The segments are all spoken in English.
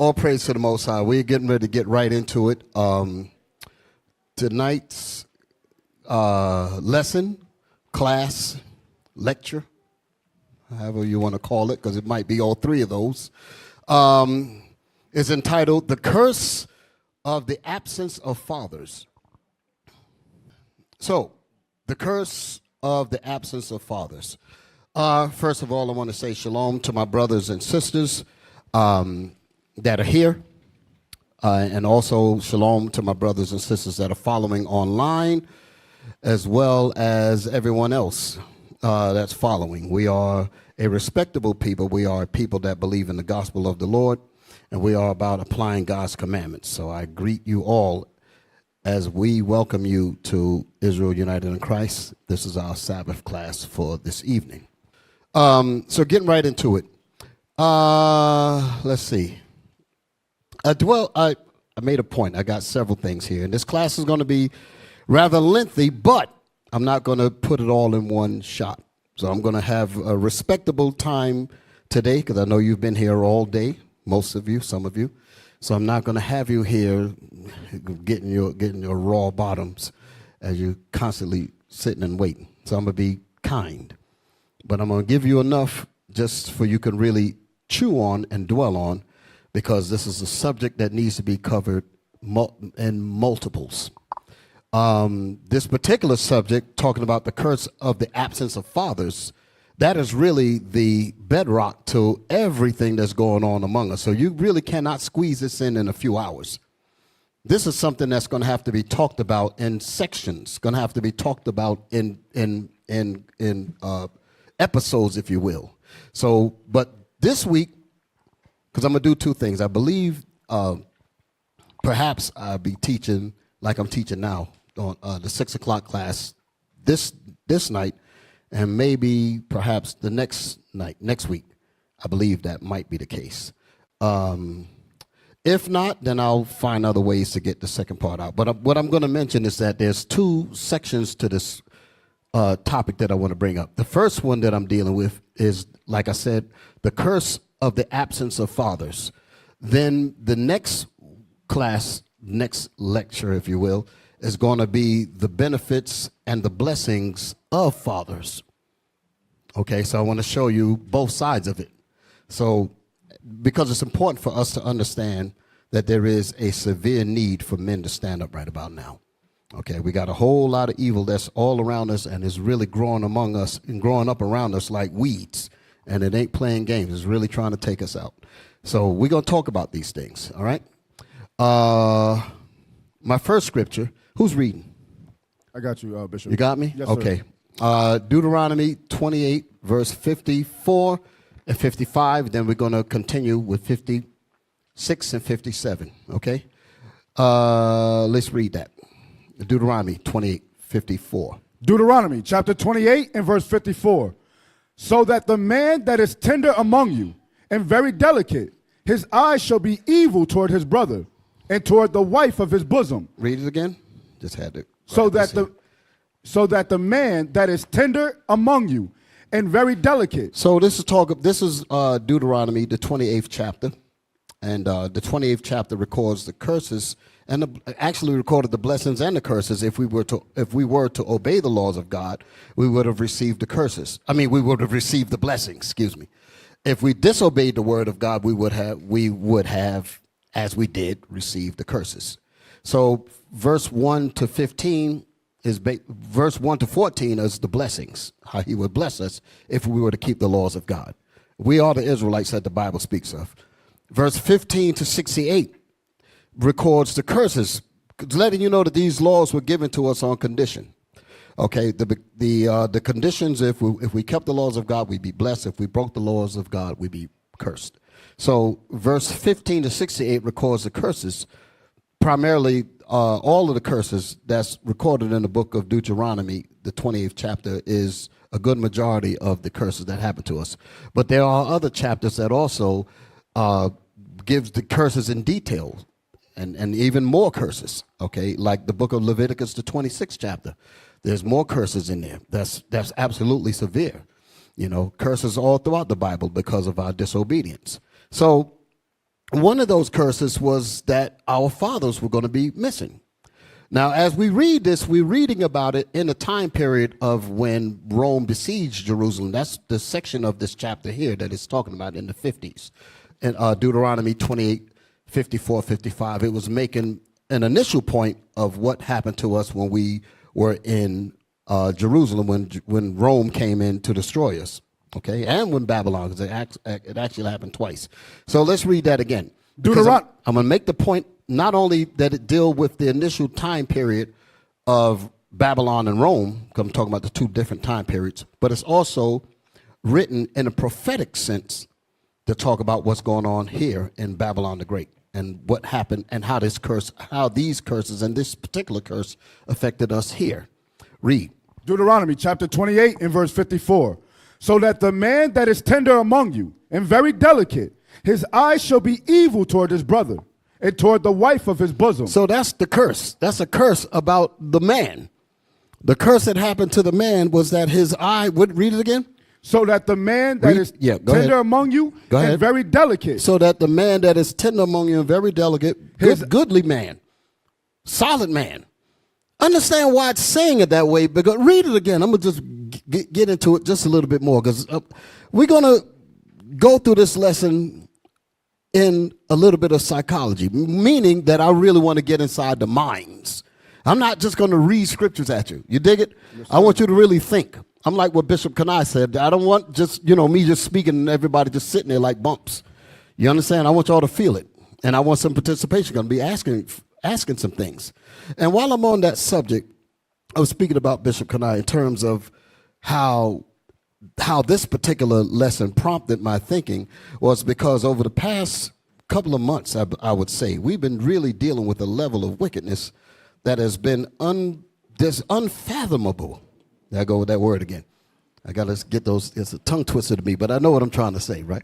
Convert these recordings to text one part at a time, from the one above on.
All praise to the Most High. We're getting ready to get right into it. Tonight's lesson, class, lecture, however you want to call it, because it might be all three of those, is entitled The Curse of the Absence of Fathers. So, the curse of the absence of fathers. First of all, I want to say shalom to my brothers and sisters that are here, and also shalom to my brothers and sisters that are following online, as well as everyone else that's following. We are a respectable people. We are people that believe in the gospel of the Lord, and we are about applying God's commandments. So I greet you all as we welcome you to Israel United in Christ. This is our Sabbath class for this evening. So getting right into it. Let's see. I made a point. I got several things here. And this class is going to be rather lengthy, but I'm not going to put it all in one shot. So I'm going to have a respectable time today, because I know you've been here all day, most of you, some of you. So I'm not going to have you here getting your raw bottoms as you're constantly sitting and waiting. So I'm going to be kind. But I'm going to give you enough just for you can really chew on and dwell on, because this is a subject that needs to be covered in multiples. This particular subject, talking about the curse of the absence of fathers, that is really the bedrock to everything that's going on among us. So you really cannot squeeze this in a few hours. This is something that's going to have to be talked about in sections, going to have to be talked about in episodes, if you will. So, but this week, because I'm going to do two things. I believe perhaps I'll be teaching like I'm teaching now on the 6 o'clock class this night, and maybe perhaps the next week. I believe that might be the case. If not, then I'll find other ways to get the second part out. But what I'm going to mention is that there's two sections to this topic that I want to bring up. The first one that I'm dealing with is, like I said, the curse of the absence of fathers. Then the next class, next lecture, if you will, is going to be the benefits and the blessings of fathers. Okay, so I want to show you both sides of it. So, because it's important for us to understand that there is a severe need for men to stand up right about now. Okay, we got a whole lot of evil that's all around us and is really growing among us and growing up around us like weeds. And it ain't playing games. It's really trying to take us out. So we're going to talk about these things, all right? My first scripture, who's reading? I got you, Bishop. You got me? Yes, okay. Sir. Deuteronomy 28, verse 54 and 55. Then we're going to continue with 56 and 57, okay? Let's read that. Deuteronomy 28, 54. Deuteronomy chapter 28 and verse 54. So that the man that is tender among you and very delicate, his eyes shall be evil toward his brother and toward the wife of his bosom. Read it again. Just had to. So that the man that is tender among you and very delicate. So this is Deuteronomy, the 28th chapter. And the 28th chapter records the curses, and actually recorded the blessings and the curses. If we were to obey the laws of God, we would have received the curses. We would have received the blessings. Excuse me. If we disobeyed the word of God, we would have, as we did, received the curses. So verse 1 to 14 is the blessings, how he would bless us if we were to keep the laws of God. We are the Israelites that the Bible speaks of. Verse 15 to 68 records the curses, letting you know that these laws were given to us on condition. Okay, the conditions, if we kept the laws of God, we'd be blessed. If we broke the laws of God, we'd be cursed. So verse 15 to 68 records the curses, primarily all of the curses that's recorded in the book of Deuteronomy, the 28th chapter, is a good majority of the curses that happen to us. But there are other chapters that also gives the curses in detail, and even more curses, okay? Like the book of Leviticus, the 26th chapter. There's more curses in there. That's absolutely severe. You know, curses all throughout the Bible because of our disobedience. So one of those curses was that our fathers were going to be missing. Now, as we read this, we're reading about it in the time period of when Rome besieged Jerusalem. That's the section of this chapter here that it's talking about in the 50s. In Deuteronomy 28, 54, 55, it was making an initial point of what happened to us when we were in Jerusalem when Rome came in to destroy us, okay, and when Babylon, because it actually happened twice. So let's read that again. I'm going to make the point not only that it deal with the initial time period of Babylon and Rome, because I'm talking about the two different time periods, but it's also written in a prophetic sense to talk about what's going on here in Babylon the Great and what happened and how these curses and this particular curse affected us here. Read. Deuteronomy chapter 28 and verse 54. So that the man that is tender among you and very delicate, his eyes shall be evil toward his brother and toward the wife of his bosom. So that's the curse. That's a curse about the man. The curse that happened to the man was that his eye, read it again. So that the man that is tender among you and very delicate. So that the man that is tender among you and very delicate, goodly man, solid man. Understand why it's saying it that way, because read it again. I'm going to just get into it just a little bit more, because we're going to go through this lesson in a little bit of psychology, meaning that I really want to get inside the minds. I'm not just going to read scriptures at you. You dig it? Yes, I want you to really think. I'm like what Bishop Kanai said. I don't want just, me just speaking and everybody just sitting there like bumps. You understand? I want y'all to feel it. And I want some participation. Going to be asking some things. And while I'm on that subject, I was speaking about Bishop Kanai in terms of how this particular lesson prompted my thinking was because over the past couple of months, I would say, we've been really dealing with a level of wickedness that has been unfathomable. I go with that word again. I got to get those. It's a tongue twister to me, but I know what I'm trying to say, right?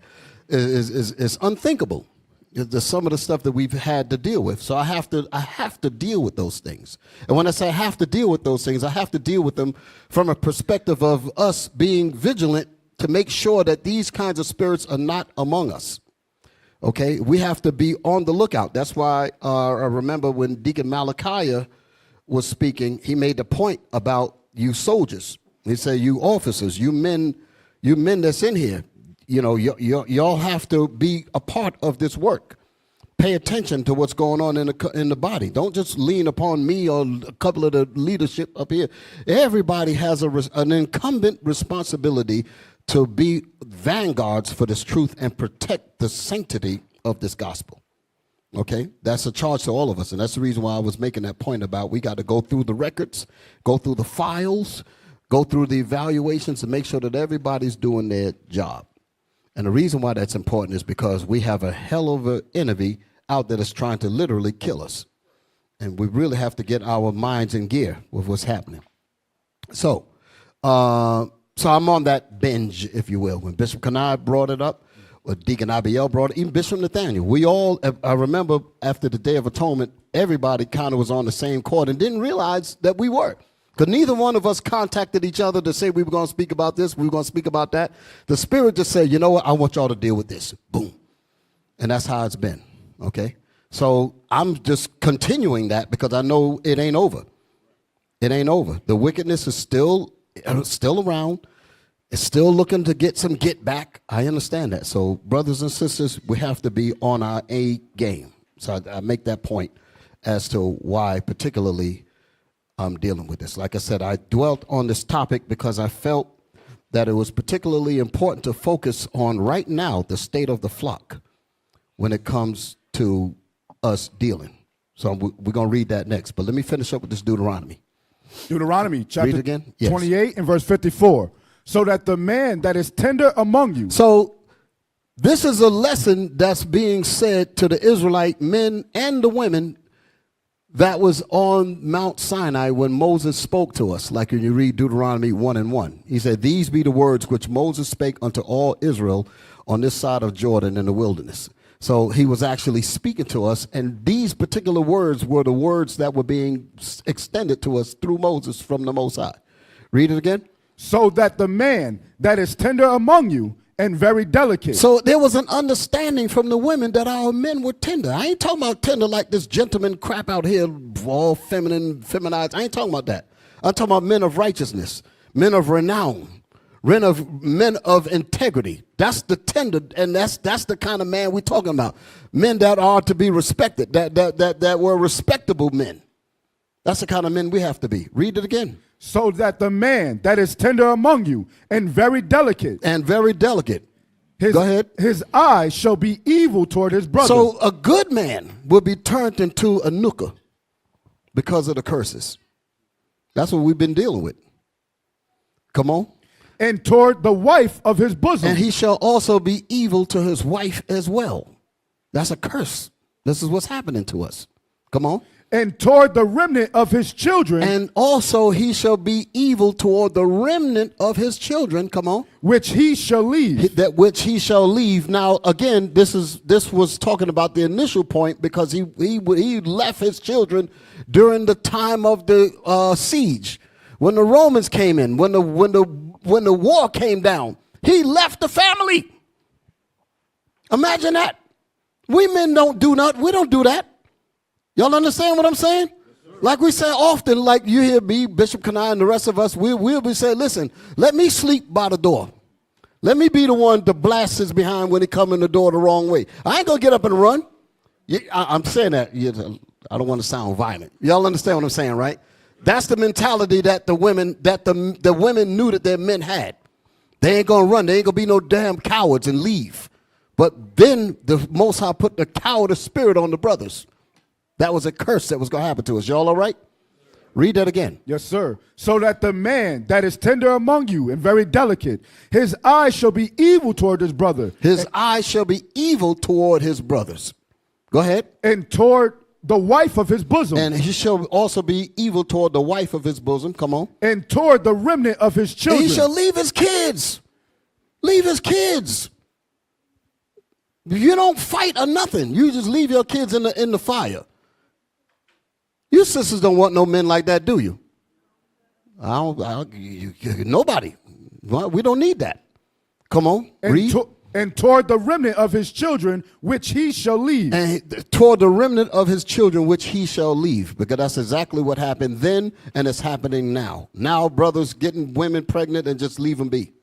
It's unthinkable. There's some of the stuff that we've had to deal with. So I have to deal with those things. And when I say I have to deal with those things, I have to deal with them from a perspective of us being vigilant to make sure that these kinds of spirits are not among us. Okay? We have to be on the lookout. That's why I remember when Deacon Semachiah was speaking, he made the point about you soldiers. He said, you officers, you men that's in here, y'all have to be a part of this work. Pay attention to what's going on in the body. Don't just lean upon me or a couple of the leadership up here. Everybody has an incumbent responsibility to be vanguards for this truth and protect the sanctity of this gospel. Okay, that's a charge to all of us, and that's the reason why I was making that point about we got to go through the records, go through the files, go through the evaluations to make sure that everybody's doing their job. And the reason why that's important is because we have a hell of an enemy out there that's trying to literally kill us, and we really have to get our minds in gear with what's happening. So I'm on that binge, if you will. When Bishop Kanai brought it up, or Deacon Abiel brought it, even Bishop Nathaniel. We all, I remember after the Day of Atonement, everybody kind of was on the same chord and didn't realize that we were. Because neither one of us contacted each other to say we were going to speak about this, we were going to speak about that. The Spirit just said, you know what, I want y'all to deal with this. Boom. And that's how it's been, okay? So I'm just continuing that because I know it ain't over. It ain't over. The wickedness is still around. It's still looking to get some get back. I understand that. So brothers and sisters, we have to be on our A game. So I make that point as to why particularly I'm dealing with this. Like I said, I dwelt on this topic because I felt that it was particularly important to focus on right now the state of the flock when it comes to us dealing. So we're going to read that next. But let me finish up with this Deuteronomy. Deuteronomy chapter again? Yes. 28 and verse 54. So that the man that is tender among you. So this is a lesson that's being said to the Israelite men and the women that was on Mount Sinai when Moses spoke to us, like when you read Deuteronomy 1:1. He said, these be the words which Moses spake unto all Israel on this side of Jordan in the wilderness. So he was actually speaking to us, and these particular words were the words that were being extended to us through Moses from the Most High. Read it again. So that the man that is tender among you and very delicate. So there was an understanding from the women that our men were tender. I ain't talking about tender like this gentleman crap out here, all feminine, feminized. I ain't talking about that. I'm talking about men of righteousness, men of renown, men of integrity. That's the tender, and that's the kind of man we're talking about. Men that are to be respected, that were respectable men. That's the kind of men we have to be. Read it again. So that the man that is tender among you and very delicate. And very delicate. Go ahead. His eye shall be evil toward his brother. So a good man will be turned into a nooker because of the curses. That's what we've been dealing with. Come on. And toward the wife of his bosom. And he shall also be evil to his wife as well. That's a curse. This is what's happening to us. Come on. And toward the remnant of his children. And also he shall be evil toward the remnant of his children. Come on. Which he shall leave. That which he shall leave. Now, again, this was talking about the initial point because he left his children during the time of the siege. When the Romans came in, when the war came down, he left the family. Imagine that. We men don't do nothing. We don't do that. Y'all understand what I'm saying? Yes, like we say often, like you hear me, Bishop Kanai, and the rest of us, we'll be saying, listen, let me sleep by the door. Let me be the one to blast his behind when he come in the door the wrong way. I ain't going to get up and run. I'm saying that. I don't want to sound violent. Y'all understand what I'm saying, right? That's the mentality that the women knew that their men had. They ain't going to run. They ain't going to be no damn cowards and leave. But then the Most High put the cowardice spirit on the brothers. That was a curse that was going to happen to us. Y'all all right? Read that again. Yes, sir. So that the man that is tender among you and very delicate, his eye shall be evil toward his brother. His eye shall be evil toward his brothers. Go ahead. And toward the wife of his bosom. And he shall also be evil toward the wife of his bosom. Come on. And toward the remnant of his children. And he shall leave his kids. Leave his kids. You don't fight or nothing. You just leave your kids in the fire. You sisters don't want no men like that, do you? Nobody. We don't need that. Come on, read. And toward the remnant of his children, which he shall leave. And toward the remnant of his children, which he shall leave. Because that's exactly what happened then, and it's happening now. Now, brothers getting women pregnant and just leave them be.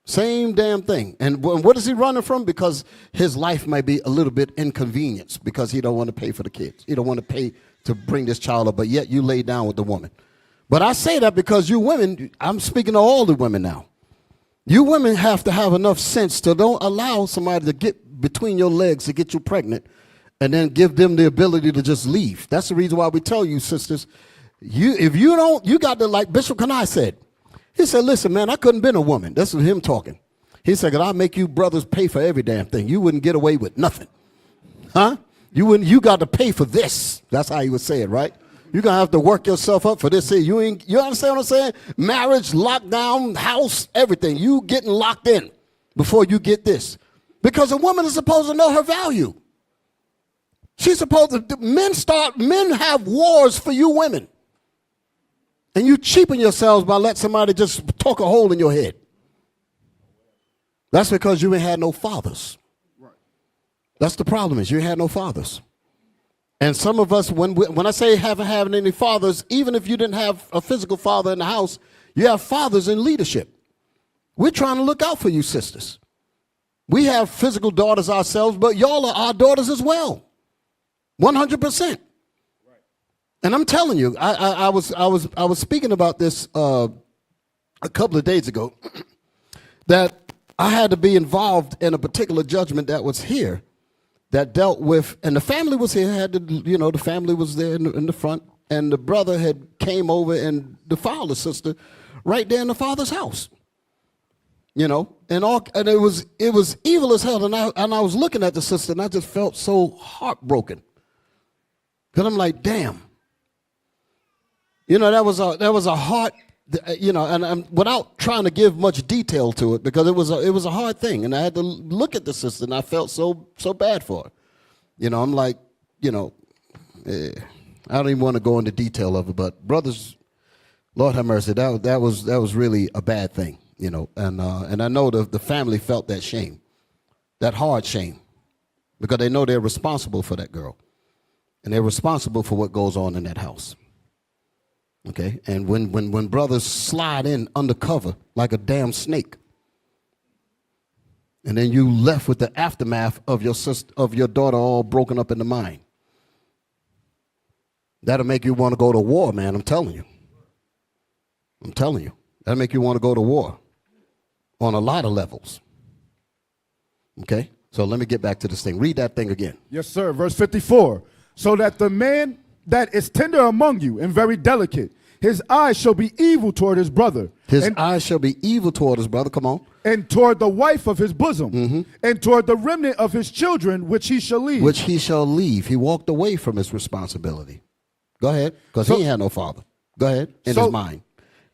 Same damn thing. And what is he running from? Because his life might be a little bit inconvenienced because he don't want to pay for the kids. He don't want to pay to bring this child up, but yet you lay down with the woman. But I say that because you women, I'm speaking to all the women now. You women have to have enough sense to don't allow somebody to get between your legs to get you pregnant and then give them the ability to just leave. That's the reason why we tell you, sisters, if you don't, you got to, like Bishop Kanai said. He said, listen, man, I couldn't been a woman. This was him talking. He said, I'll make you brothers pay for every damn thing. You wouldn't get away with nothing. Huh? You got to pay for this. That's how he would say it, right? You're going to have to work yourself up for this here. You understand what I'm saying? Marriage, lockdown, house, everything. You getting locked in before you get this. Because a woman is supposed to know her value. She's supposed to, men have wars for you women. And you cheapen yourselves by letting somebody just talk a hole in your head. That's because you ain't had no fathers. That's the problem is you had no fathers. And some of us, when I say haven't had any fathers, even if you didn't have a physical father in the house, you have fathers in leadership. We're trying to look out for you, sisters. We have physical daughters ourselves, but y'all are our daughters as well. 100%. And I'm telling you, I was speaking about this a couple of days ago, that I had to be involved in a particular judgment that was here. That dealt with, and the family was here, the family was there in the front, and the brother had came over and defiled the sister right there in the father's house. And it was evil as hell, and I was looking at the sister, and I just felt so heartbroken. Because I'm like, damn. That was a heart, and without trying to give much detail to it, because it was a hard thing, and I had to look at the sister, and I felt so bad for her. I'm like, I don't even want to go into detail of it, but brothers, Lord have mercy, that was really a bad thing. you know, and I know the family felt that shame, that hard shame, because they know they're responsible for that girl, and they're responsible for what goes on in that house. Okay, and when brothers slide in undercover like a damn snake, and then you left with the aftermath of your sister, of your daughter all broken up in the mind, that'll make you want to go to war, man. I'm telling you. I'm telling you. That'll make you want to go to war on a lot of levels. Okay, so let me get back to this thing. Read that thing again. Yes, sir. Verse 54. So that the man that is tender among you and very delicate, his eyes shall be evil toward his brother. His eyes shall be evil toward his brother. Come on. And toward the wife of his bosom, and toward the remnant of his children, which he shall leave. Which he shall leave. He walked away from his responsibility. Go ahead, because he had no father. Go ahead, in his mind.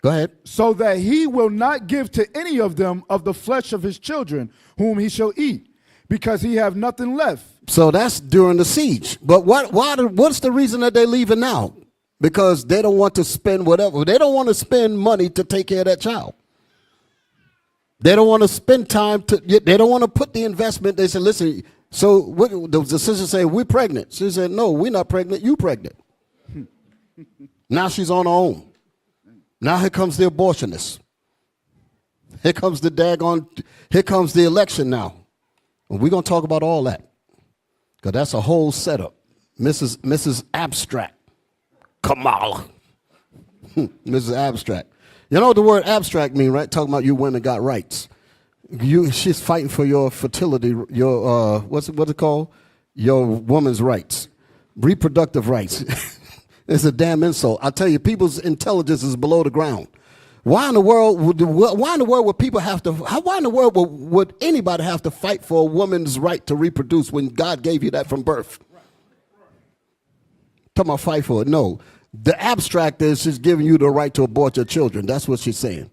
Go ahead. So that he will not give to any of them of the flesh of his children, whom he shall eat, because he have nothing left. So that's during the siege. But what's the reason that they're leaving now? Because they don't want to spend whatever. They don't want to spend money to take care of that child. They don't want to spend time to, they don't want to put the investment. They said, listen, so what, the sister said, we're pregnant. She said, no, we're not pregnant. You pregnant. Now she's on her own. Now here comes the abortionist. Here comes here comes the election now. And we're going to talk about all that. Because that's a whole setup. Mrs. Abstract. Kamala. Mrs. Abstract. You know what the word abstract mean, right? Talking about you women got rights. She's fighting for your fertility, your, what's it called? Your woman's rights. Reproductive rights. It's a damn insult. I tell you, people's intelligence is below the ground. Why in the world would people have to, why in the world would anybody have to fight for a woman's right to reproduce when God gave you that from birth? Talking about fight for it. No. The abstract is she's giving you the right to abort your children. That's what she's saying.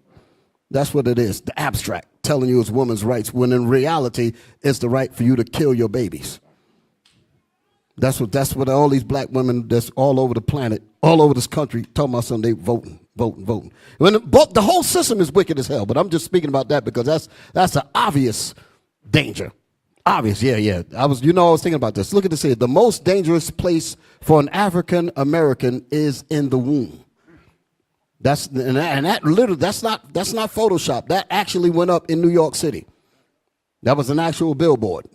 That's what it is. The abstract telling you it's women's rights when in reality it's the right for you to kill your babies. That's what all these black women that's all over the planet, all over this country, talking about something, they voting. When the whole system is wicked as hell, but I'm just speaking about that because that's an obvious danger. Obvious, yeah. I was thinking about this. Look at this here. The most dangerous place for an African American is in the womb. That's not Photoshop. That actually went up in New York City. That was an actual billboard.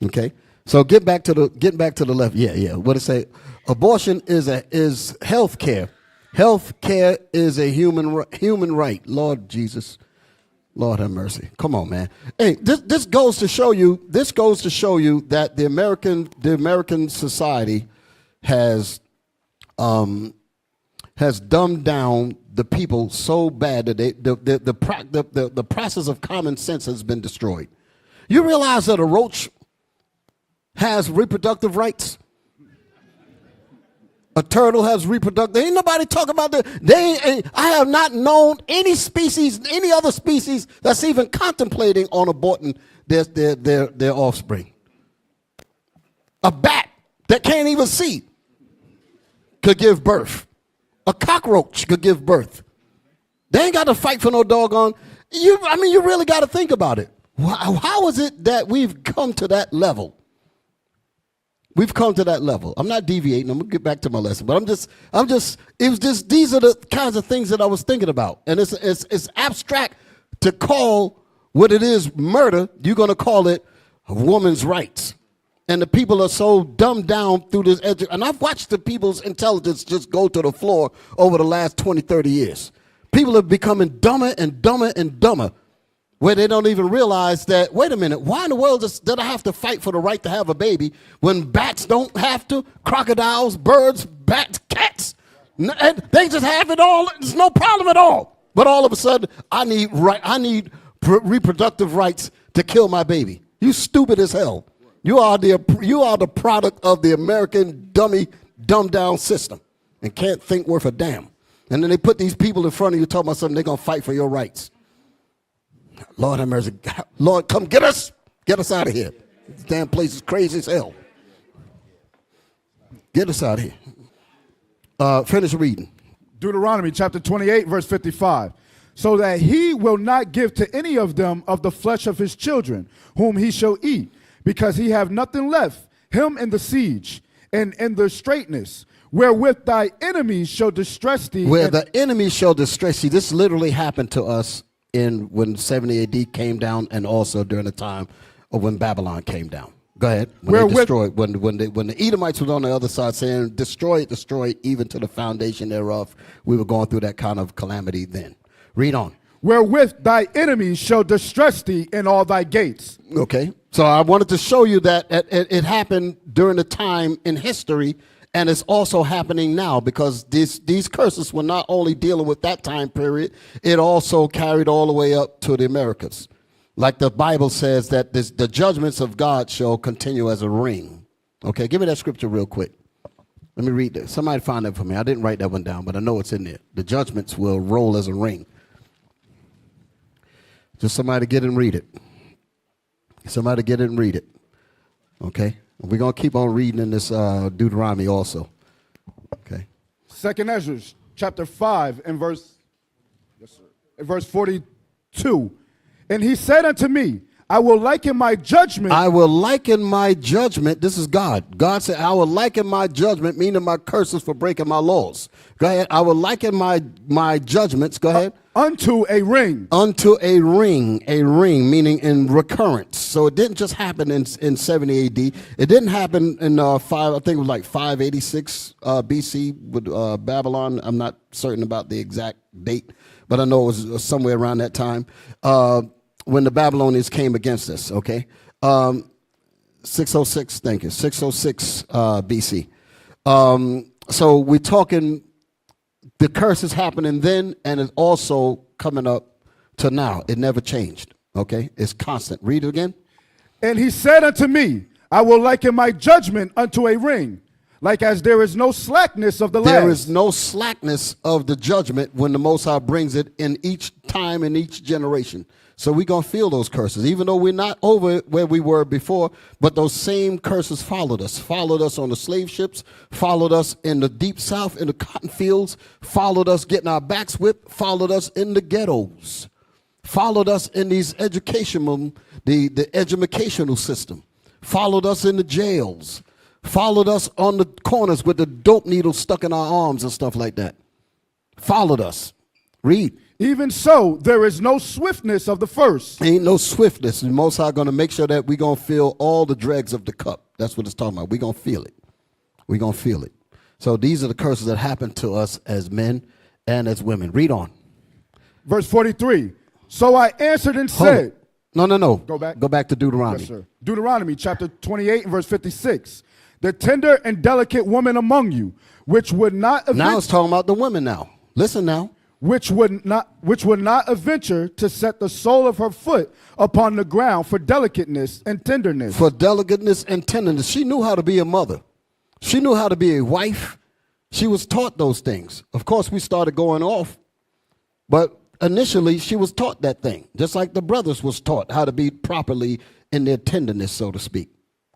Okay, so getting back to the left. Yeah. What it say? Abortion is health care. Health care is a human right. Lord Jesus. Lord have mercy. Come on, man. Hey, this goes to show you that the American society has dumbed down the people so bad that the process of common sense has been destroyed. You realize that a roach has reproductive rights? A turtle has reproductive. Ain't nobody talking about that. I have not known any other species that's even contemplating on aborting their offspring. A bat that can't even see could give birth. A cockroach could give birth. They ain't got to fight for no doggone. You really got to think about it. How is it that we've come to that level? We've come to that level. I'm not deviating. I'm gonna get back to my lesson, but these are the kinds of things that I was thinking about. And it's abstract to call what it is murder. You're gonna call it a woman's rights. And the people are so dumbed down through this and I've watched the people's intelligence just go to the floor over the last 20, 30 years. People are becoming dumber and dumber and dumber, where they don't even realize that, wait a minute, why in the world did I have to fight for the right to have a baby when bats don't have to, crocodiles, birds, bats, cats, and they just have it all. There's no problem at all. But all of a sudden, I need reproductive rights to kill my baby. You stupid as hell. You are the product of the American dumbed down system and can't think worth a damn. And then they put these people in front of you talking about something, they're going to fight for your rights. Lord have mercy. Lord, come get us. Get us out of here. This damn place is crazy as hell. Get us out of here. Finish reading. Deuteronomy chapter 28, verse 55. so that he will not give to any of them of the flesh of his children, whom he shall eat, because he have nothing left, him in the siege, and in the straitness, wherewith thy enemies shall distress thee. Where the enemy shall distress thee. This literally happened to us when 70 AD came down, and also during the time of when Babylon came down. Go ahead. When they destroyed, when the Edomites was on the other side saying, destroy it, even to the foundation thereof. We were going through that kind of calamity then. Read on. Wherewith thy enemies shall distress thee in all thy gates. Okay. So I wanted to show you that it happened during the time in history, and it's also happening now, because these curses were not only dealing with that time period, it also carried all the way up to the Americas. Like the Bible says that the judgments of God shall continue as a ring. Okay, give me that scripture real quick. Let me read that. Somebody find that for me. I didn't write that one down, but I know it's in there. The judgments will roll as a ring. Just somebody get and read it. Somebody get it and read it. Okay? We're going to keep on reading in this Deuteronomy also. Okay? 2nd Ezra, chapter 5, and verse 42. And he said unto me, I will liken my judgment. I will liken my judgment. This is God. God said, I will liken my judgment, meaning my curses for breaking my laws. Go ahead. I will liken my judgments. Go ahead. Unto a ring. Unto a ring, meaning in recurrence. So it didn't just happen in 70 AD. It didn't happen in I think it was like 586 BC with Babylon. I'm not certain about the exact date, but I know it was somewhere around that time. When the Babylonians came against us, okay? 606, thank you, 606 BC. So we're talking, the curse is happening then, and it's also coming up to now. It never changed, okay? It's constant. Read it again. And he said unto me, I will liken my judgment unto a ring, like as there is no slackness of the last. There is no slackness of the judgment when the Most High brings it in each time, in each generation. So we're going to feel those curses, even though we're not over where we were before, but those same curses followed us on the slave ships, followed us in the deep south, in the cotton fields, followed us getting our backs whipped, followed us in the ghettos, followed us in these educational system, followed us in the jails, followed us on the corners with the dope needles stuck in our arms and stuff like that. Followed us. Read. Even so, there is no swiftness of the first. Ain't no swiftness. The Most High going to make sure that we're going to feel all the dregs of the cup. That's what it's talking about. We're going to feel it. We're going to feel it. So these are the curses that happen to us as men and as women. Read on. Verse 43. So I answered and said. No. Go back. Go back to Deuteronomy. Yes, sir. Deuteronomy chapter 28 and verse 56. The tender and delicate woman among you, which would not... Now it's talking about the women now. Listen now. Which would not adventure to set the sole of her foot upon the ground for delicateness and tenderness. For delicateness and tenderness. She knew how to be a mother. She knew how to be a wife. She was taught those things. Of course, we started going off, but initially she was taught that thing, just like the brothers was taught how to be properly in their tenderness, so to speak.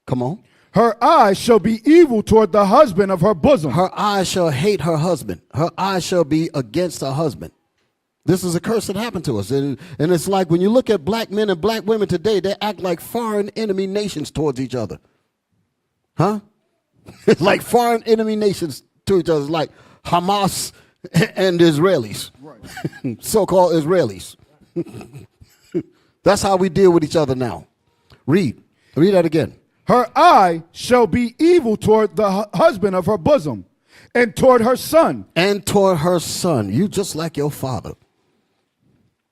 Come on. Her eyes shall be evil toward the husband of her bosom. Her eyes shall hate her husband. Her eyes shall be against her husband. This is a curse that happened to us. And it's like when you look at black men and black women today, they act like foreign enemy nations towards each other. Huh? It's like foreign enemy nations to each other. It's like Hamas and the Israelis. Right. So-called Israelis. That's how we deal with each other now. Read that again. Her eye shall be evil toward the husband of her bosom, and toward her son. And toward her son. You just like your father.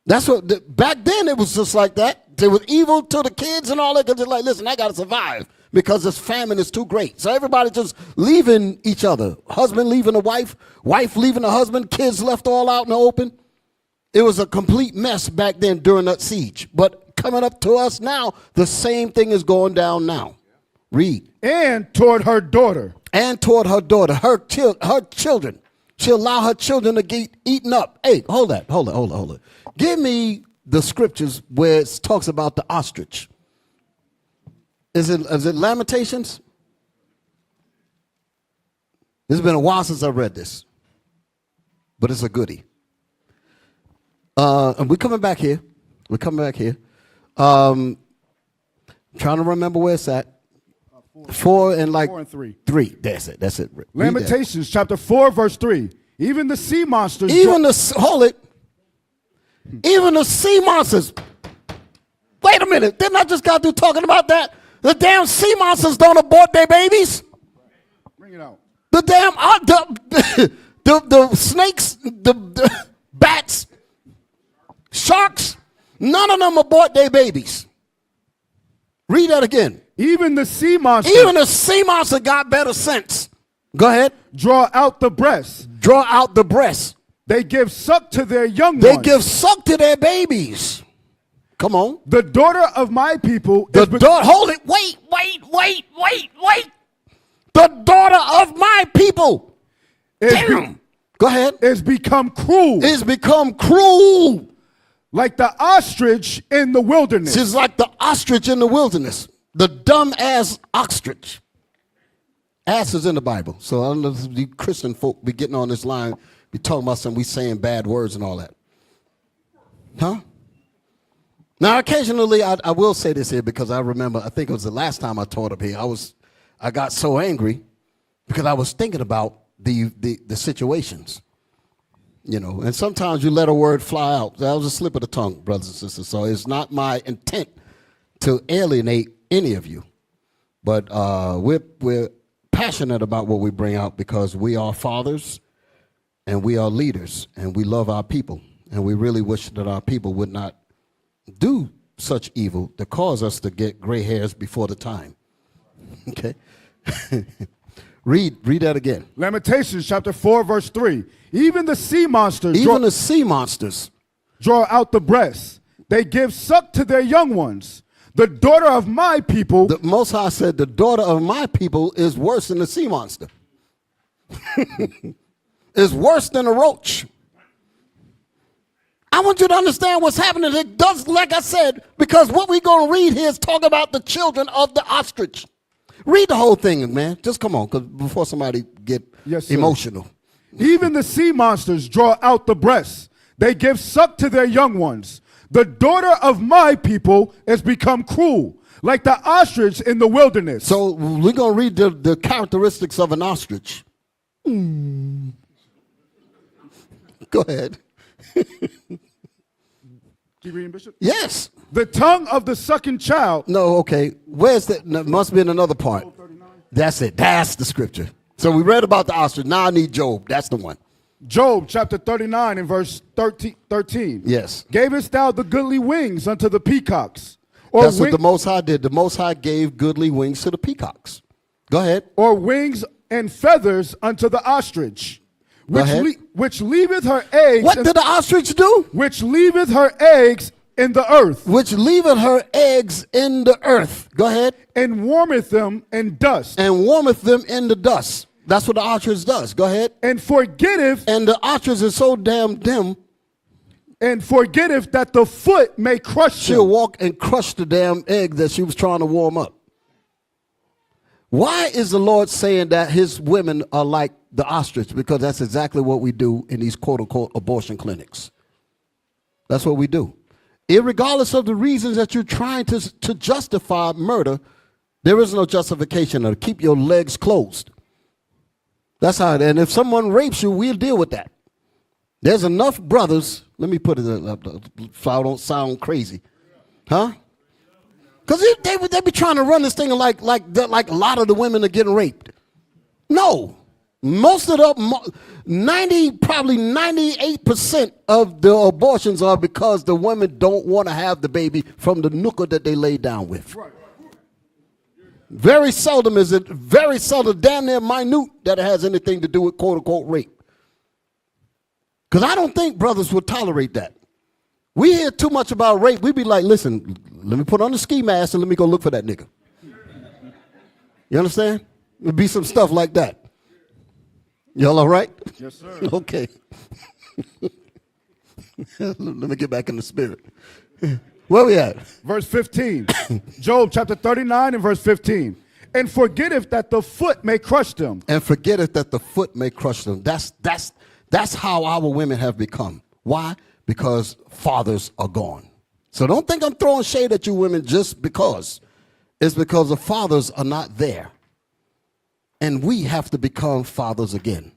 That's what, back then it was just like that. They were evil to the kids and all that, because they're like, listen, I got to survive because this famine is too great. So everybody just leaving each other. Husband leaving the wife, wife leaving the husband, kids left all out in the open. It was a complete mess back then during that siege. But coming up to us now, the same thing is going down now. Read. And toward her daughter. And toward her daughter, her children. She'll allow her children to get eaten up. Hey, hold it. Give me the scriptures where it talks about the ostrich. Is it Lamentations? It's been a while since I read this, but it's a goodie. And we're coming back here. We're coming back here. Trying to remember where it's at. 4 and 3. 3. That's it. That's it. Read that. Lamentations chapter 4, verse 3. Even the sea monsters. Hold it. Even the sea monsters. Wait a minute. Didn't I just got through talking about that? The damn sea monsters don't abort their babies. Bring it out. The damn the snakes, the bats, sharks, none of them abort their babies. Read that again. Even the sea monsters. Even the sea monster got better sense. Go ahead. Draw out the breast. Draw out the breast. They give suck to their young They ones. give suck to their babies. Come on. The daughter of my people. Hold it. Wait. The daughter of my people. Damn. Go ahead. Is become cruel. Is become cruel. Like the ostrich in the wilderness. She's like the ostrich in the wilderness. The dumb ass ostrich. Ass is in the Bible. So I don't know if the Christian folk be getting on this line, be talking about something, we saying bad words and all that. Huh? Now, occasionally, I will say this here because I remember, I think it was the last time I taught up here, I got so angry because I was thinking about the situations. You know, and sometimes you let a word fly out. That was a slip of the tongue, brothers and sisters. So it's not my intent to alienate any of you. But we're passionate about what we bring out because we are fathers and we are leaders and we love our people. And we really wish that our people would not do such evil to cause us to get gray hairs before the time. Okay? Read that again. Lamentations chapter 4, verse 3. Even the sea monsters. The sea monsters. Draw out the breast. They give suck to their young ones. The daughter of my people. The Most High said the daughter of my people is worse than the sea monster. Is worse than a roach. I want you to understand what's happening. It does, like I said, because what we're going to read here is talk about the children of the ostrich. Read the whole thing, man. Just come on, because before somebody get emotional. Even the sea monsters draw out the breasts. They give suck to their young ones. The daughter of my people has become cruel, like the ostrich in the wilderness. So we're going to read the characteristics of an ostrich. Go ahead. Keep reading, Bishop? Yes. The tongue of the sucking child. No, okay. Where's that? No, must be in another part. That's it. That's the scripture. So we read about the ostrich. Now I need Job. That's the one. Job chapter 39 and verse 13. Yes. Gavest thou the goodly wings unto the peacocks? That's what the Most High did. The Most High gave goodly wings to the peacocks. Go ahead. Or wings and feathers unto the ostrich, which leaveth her eggs. What did the ostrich do? Which leaveth her eggs in the earth. Which leaveth her eggs in the earth. Go ahead. And warmeth them in dust. And warmeth them in the dust. That's what the ostrich does. Go ahead. And forgetteth. And the ostrich is so damn dim. And forgetteth that the foot may crush She'll walk and crush the damn egg that she was trying to warm up. Why is the Lord saying that his women are like the ostrich? Because that's exactly what we do in these quote-unquote abortion clinics. That's what we do. Irregardless of the reasons that you're trying to justify murder, there is no justification to keep your legs closed. That's how it is. And if someone rapes you, we'll deal with that. There's enough brothers, let me put it up so I don't sound crazy. Huh? Because they be trying to run this thing like a lot of the women are getting raped. No. Most of the, probably 98% of the abortions are because the women don't want to have the baby from the nooker that they lay down with. Very seldom, damn near minute, that it has anything to do with quote-unquote rape. Because I don't think brothers would tolerate that. We hear too much about rape. We be like, listen, let me put on the ski mask and let me go look for that nigga. You understand? There'd be some stuff like that. Y'all all right? Yes, sir. Okay. Let me get back in the spirit. Where we at? Verse 15. Job chapter 39 and verse 15. And forgetteth that the foot may crush them. And forgetteth that the foot may crush them. That's how our women have become. Why? because fathers are gone. So don't think I'm throwing shade at you women just because. It's because the fathers are not there. And we have to become fathers again.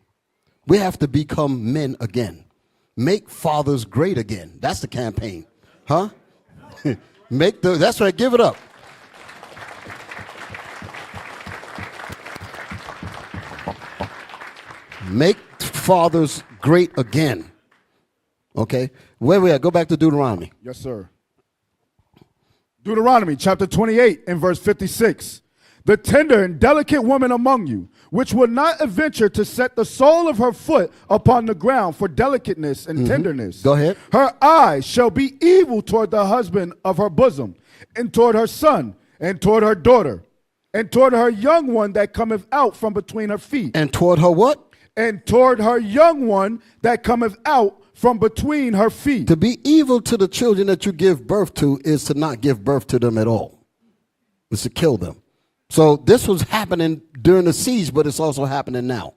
We have to become men again. Make fathers great again. That's the campaign. Huh? That's right, give it up. Make fathers great again. Okay? Where we at? Go back to Deuteronomy. Yes, sir. Deuteronomy chapter 28 and verse 56. The tender and delicate woman among you, which will not adventure to set the sole of her foot upon the ground for delicateness and tenderness. Go ahead. Her eyes shall be evil toward the husband of her bosom, and toward her son, and toward her daughter, and toward her young one that cometh out from between her feet. And toward her what? And toward her young one that cometh out from between her feet. To be evil to the children that you give birth to is to not give birth to them at all. It's to kill them. So this was happening during the siege, but it's also happening now.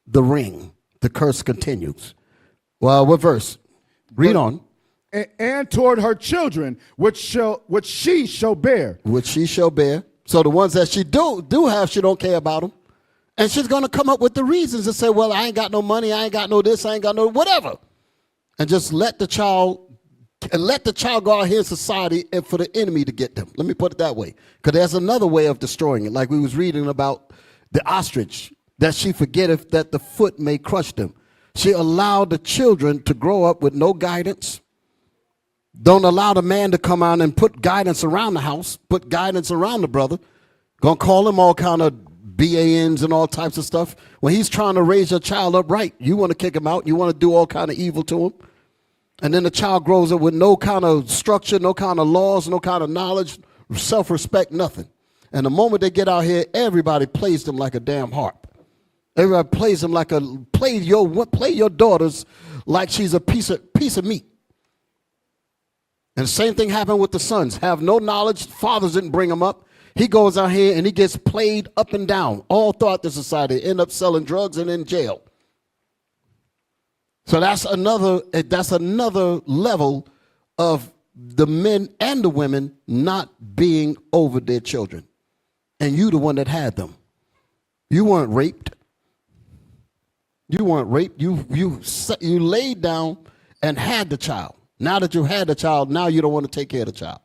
The ring, the curse continues. Well, what verse? Read on. And toward her children, which she shall bear. Which she shall bear. So the ones that she do have, she don't care about them. And she's going to come up with the reasons and say, well, I ain't got no money, I ain't got no this, I ain't got no whatever. And just let the child go out here in society and for the enemy to get them. Let me put it that way. Because there's another way of destroying it. Like we was reading about the ostrich, that she forgetteth that the foot may crush them. She allowed the children to grow up with no guidance. Don't allow the man to come out and put guidance around the house, put guidance around the brother. Gonna call him all kind of BANs and all types of stuff. When he's trying to raise your child up right, you want to kick him out. You want to do all kind of evil to him. And then the child grows up with no kind of structure, no kind of laws, no kind of knowledge, self-respect, nothing. And the moment they get out here, everybody plays them like a damn harp. Everybody plays them like play your daughters like she's a piece of meat. And the same thing happened with the sons. Have no knowledge. Fathers didn't bring them up. He goes out here and he gets played up and down all throughout the society. End up selling drugs and in jail. So that's another level of the men and the women not being over their children. And you the one that had them. You weren't raped. You weren't raped. You laid down and had the child. Now that you had the child, now you don't want to take care of the child.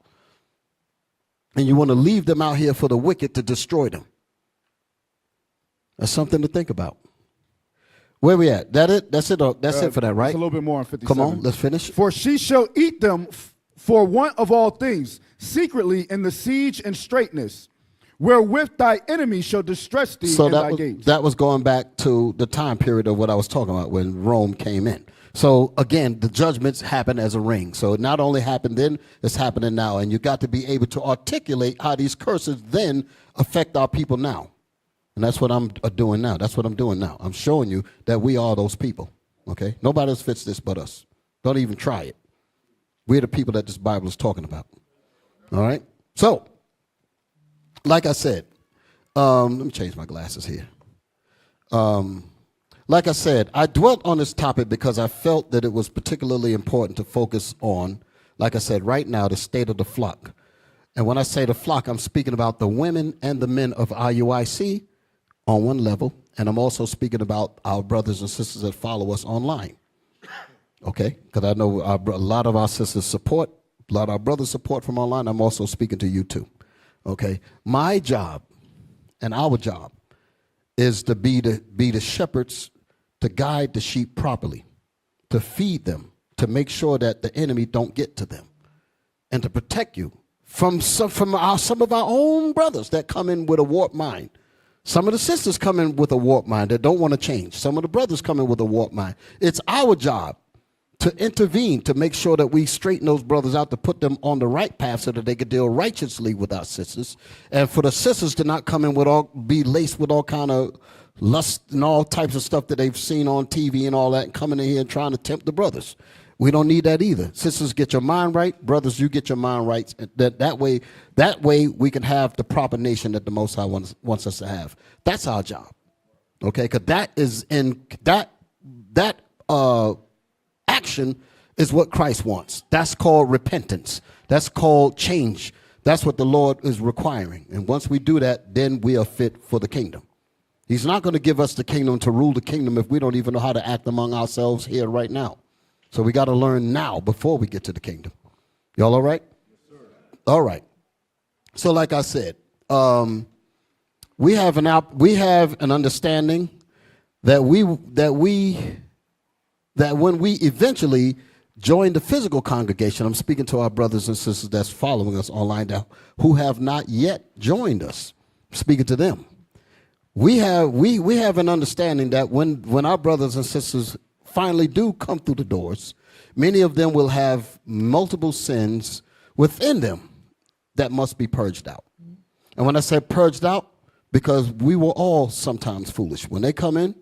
And you want to leave them out here for the wicked to destroy them. That's something to think about. Where we at? That's it. That's it for that, right? A little bit more on 57. Come on, let's finish. For she shall eat them for want of all things, secretly in the siege and straitness, wherewith thy enemy shall distress thee in thy gates. That was going back to the time period of what I was talking about when Rome came in. So again, the judgments happen as a ring. So it not only happened then, it's happening now. And you got to be able to articulate how these curses then affect our people now. And that's what I'm doing now. That's what I'm doing now. I'm showing you that we are those people. Okay? Nobody else fits this but us. Don't even try it. We're the people that this Bible is talking about. All right? So, like I said, let me change my glasses here. Like I said, I dwelt on this topic because I felt that it was particularly important to focus on, like I said, right now, the state of the flock. And when I say the flock, I'm speaking about the women and the men of IUIC on one level, and I'm also speaking about our brothers and sisters that follow us online. Okay? Because I know a lot of our sisters support, a lot of our brothers support from online. I'm also speaking to you too. Okay? My job and our job is to be the shepherds, to guide the sheep properly, to feed them, to make sure that the enemy don't get to them, and to protect you from some of our own brothers that come in with a warped mind. Some of the sisters come in with a warped mind that don't want to change. Some of the brothers come in with a warped mind. It's our job to intervene, to make sure that we straighten those brothers out, to put them on the right path so that they can deal righteously with our sisters, and for the sisters to not come in be laced with all kind of lust and all types of stuff that they've seen on TV and all that, and coming in here and trying to tempt the brothers. We don't need that either. Sisters, get your mind right. Brothers, you get your mind right. That way we can have the proper nation that the Most High wants us to have. That's our job. Okay? Because that is in that action is what Christ wants. That's called repentance. That's called change. That's what the Lord is requiring. And once we do that, then we are fit for the kingdom. He's not going to give us the kingdom to rule the kingdom if we don't even know how to act among ourselves here right now. So we got to learn now before we get to the kingdom. Y'all all right? Yes, sir. All right. So like I said, we have an understanding that when we eventually join the physical congregation, I'm speaking to our brothers and sisters that's following us online now, who have not yet joined us. I'm speaking to them. We have an understanding that when our brothers and sisters finally do come through the doors, many of them will have multiple sins within them that must be purged out. And when I say purged out, because we were all sometimes foolish. When they come in,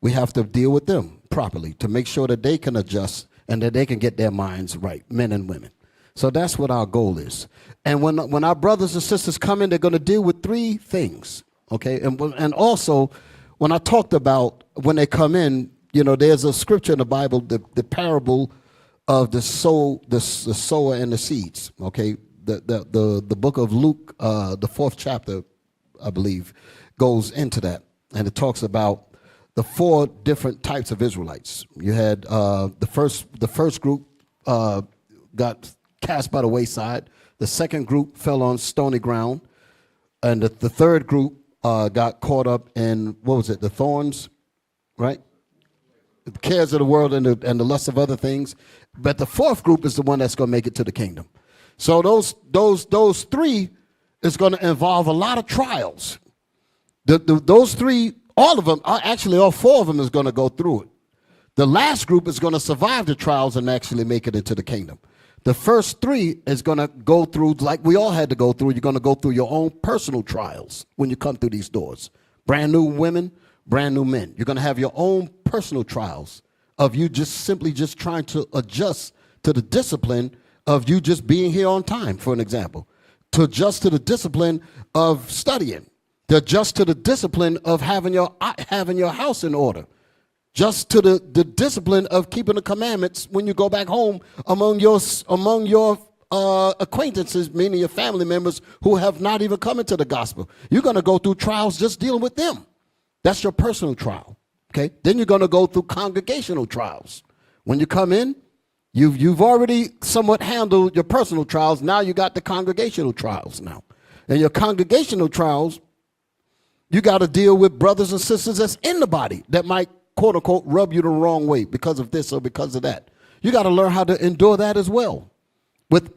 we have to deal with them properly to make sure that they can adjust and that they can get their minds right, men and women. So that's what our goal is. And when our brothers and sisters come in, they're going to deal with three things. Okay, and also, when I talked about when they come in, there's a scripture in the Bible, the parable of the sower and the seeds. Okay, the book of Luke, the 4th chapter, I believe, goes into that, and it talks about the 4 different types of Israelites. You had the first group got cast by the wayside. The second group fell on stony ground, and the third group got caught up in, the thorns, right? The cares of the world and the lust of other things. But the fourth group is the one that's going to make it to the kingdom. So those three is going to involve a lot of trials. Those three, all of them, actually all 4 of them is going to go through it. The last group is going to survive the trials and actually make it into the kingdom. The first 3 is going to go through, like we all had to go through. You're going to go through your own personal trials when you come through these doors. Brand new women, brand new men. You're going to have your own personal trials of you simply trying to adjust to the discipline of you just being here on time, for an example. To adjust to the discipline of studying. To adjust to the discipline of having your house in order. Just to the discipline of keeping the commandments when you go back home among your acquaintances, meaning your family members who have not even come into the gospel. You're going to go through trials just dealing with them. That's your personal trial. Okay. Then you're going to go through congregational trials. When you come in, you've already somewhat handled your personal trials. Now you got the congregational trials now. And your congregational trials, you got to deal with brothers and sisters that's in the body that might, quote unquote, rub you the wrong way because of this or because of that. You got to learn how to endure that as well.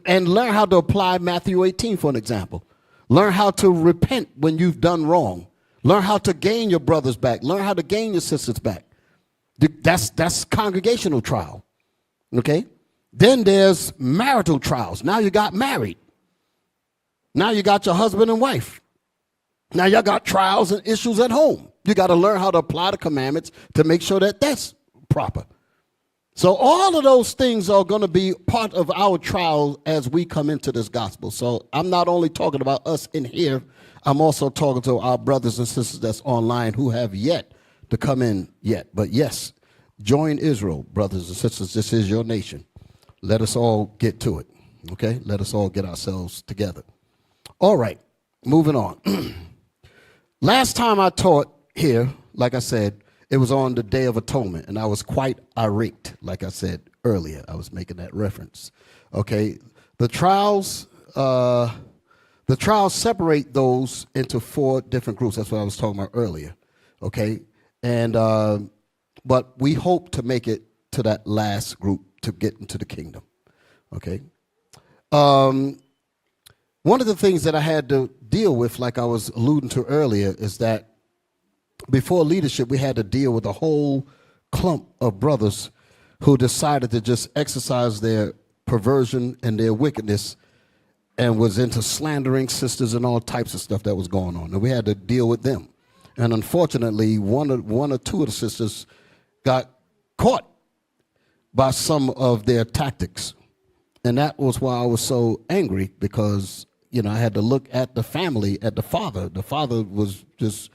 And learn how to apply Matthew 18, for an example. Learn how to repent when you've done wrong. Learn how to gain your brothers back. Learn how to gain your sisters back. That's congregational trial. Okay? Then there's marital trials. Now you got married. Now you got your husband and wife. Now y'all got trials and issues at home. You got to learn how to apply the commandments to make sure that that's proper. So all of those things are going to be part of our trial as we come into this gospel. So I'm not only talking about us in here, I'm also talking to our brothers and sisters that's online who have yet to come in yet. But yes, join Israel, brothers and sisters. This is your nation. Let us all get to it. Okay? Let us all get ourselves together. All right, moving on. Last time I taught here, like I said, it was on the Day of Atonement, and I was quite irate, like I said earlier. I was making that reference. Okay, the trials separate those into 4 different groups. That's what I was talking about earlier. Okay, and but we hope to make it to that last group to get into the kingdom. Okay. One of the things that I had to deal with, like I was alluding to earlier, is that before leadership, we had to deal with a whole clump of brothers who decided to just exercise their perversion and their wickedness and was into slandering sisters and all types of stuff that was going on. And we had to deal with them. And unfortunately, one or two of the sisters got caught by some of their tactics. And that was why I was so angry, because, I had to look at the family, at the father. The father was just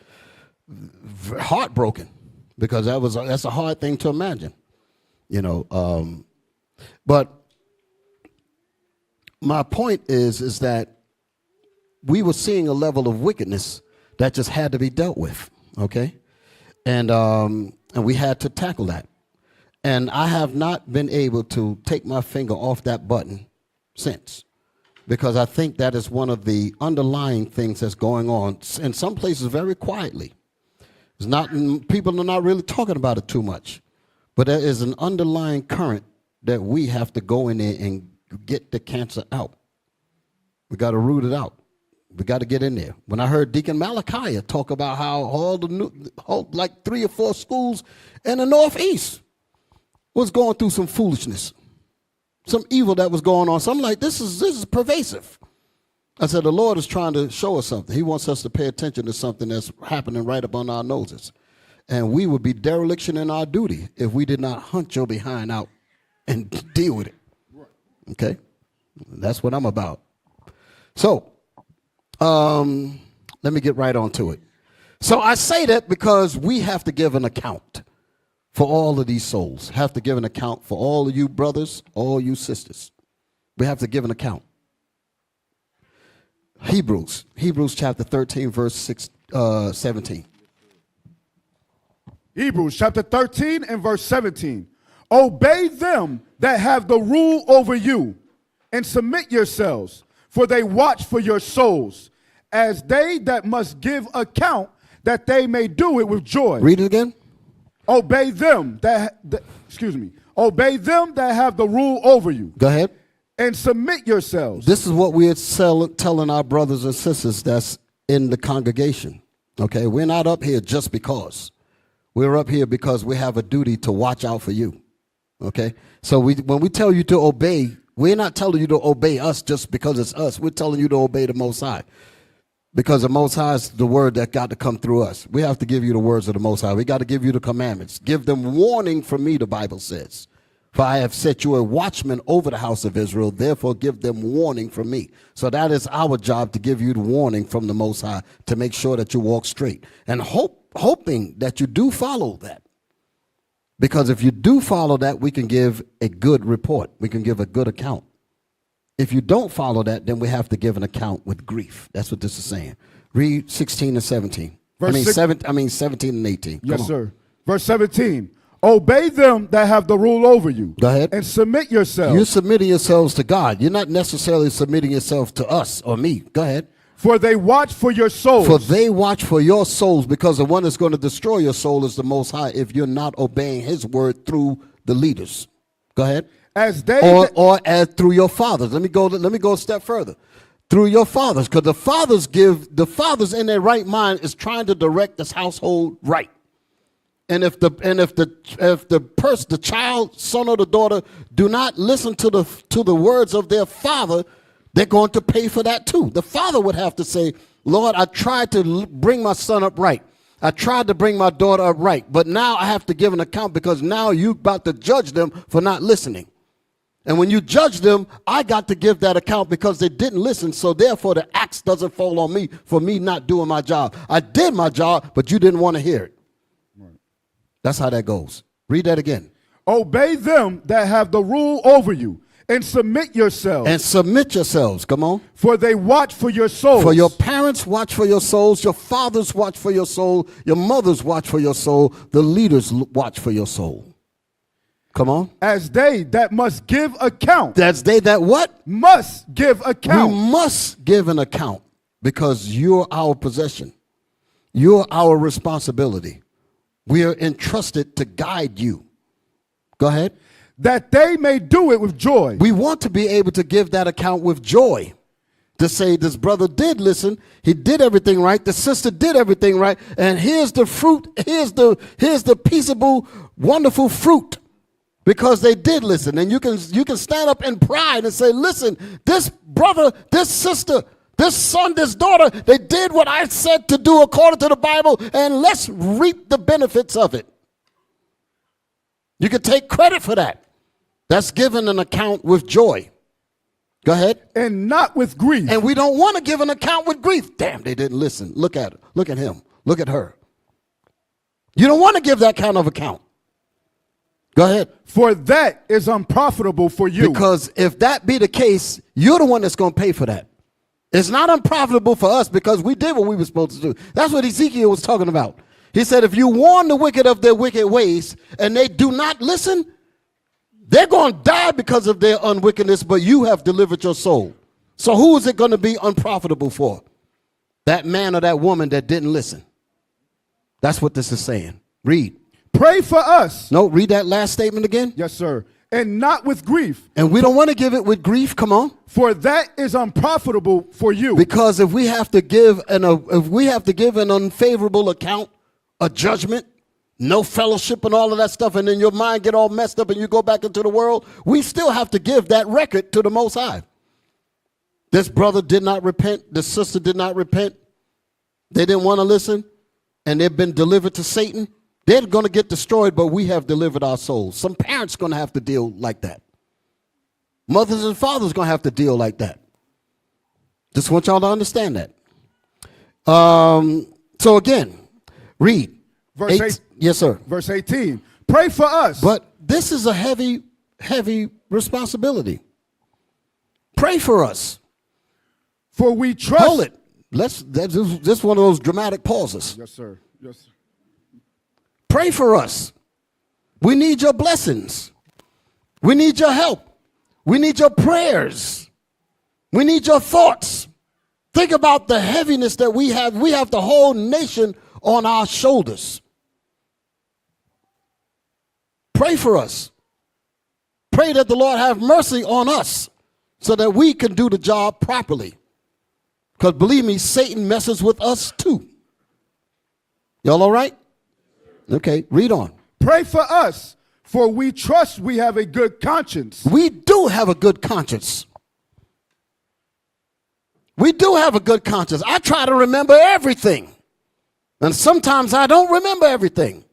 heartbroken, because that's a hard thing to imagine. But my point is that we were seeing a level of wickedness that just had to be dealt with, okay? And we had to tackle that. And I have not been able to take my finger off that button since, because I think that is one of the underlying things that's going on in some places very quietly. It's not, people are not really talking about it too much, but there is an underlying current that we have to go in there and get the cancer out. We got to root it out. We got to get in there. When I heard Deacon Semachiah talk about how like 3 or 4 schools in the Northeast was going through some foolishness, some evil that was going on. So I'm like, this is pervasive. I said, the Lord is trying to show us something. He wants us to pay attention to something that's happening right up on our noses. And we would be dereliction in our duty if we did not hunt your behind out and deal with it. Okay? That's what I'm about. So, let me get right on to it. So I say that because we have to give an account for all of these souls. Have to give an account for all of you brothers, all you sisters. We have to give an account. Hebrews chapter 13, verse 17. Hebrews chapter 13 and verse 17. Obey them that have the rule over you, and submit yourselves, for they watch for your souls, as they that must give account, that they may do it with joy. Read it again. Obey them Obey them that have the rule over you. Go ahead. And submit yourselves. This is what we're telling our brothers and sisters that's in the congregation. Okay, we're not up here just because. We're up here because we have a duty to watch out for you. Okay, so when we tell you to obey, we're not telling you to obey us just because it's us. We're telling you to obey the Most High, because the Most High is the word that got to come through us. We have to give you the words of the Most High. We got to give you the commandments. Give them warning from me, the Bible says. For I have set you a watchman over the house of Israel, therefore give them warning from me. So that is our job, to give you the warning from the Most High, to make sure that you walk straight. And hoping that you do follow that. Because if you do follow that, we can give a good report. We can give a good account. If you don't follow that, then we have to give an account with grief. That's what this is saying. Read 16 and 17. 17 and 18. Yes, sir. Verse 17. Obey them that have the rule over you. Go ahead. And submit yourselves. You're submitting yourselves to God. You're not necessarily submitting yourself to us or me. Go ahead. For they watch for your souls. For they watch for your souls, because the one that's going to destroy your soul is the Most High if you're not obeying his word through the leaders. Go ahead. As they or as through your fathers. Let me go a step further. Through your fathers, because the fathers in their right mind is trying to direct this household right. And if the person, the child, son or the daughter, do not listen to the words of their father, they're going to pay for that too. The father would have to say, Lord, I tried to bring my son up right. I tried to bring my daughter up right, but now I have to give an account, because now you're about to judge them for not listening. And when you judge them, I got to give that account because they didn't listen. So therefore, the axe doesn't fall on me for me not doing my job. I did my job, but you didn't want to hear it. Right. That's how that goes. Read that again. Obey them that have the rule over you, and submit yourselves. And submit yourselves. Come on. For they watch for your souls. For your parents watch for your souls. Your fathers watch for your soul. Your mothers watch for your soul. The leaders watch for your soul. Come on. As they that must give account. As they that what? Must give account. We must give an account, because you're our possession. You're our responsibility. We are entrusted to guide you. Go ahead. That they may do it with joy. We want to be able to give that account with joy. To say, this brother did listen, he did everything right, the sister did everything right, and here's the fruit, here's the peaceable, wonderful fruit. Because they did listen. And you can stand up in pride and say, listen, this brother, this sister, this son, this daughter, they did what I said to do according to the Bible, and let's reap the benefits of it. You can take credit for that. That's giving an account with joy. Go ahead. And not with grief. And we don't want to give an account with grief. Damn, they didn't listen. Look at her. Look at him. Look at her. You don't want to give that kind of account. Go ahead. For that is unprofitable for you. Because if that be the case, you're the one that's going to pay for that. It's not unprofitable for us because we did what we were supposed to do. That's what Ezekiel was talking about. He said, if you warn the wicked of their wicked ways and they do not listen, they're going to die because of their unwickedness, but you have delivered your soul. So who is it going to be unprofitable for? That man or that woman that didn't listen. That's what this is saying. Read. Pray for us. No, read that last statement again. Yes, sir. And not with grief. And we don't want to give it with grief. Come on. For that is unprofitable for you. Because if we have to give an unfavorable account, a judgment, no fellowship and all of that stuff, and then your mind get all messed up and you go back into the world, we still have to give that record to the Most High. This brother did not repent. This sister did not repent. They didn't want to listen, and they've been delivered to Satan. They're going to get destroyed, but we have delivered our souls. Some parents going to have to deal like that. Mothers and fathers going to have to deal like that. Just want y'all to understand that. So again, read. Verse 8. Yes, sir. Verse 18. Pray for us. But this is a heavy, heavy responsibility. Pray for us. For we trust. Hold it. That's just one of those dramatic pauses. Yes, sir. Yes, sir. Pray for us. We need your blessings. We need your help. We need your prayers. We need your thoughts. Think about the heaviness that we have. We have the whole nation on our shoulders. Pray for us. Pray that the Lord have mercy on us so that we can do the job properly. Because believe me, Satan messes with us too. Y'all all right? Okay, read on. Pray for us, for we trust we have a good conscience. We do have a good conscience. We do have a good conscience. I try to remember everything. And sometimes I don't remember everything.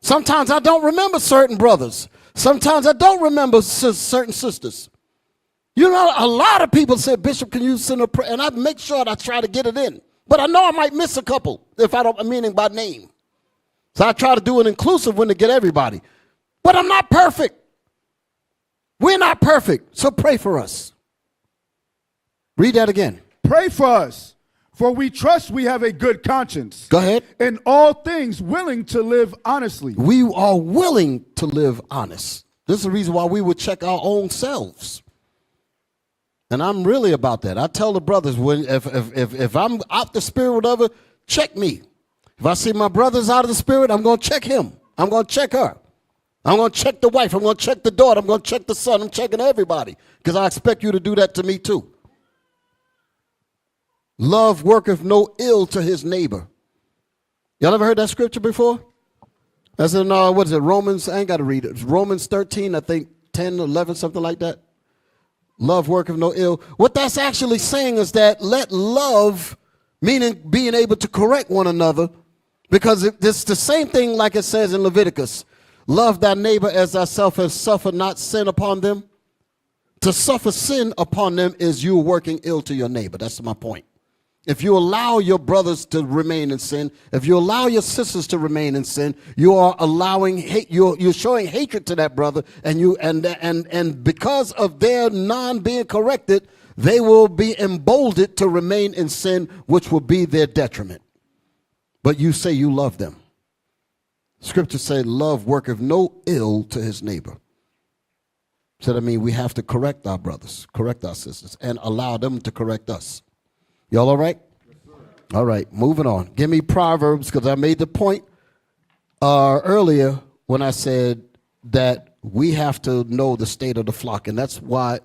Sometimes I don't remember certain brothers. Sometimes I don't remember certain sisters. You know, a lot of people say, Bishop, can you send a prayer? And I make sure that I try to get it in. But I know I might miss a couple if I don't, meaning by name. So I try to do an inclusive one to get everybody. But I'm not perfect. We're not perfect. So pray for us. Read that again. Pray for us, for we trust we have a good conscience. Go ahead. In all things willing to live honestly. We are willing to live honest. This is the reason why we would check our own selves. And I'm really about that. I tell the brothers, if I'm out the spirit or whatever, check me. If I see my brother's out of the spirit, I'm going to check him. I'm going to check her. I'm going to check the wife. I'm going to check the daughter. I'm going to check the son. I'm checking everybody because I expect you to do that to me too. Love worketh no ill to his neighbor. Y'all ever heard that scripture before? That's in, what is it, Romans? I ain't got to read it. It's Romans 13, I think 10, 11, something like that. Love worketh no ill. What that's actually saying is that let love, meaning being able to correct one another, because it's the same thing like it says in Leviticus. Love thy neighbor as thyself, and suffer not sin upon them. To suffer sin upon them is you working ill to your neighbor. That's my point. If you allow your brothers to remain in sin, if you allow your sisters to remain in sin, you are allowing hate. You're showing hatred to that brother, and because of their non being corrected, they will be emboldened to remain in sin, which will be their detriment. But you say you love them. Scripture said, "Love worketh no ill to his neighbor." So that means we have to correct our brothers, correct our sisters, and allow them to correct us. Y'all all right? Yes, sir. All right, moving on. Give me Proverbs, because I made the point earlier when I said that we have to know the state of the flock. And that's why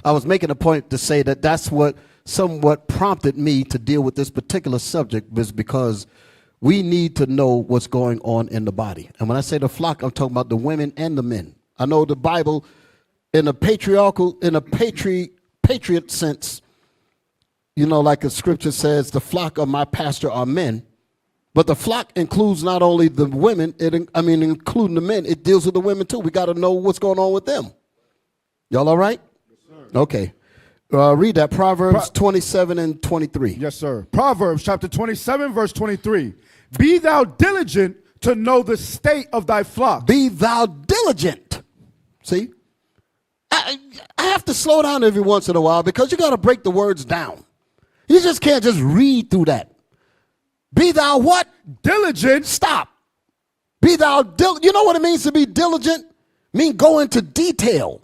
I was making a point to say that that's what somewhat prompted me to deal with this particular subject, was because we need to know what's going on in the body. And when I say the flock, I'm talking about the women and the men. I know the Bible in a patriot sense, you know, like the scripture says, the flock of my pastor are men. But the flock includes not only the women, including the men. It deals with the women too. We got to know what's going on with them. Y'all all right? Yes, sir. Okay. Read that, Proverbs 27 and 23. Yes, sir. Proverbs chapter 27, verse 23. Be thou diligent to know the state of thy flock. Be thou diligent See? I have to slow down every once in a while because you got to break the words down. You just can't just read through that. Be thou what? Diligent. Stop. Be thou diligent. You know what it means to be diligent? Mean go into detail.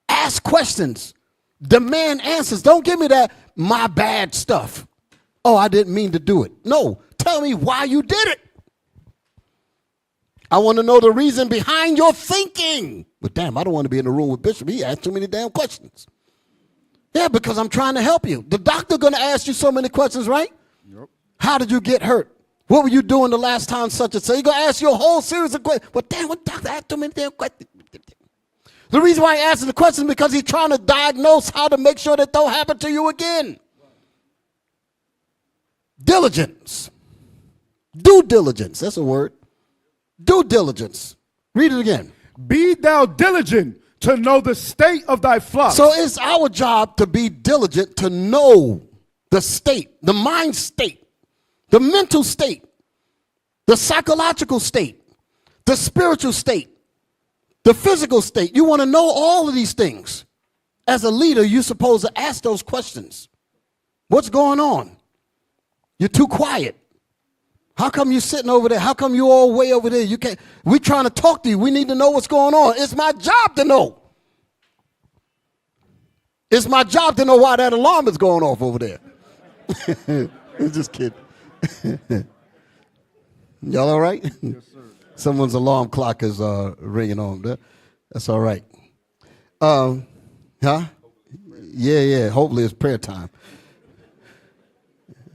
Ask questions. Demand answers. Don't give me that my bad stuff. Oh, I didn't mean to do it. No. Tell me why you did it. I want to know the reason behind your thinking. But damn, I don't want to be in the room with Bishop. He asked too many damn questions. Yeah, because I'm trying to help you. The doctor going to ask you so many questions, right? Yep. How did you get hurt? What were you doing the last time such and such? He's going to ask you a whole series of questions. But damn, what doctor asked too many damn questions? The reason why he asks the question is because he's trying to diagnose how to make sure that don't happen to you again. Diligence. Due diligence. That's a word. Due diligence. Read it again. Be thou diligent to know the state of thy flock. So it's our job to be diligent to know the state, the mind state, the mental state, the psychological state, the spiritual state, the physical state. You want to know all of these things. As a leader, you're supposed to ask those questions. What's going on? You're too quiet. How come you're sitting over there? How come you all way over there? You can't. We're trying to talk to you. We need to know what's going on. It's my job to know. It's my job to know why that alarm is going off over there. I'm just kidding. Y'all all right? Yes, sir. Someone's alarm clock is ringing on. That's all right. Huh? Yeah. Hopefully it's prayer time.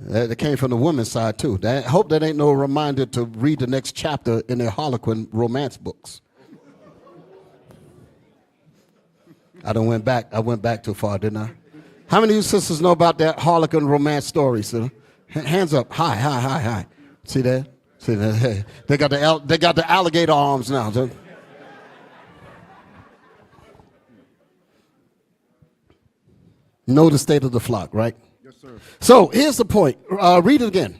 That came from the women's side, too. I hope that ain't no reminder to read the next chapter in their Harlequin romance books. I went back too far, didn't I? How many of you sisters know about that Harlequin romance story, sir? Hands up. Hi. See that? See that? Hey, they got the alligator arms now. So. Know the state of the flock, right? Yes, sir. So here's the point. Read it again.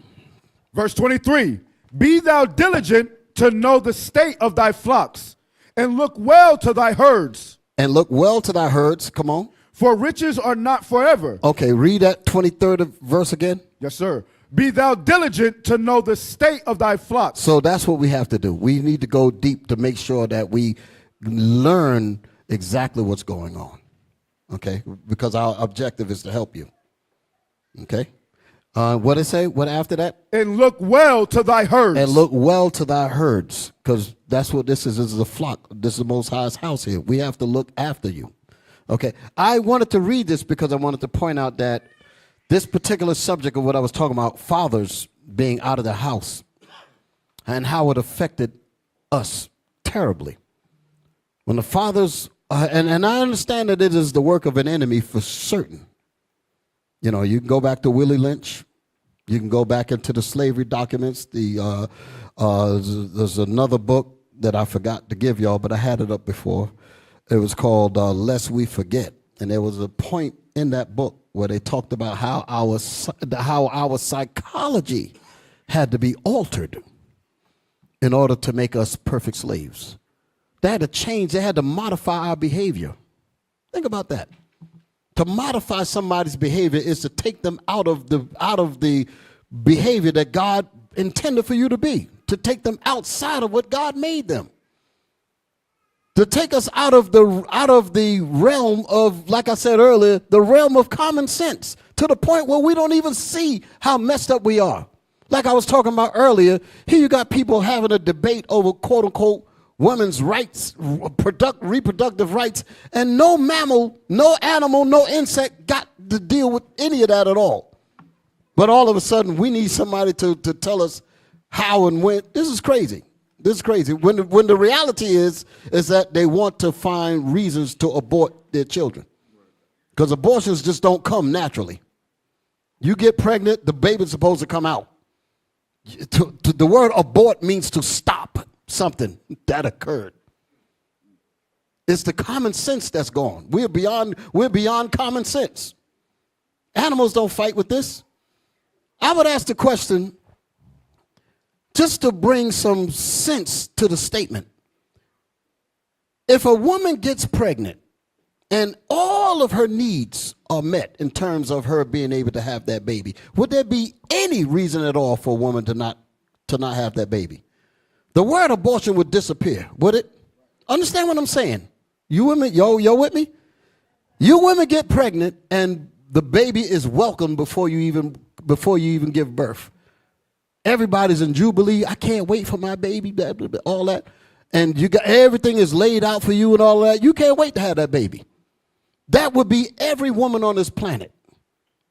Verse 23. Be thou diligent to know the state of thy flocks, and look well to thy herds. And look well to thy herds. Come on. For riches are not forever. Okay, read that 23rd verse again. Yes, sir. Be thou diligent to know the state of thy flocks. So that's what we have to do. We need to go deep to make sure that we learn exactly what's going on. Okay? Because our objective is to help you. Okay? What did it say? What after that? And look well to thy herds. And look well to thy herds. Because that's what this is. This is a flock. This is the Most High's house here. We have to look after you. Okay? I wanted to read this because I wanted to point out that this particular subject of what I was talking about, fathers being out of the house, and how it affected us terribly. When the fathers, and I understand that it is the work of an enemy for certain. You know, you can go back to Willie Lynch. You can go back into the slavery documents. There's another book that I forgot to give y'all, but I had it up before. It was called Lest We Forget. And there was a point in that book where they talked about how our psychology had to be altered in order to make us perfect slaves. They had to change. They had to modify our behavior. Think about that. To modify somebody's behavior is to take them out of the behavior that God intended for you to be. To take them outside of what God made them. To take us out of the realm of, like I said earlier, the realm of common sense, to the point where we don't even see how messed up we are. Like I was talking about earlier, here you got people having a debate over quote unquote women's rights, reproductive rights, and no mammal, no animal, no insect got to deal with any of that at all. But all of a sudden we need somebody to tell us how and when. This is crazy. This is crazy. When the reality is that they want to find reasons to abort their children. Because abortions just don't come naturally. You get pregnant, the baby's supposed to come out. The word abort means to stop something that occurred. It's the common sense that's gone. We're beyond common sense. Animals don't fight with this. I would ask the question, just to bring some sense to the statement. If a woman gets pregnant and all of her needs are met in terms of her being able to have that baby, would there be any reason at all for a woman to not have that baby? The word abortion would disappear, would it? Understand what I'm saying? You women, yo with me? You women get pregnant and the baby is welcomed before you even give birth. Everybody's in jubilee. I can't wait for my baby, blah, blah, blah, all that. And you got everything is laid out for you and all that. You can't wait to have that baby. That would be every woman on this planet.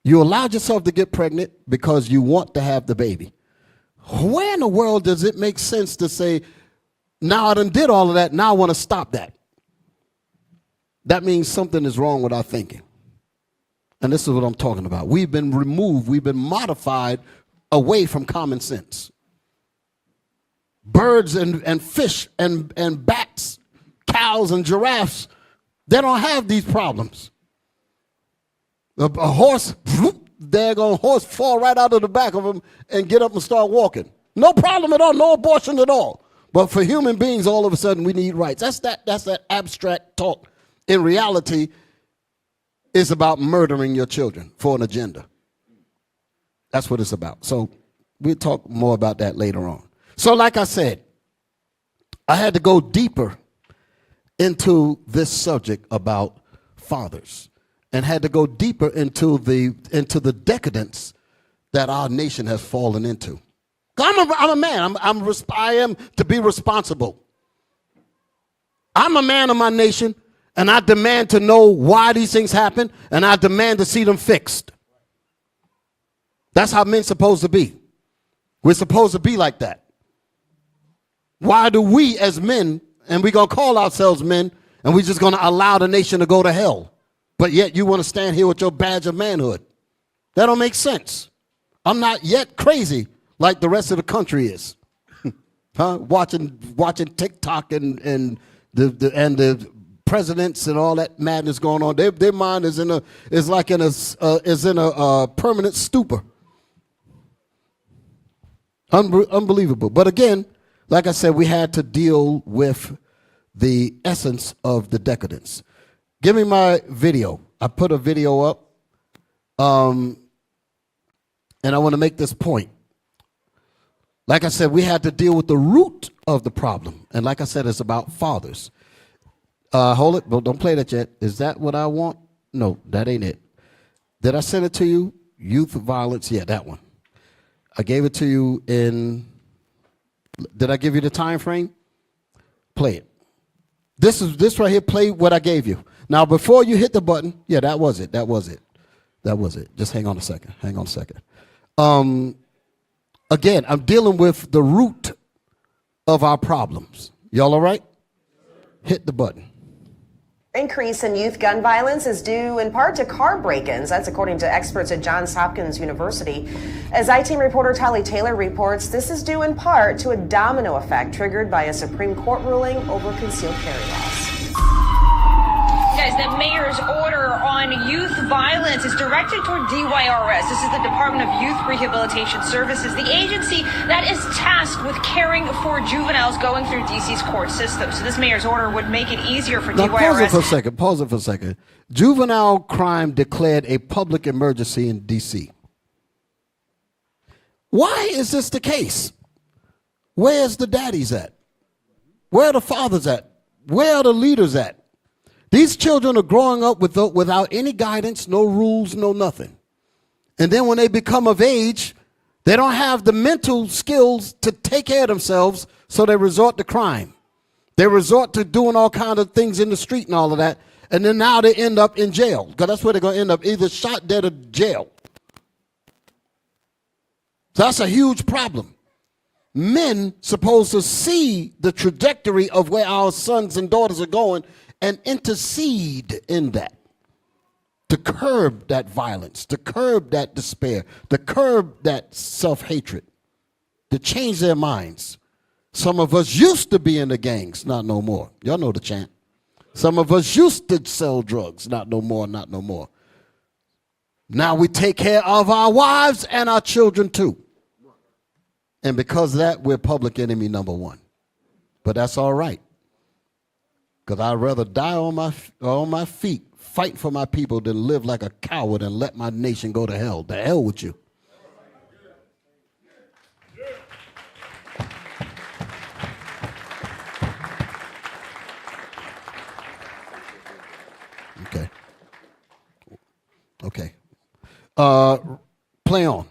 You allowed yourself to get pregnant because you want to have the baby. Where in the world does it make sense to say, now I done did all of that, now I want to stop that? That means something is wrong with our thinking. And this is what I'm talking about. We've been removed, we've been modified away from common sense. Birds and fish and bats, cows and giraffes, they don't have these problems. A horse, daggone horse fall right out of the back of him and get up and start walking. No problem at all, no abortion at all. But for human beings, all of a sudden, we need rights. That's that abstract talk. In reality, it's about murdering your children for an agenda. That's what it's about. So we'll talk more about that later on. So like I said, I had to go deeper into this subject about fathers and had to go deeper into the decadence that our nation has fallen into. I'm a man. I am to be responsible. I'm a man of my nation, and I demand to know why these things happen, and I demand to see them fixed. That's how men's supposed to be. We're supposed to be like that. Why do we as men, and we're going to call ourselves men, and we're just going to allow the nation to go to hell, but yet you want to stand here with your badge of manhood? That don't make sense. I'm not yet crazy like the rest of the country is. Watching TikTok and the presidents and all that madness going on. Their mind is in a permanent stupor. Unbelievable. But again, like I said, we had to deal with the essence of the decadence. Give me my video. I put a video up, and I want to make this point. Like I said, we had to deal with the root of the problem. And like I said, it's about fathers. Hold it. But don't play that yet. Is that what I want? No, that ain't it. Did I send it to you? Youth violence. Yeah, that one. I gave it to you in. Did I give you the time frame? Play it. This right here. Play what I gave you. Now, before you hit the button, yeah, that was it. That was it. Just hang on a second. Again, I'm dealing with the root of our problems. Y'all all right? Hit the button. Increase in youth gun violence is due in part to car break-ins. That's according to experts at Johns Hopkins University. As I-Team reporter Tali Taylor reports, this is due in part to a domino effect triggered by a Supreme Court ruling over concealed carry laws. Guys, the mayor's order on youth violence is directed toward DYRS. This is the Department of Youth Rehabilitation Services, the agency that is tasked with caring for juveniles going through DC's court system. So this mayor's order would make it easier for now, DYRS. Pause it for a second. Juvenile crime declared a public emergency in DC. Why is this the case? Where's the daddies at? Where are the fathers at? Where are the leaders at? These children are growing up without any guidance, no rules, no nothing. And then when they become of age, they don't have the mental skills to take care of themselves, so they resort to crime. They resort to doing all kinds of things in the street and all of that. And then now they end up in jail, because that's where they're going to end up, either shot dead or jail. So that's a huge problem. Men supposed to see the trajectory of where our sons and daughters are going and intercede in that, to curb that violence, to curb that despair, to curb that self-hatred, to change their minds. Some of us used to be in the gangs, not no more. Y'all know the chant. Some of us used to sell drugs, not no more, not no more. Now we take care of our wives and our children too. And because of that, we're public enemy number one. But that's all right. Because I'd rather die on my feet, fight for my people, than live like a coward and let my nation go to hell. The hell with you. Okay. Okay. Play on.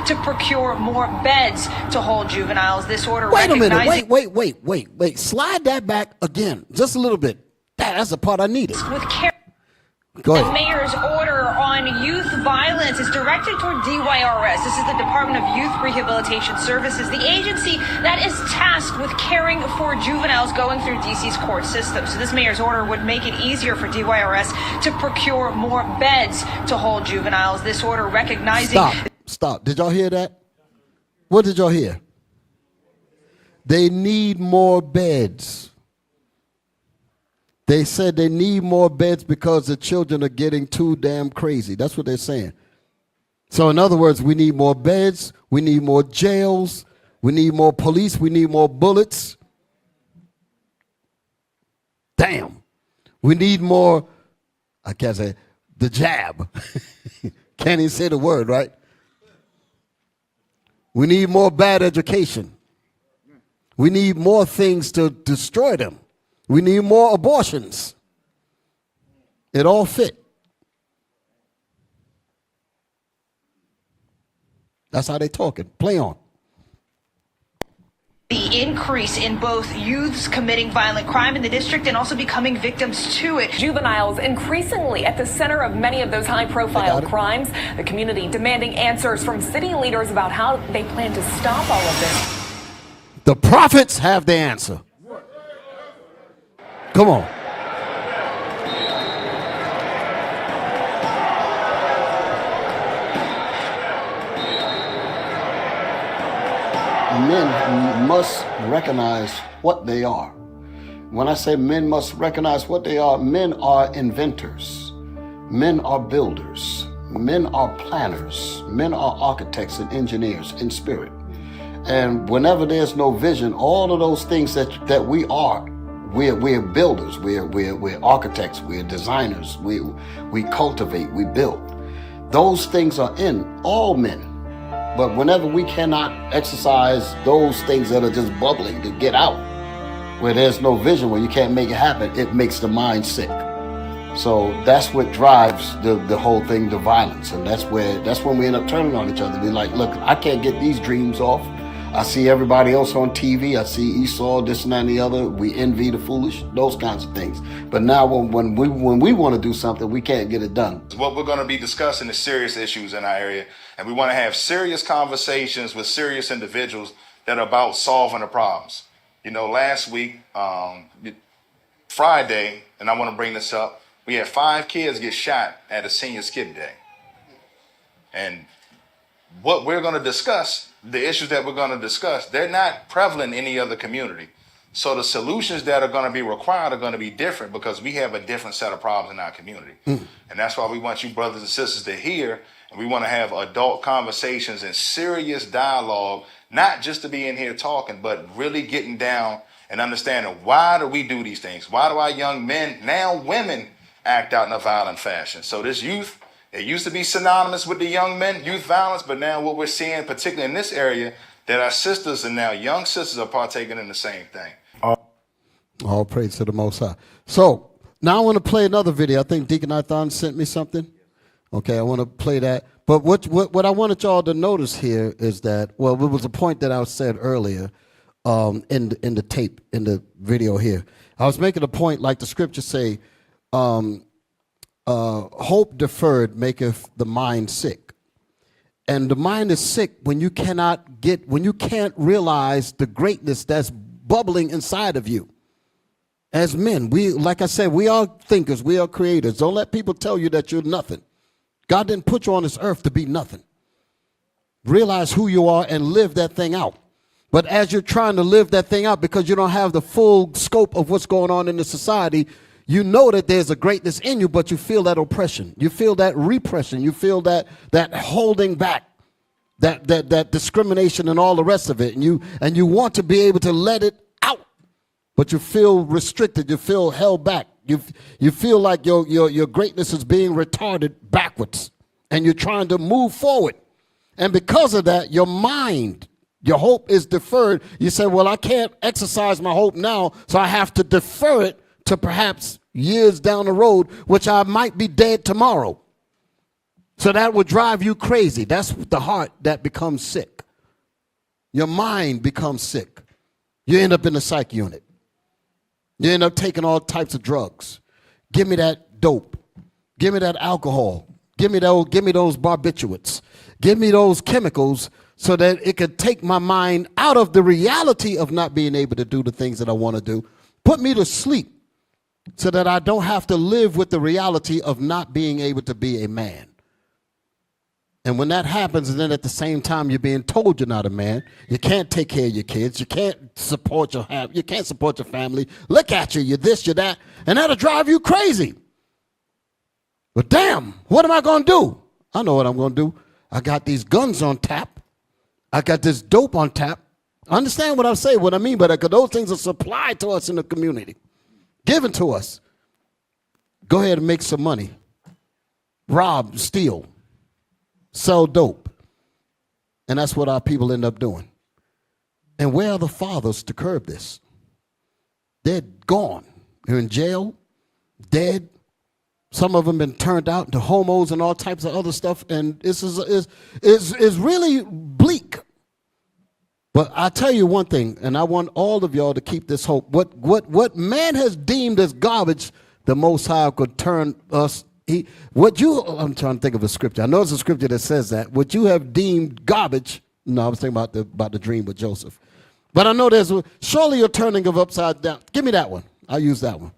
To procure more beds to hold juveniles. This order Wait a minute. recognizing Wait. Slide that back again, just a little bit. That's the part I needed. with care. Go The ahead. mayor's order on youth violence is directed toward DYRS. This is the Department of Youth Rehabilitation Services, the agency that is tasked with caring for juveniles going through DC's court system. So this mayor's order would make it easier for DYRS to procure more beds to hold juveniles. This order recognizing... Stop. Did y'all hear that? What did y'all hear? They need more beds. They said they need more beds because the children are getting too damn crazy. That's what they're saying. So in other words, we need more beds. We need more jails. We need more police. We need more bullets. Damn. We need more, I can't say, the jab. Can't even say the word, right? We need more bad education. We need more things to destroy them. We need more abortions. It all fit. That's how they talking. Play on. The increase in both youths committing violent crime in the district and also becoming victims to it. Juveniles increasingly at the center of many of those high-profile crimes. The community demanding answers from city leaders about how they plan to stop all of this. The prophets have the answer. Come on. Men must recognize what they are. When I say men must recognize what they are, men are inventors. Men are builders. Men are planners. Men are architects and engineers in spirit. And whenever there's no vision, all of those things that we are, we're builders, we're architects, we're designers, we cultivate, we build. Those things are in all men. But whenever we cannot exercise those things that are just bubbling to get out, where there's no vision, where you can't make it happen, it makes the mind sick. So that's what drives the whole thing, the violence. And that's when we end up turning on each other. We're like, look, I can't get these dreams off. I see everybody else on TV. I see Esau, this and that and the other. We envy the foolish, those kinds of things. But now when we want to do something, we can't get it done. What we're going to be discussing is serious issues in our area. And we want to have serious conversations with serious individuals that are about solving the problems. You know, last week, Friday, and I want to bring this up, we had 5 kids get shot at a senior skip day. And what we're going to discuss, the issues that we're going to discuss, they're not prevalent in any other community. So the solutions that are going to be required are going to be different because we have a different set of problems in our community. And that's why we want you brothers and sisters to hear, and we want to have adult conversations and serious dialogue, not just to be in here talking, but really getting down and understanding, why do we do these things? Why do our young men, now women, act out in a violent fashion? So this youth, it used to be synonymous with the young men, youth violence, but now what we're seeing, particularly in this area, that our sisters and now young sisters are partaking in the same thing. All praise to the Most High. So now I want to play another video. I think Deacon Arthon sent me something. Okay, I want to play that. But what I wanted y'all to notice here is that, well, it was a point that I said earlier in the tape, in the video here. I was making a point, like the scriptures say, hope deferred maketh the mind sick. And the mind is sick when you can't realize the greatness that's bubbling inside of you. As men, like I said, we are thinkers, we are creators. Don't let people tell you that you're nothing. God didn't put you on this earth to be nothing. Realize who you are and live that thing out. But as you're trying to live that thing out, because you don't have the full scope of what's going on in the society, you know that there's a greatness in you, but you feel that oppression. You feel that repression. You feel that holding back, that discrimination and all the rest of it. And you want to be able to let it out. but you feel restricted. You feel held back. You feel like your greatness is being retarded backwards, and you're trying to move forward. And because of that, your mind, your hope is deferred. You say, well, I can't exercise my hope now, so I have to defer it to perhaps years down the road, which I might be dead tomorrow. So that would drive you crazy. That's the heart that becomes sick. Your mind becomes sick. You end up in the psych unit. You end up taking all types of drugs. Give me that dope. Give me that alcohol. Give me those barbiturates. Give me those chemicals so that it could take my mind out of the reality of not being able to do the things that I want to do. Put me to sleep so that I don't have to live with the reality of not being able to be a man. And when that happens, and then at the same time you're being told you're not a man, you can't take care of your kids, you can't support your family. Look at you, you're this, you're that, and that'll drive you crazy. But damn, what am I going to do? I know what I'm going to do. I got these guns on tap. I got this dope on tap. Understand what I'm saying, what I mean by that, because those things are supplied to us in the community, given to us. Go ahead and make some money. Rob, steal. Sell dope. And that's what our people end up doing. And where are the fathers to curb this? They're gone. They're in jail, dead. Some of them been turned out into homos and all types of other stuff. And this is really bleak. But I tell you one thing, and I want all of y'all to keep this hope. What man has deemed as garbage, the Most High could turn us. I'm trying to think of a scripture. I know it's a scripture that says that. What you have deemed garbage. No, I was thinking about the dream with Joseph. But I know surely you're turning of upside down. Give me that one. I'll use that one.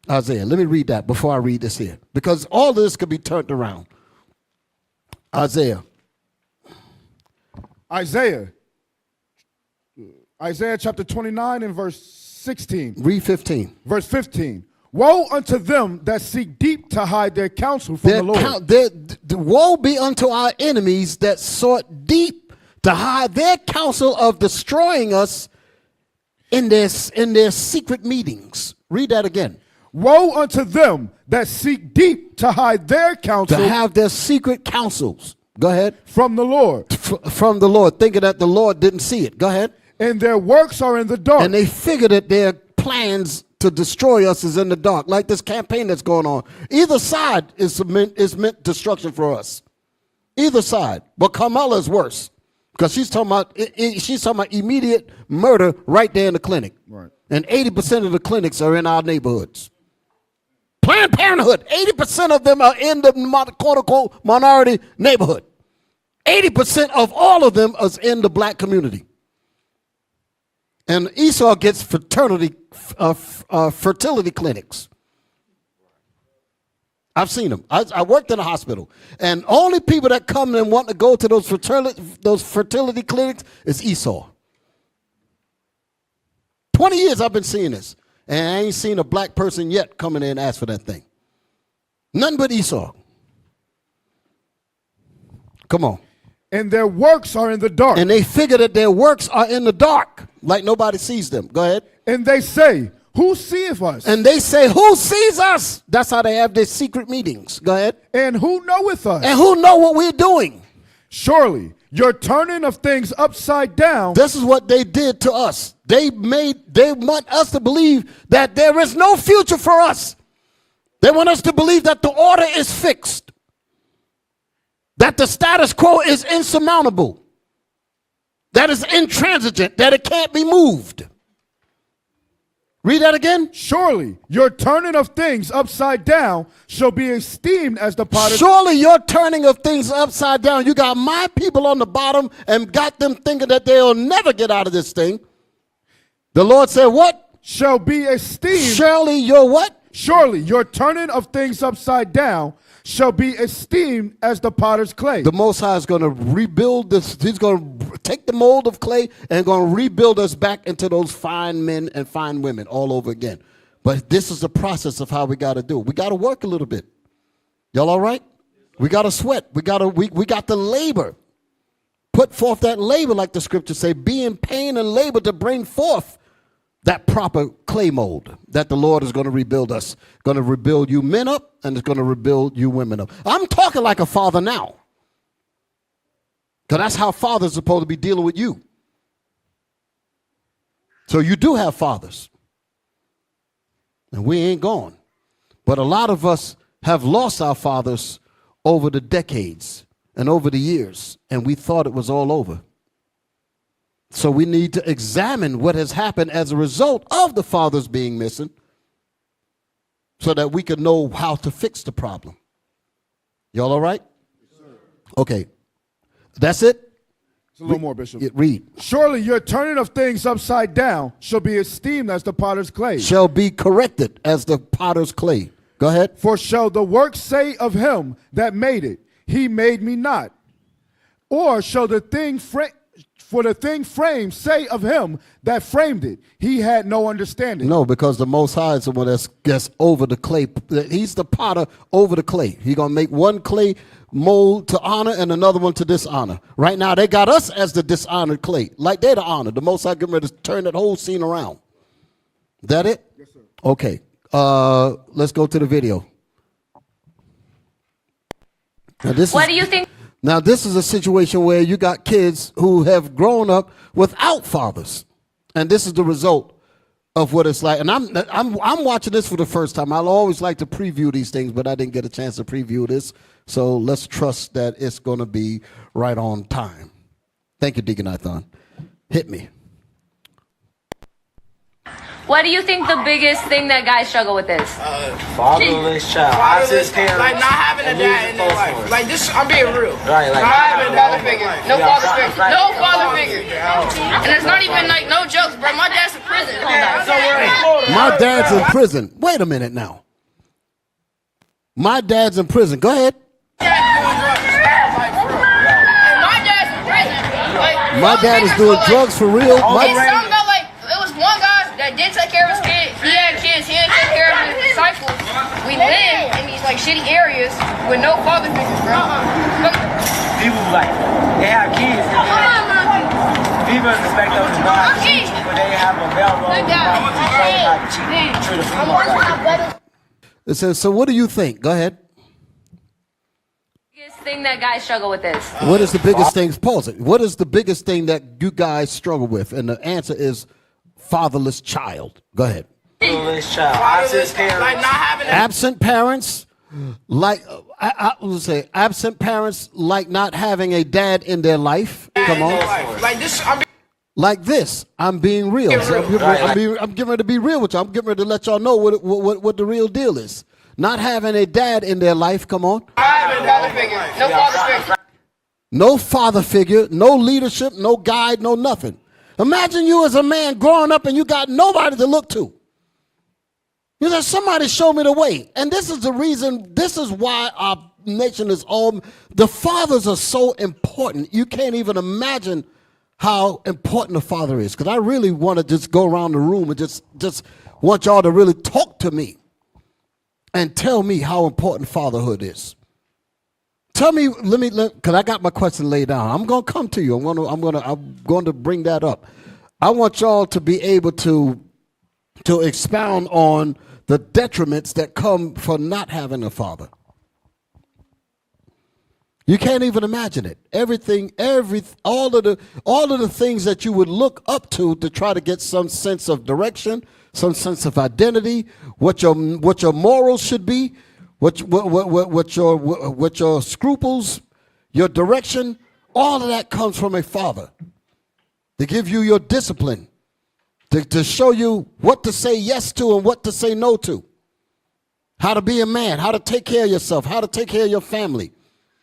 Isaiah. Let me read that before I read this here. Because all of this could be turned around. Isaiah chapter 29 and verse 16. Read 15. Verse 15. Woe unto them that seek deep to hide their counsel from the Lord. Woe be unto our enemies that sought deep to hide their counsel of destroying us in their secret meetings. Read that again. Woe unto them that seek deep to hide their counsel. To have their secret counsels. Go ahead. From the Lord. From the Lord, thinking that the Lord didn't see it. Go ahead. And their works are in the dark. And they figured that their plans to destroy us is in the dark, like this campaign that's going on. Either side is meant destruction for us. Either side. But Kamala is worse because she's talking about immediate murder right there in the clinic. Right. And 80% of the clinics are in our neighborhoods. Planned Parenthood, 80% of them are in the quote-unquote minority neighborhood. 80% of all of them is in the black community. And Esau gets fertility clinics. I've seen them. I worked in a hospital, and only people that come and want to go to those fertility clinics is Esau. 20 years I've been seeing this, and I ain't seen a black person yet come in there and ask for that thing. None but Esau. Come on. And their works are in the dark. And they figure that their works are in the dark, like nobody sees them. Go ahead. And they say, who seeth us? And they say, who sees us? That's how they have their secret meetings. Go ahead. And who knoweth us? And who know what we're doing? Surely your turning of things upside down. This is what they did to us. They want us to believe that there is no future for us. They want us to believe that the order is fixed, that the status quo is insurmountable, that is intransigent, that it can't be moved. Read that again. Surely your turning of things upside down shall be esteemed as the potter. Surely your turning of things upside down. You got my people on the bottom and got them thinking that they'll never get out of this thing. The Lord said what? Shall be esteemed. Surely your what? Surely your turning of things upside down shall be esteemed as the potter's clay. The Most High is going to rebuild this. He's going to take the mold of clay and going to rebuild us back into those fine men and fine women all over again. But this is the process of how we got to do it. We got to work a little bit. Y'all all right? We got to sweat. We got to labor. Put forth that labor, like the scriptures say, be in pain and labor to bring forth that proper clay mold that the Lord is going to rebuild us, going to rebuild you men up, and it's going to rebuild you women up. I'm talking like a father now, because that's how fathers are supposed to be dealing with you. So you do have fathers, and we ain't gone. But a lot of us have lost our fathers over the decades and over the years, and we thought it was all over. So we need to examine what has happened as a result of the fathers being missing so that we can know how to fix the problem. Y'all all right? Yes, sir. Okay. That's it? It's a little more, Bishop. Read. Surely your turning of things upside down shall be esteemed as the potter's clay. Shall be corrected as the potter's clay. Go ahead. For shall the work say of him that made it, he made me not? Or shall the thing framed say of him that framed it, he had no understanding? No, because the Most High is the one that's over the clay. He's the potter over the clay. He's going to make one clay mold to honor and another one to dishonor. Right now, they got us as the dishonored clay. Like they're the honor. The Most High getting ready to turn that whole scene around. That it? Yes, sir. Okay. Let's go to the video. Now, What do you think? Now, this is a situation where you got kids who have grown up without fathers. And this is the result of what it's like. And I'm watching this for the first time. I'll always like to preview these things, but I didn't get a chance to preview this. So let's trust that it's going to be right on time. Thank you, Deacon Ithon. Hit me. What do you think the biggest thing that guys struggle with is? Fatherless child. Fatherless, like not having a dad in their life. Like this, I'm being real. Right, like not having a father figure. No father figure. Right. No father figure. And it's not even like no jokes, bro. My dad's in prison. My dad's in prison. Wait a minute now. My dad's in prison. Go ahead. My dad's in prison. Like, My dad is doing drugs for real. It's something about like it was one guy that didn't take care of his kid. He had kids. He didn't take care of his disciples. We live in these like shitty areas with no father figures, bro. people like they have kids. People expect them to buy cheese, but they have a bell roll. It says, so what do you think? Go ahead. Biggest thing that guys struggle with is? What is the biggest thing? Pause it. What is the biggest thing that you guys struggle with? And the answer is fatherless child. Go ahead. Fatherless child. Fatherless, like not having Absent parents, like I would say, absent parents like not having a dad in their life. Come on. like this. Like this, I'm being real. So I'm getting ready to be real with you. I'm getting ready to let y'all know what the real deal is. Not having a dad in their life. Come on. No father figure. No father figure. No father figure, no leadership, no guide, no nothing. Imagine you as a man growing up and you got nobody to look to. You know, somebody show me the way. And this is the reason, this is why our nation is all, the fathers are so important. You can't even imagine how important a father is. Because I really want to just go around the room and just want y'all to really talk to me and tell me how important fatherhood is. Tell me, because I got my question laid down. I'm going to come to you. I'm going to bring that up. I want y'all to be able to expound on the detriments that come for not having a father. You can't even imagine it. All of the things that you would look up to try to get some sense of direction, some sense of identity, what your morals should be, what your scruples, your direction, all of that comes from a father to give you your discipline, to show you what to say yes to and what to say no to, how to be a man, how to take care of yourself, how to take care of your family,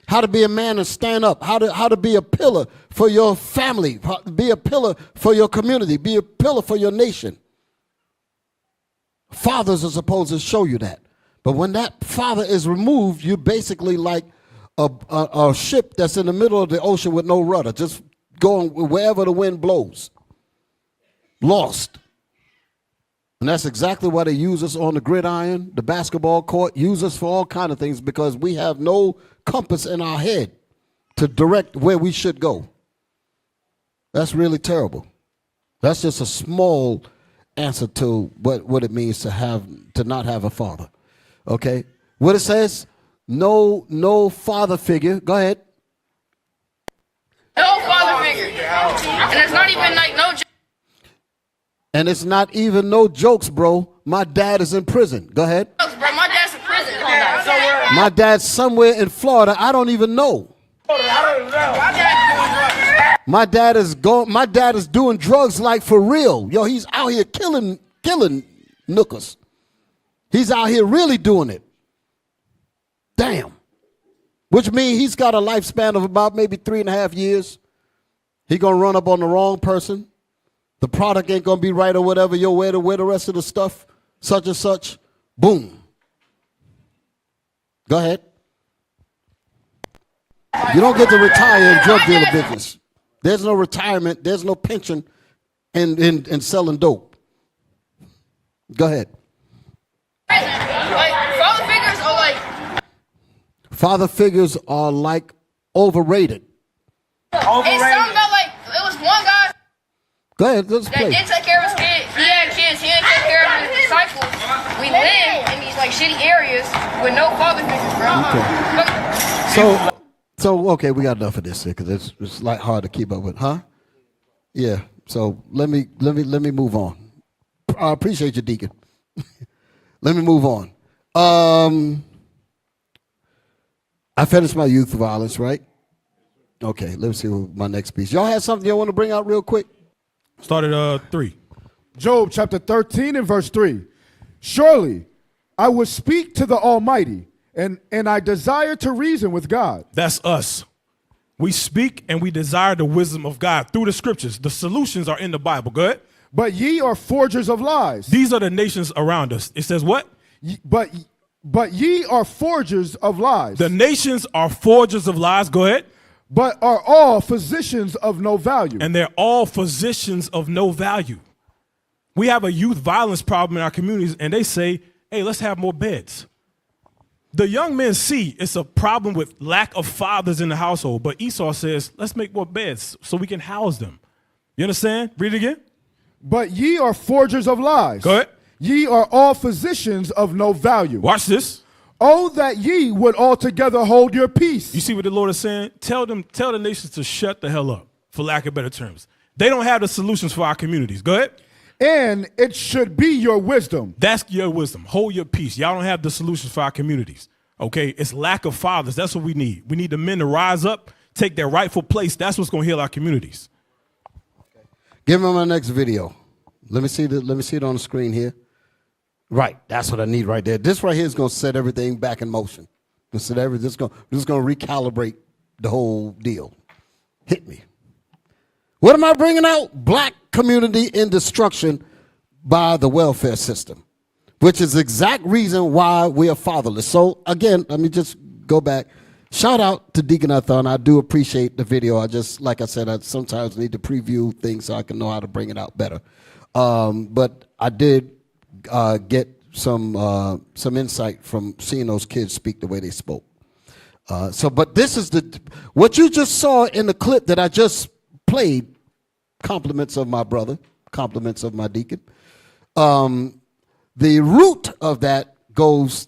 how to be a man and stand up, how to be a pillar for your family, be a pillar for your community, be a pillar for your nation. Fathers are supposed to show you that. But when that father is removed, you're basically like a ship that's in the middle of the ocean with no rudder, just going wherever the wind blows. Lost. And that's exactly why they use us on the gridiron, the basketball court, use us for all kinds of things, because we have no compass in our head to direct where we should go. That's really terrible. That's just a small answer to what it means to not have a father. Okay? What it says, no father figure. Go ahead. No father figure. And it's not even like no joke. And it's not even no jokes, bro. My dad is in prison. Go ahead. Bro, my dad's in prison. My dad's somewhere in Florida. I don't even know. My dad is doing drugs like for real. Yo, he's out here killing nookers. He's out here really doing it. Damn. Which means he's got a lifespan of about maybe 3.5 years. He gonna run up on the wrong person. The product ain't gonna be right or whatever. Yo, where the rest of the stuff, such and such. Boom. Go ahead. You don't get to retire in drug dealer business. There's no retirement. There's no pension in selling dope. Go ahead. Father figures are like overrated. It's something about like it was one guy. Go ahead, let's play. That did take care of his kids. He had kids. He didn't take care of his disciples. We live in these like shitty areas with no father figures, bro. Okay. So okay, we got enough of this here because it's like hard to keep up with, huh? Yeah. So let me move on. I appreciate you, Deacon. Let me move on. I finished my youth violence, right? Okay, let's see what my next piece. Y'all have something y'all want to bring out real quick? Start at 3. Job chapter 13 and verse 3. Surely I will speak to the Almighty, and I desire to reason with God. That's us. We speak and we desire the wisdom of God through the scriptures. The solutions are in the Bible. Go ahead. But ye are forgers of lies. These are the nations around us. It says what? But ye are forgers of lies. The nations are forgers of lies. Go ahead. But are all physicians of no value. And they're all physicians of no value. We have a youth violence problem in our communities, and they say, hey, let's have more beds. The young men see it's a problem with lack of fathers in the household, but Esau says, let's make more beds so we can house them. You understand? Read it again. But ye are forgers of lies. Go ahead. Ye are all physicians of no value. Watch this. Oh, that ye would altogether hold your peace. You see what the Lord is saying? Tell the nations to shut the hell up, for lack of better terms. They don't have the solutions for our communities. Go ahead. And it should be your wisdom. That's your wisdom. Hold your peace. Y'all don't have the solutions for our communities. Okay? It's lack of fathers. That's what we need. We need the men to rise up, take their rightful place. That's what's going to heal our communities. Give me my next video. Let me see it on the screen here. Right, that's what I need right there. This right here is going to set everything back in motion. This is going to recalibrate the whole deal. Hit me. What am I bringing out? Black community in destruction by the welfare system, which is the exact reason why we are fatherless. So again, let me just go back. Shout out to Deacon Athon. I do appreciate the video. Like I said, I sometimes need to preview things so I can know how to bring it out better. But I did get some insight from seeing those kids speak the way they spoke. But this is what you just saw in the clip that I just played. Compliments of my brother, compliments of my deacon. The root of that goes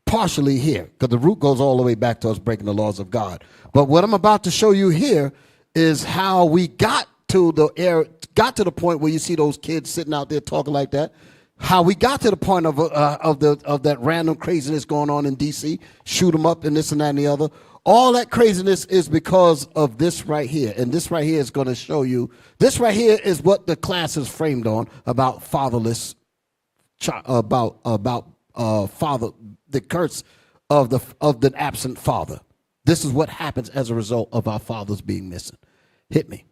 partially here, because the root goes all the way back to us breaking the laws of God. But what I'm about to show you here is how we got to the point where you see those kids sitting out there talking like that. How we got to the point of that random craziness going on in D.C., shoot them up and this and that and the other. All that craziness is because of this right here. And this right here is going to show you, this right here is what the class is framed on about fatherless, father, the curse of the absent father. This is what happens as a result of our fathers being missing. Hit me.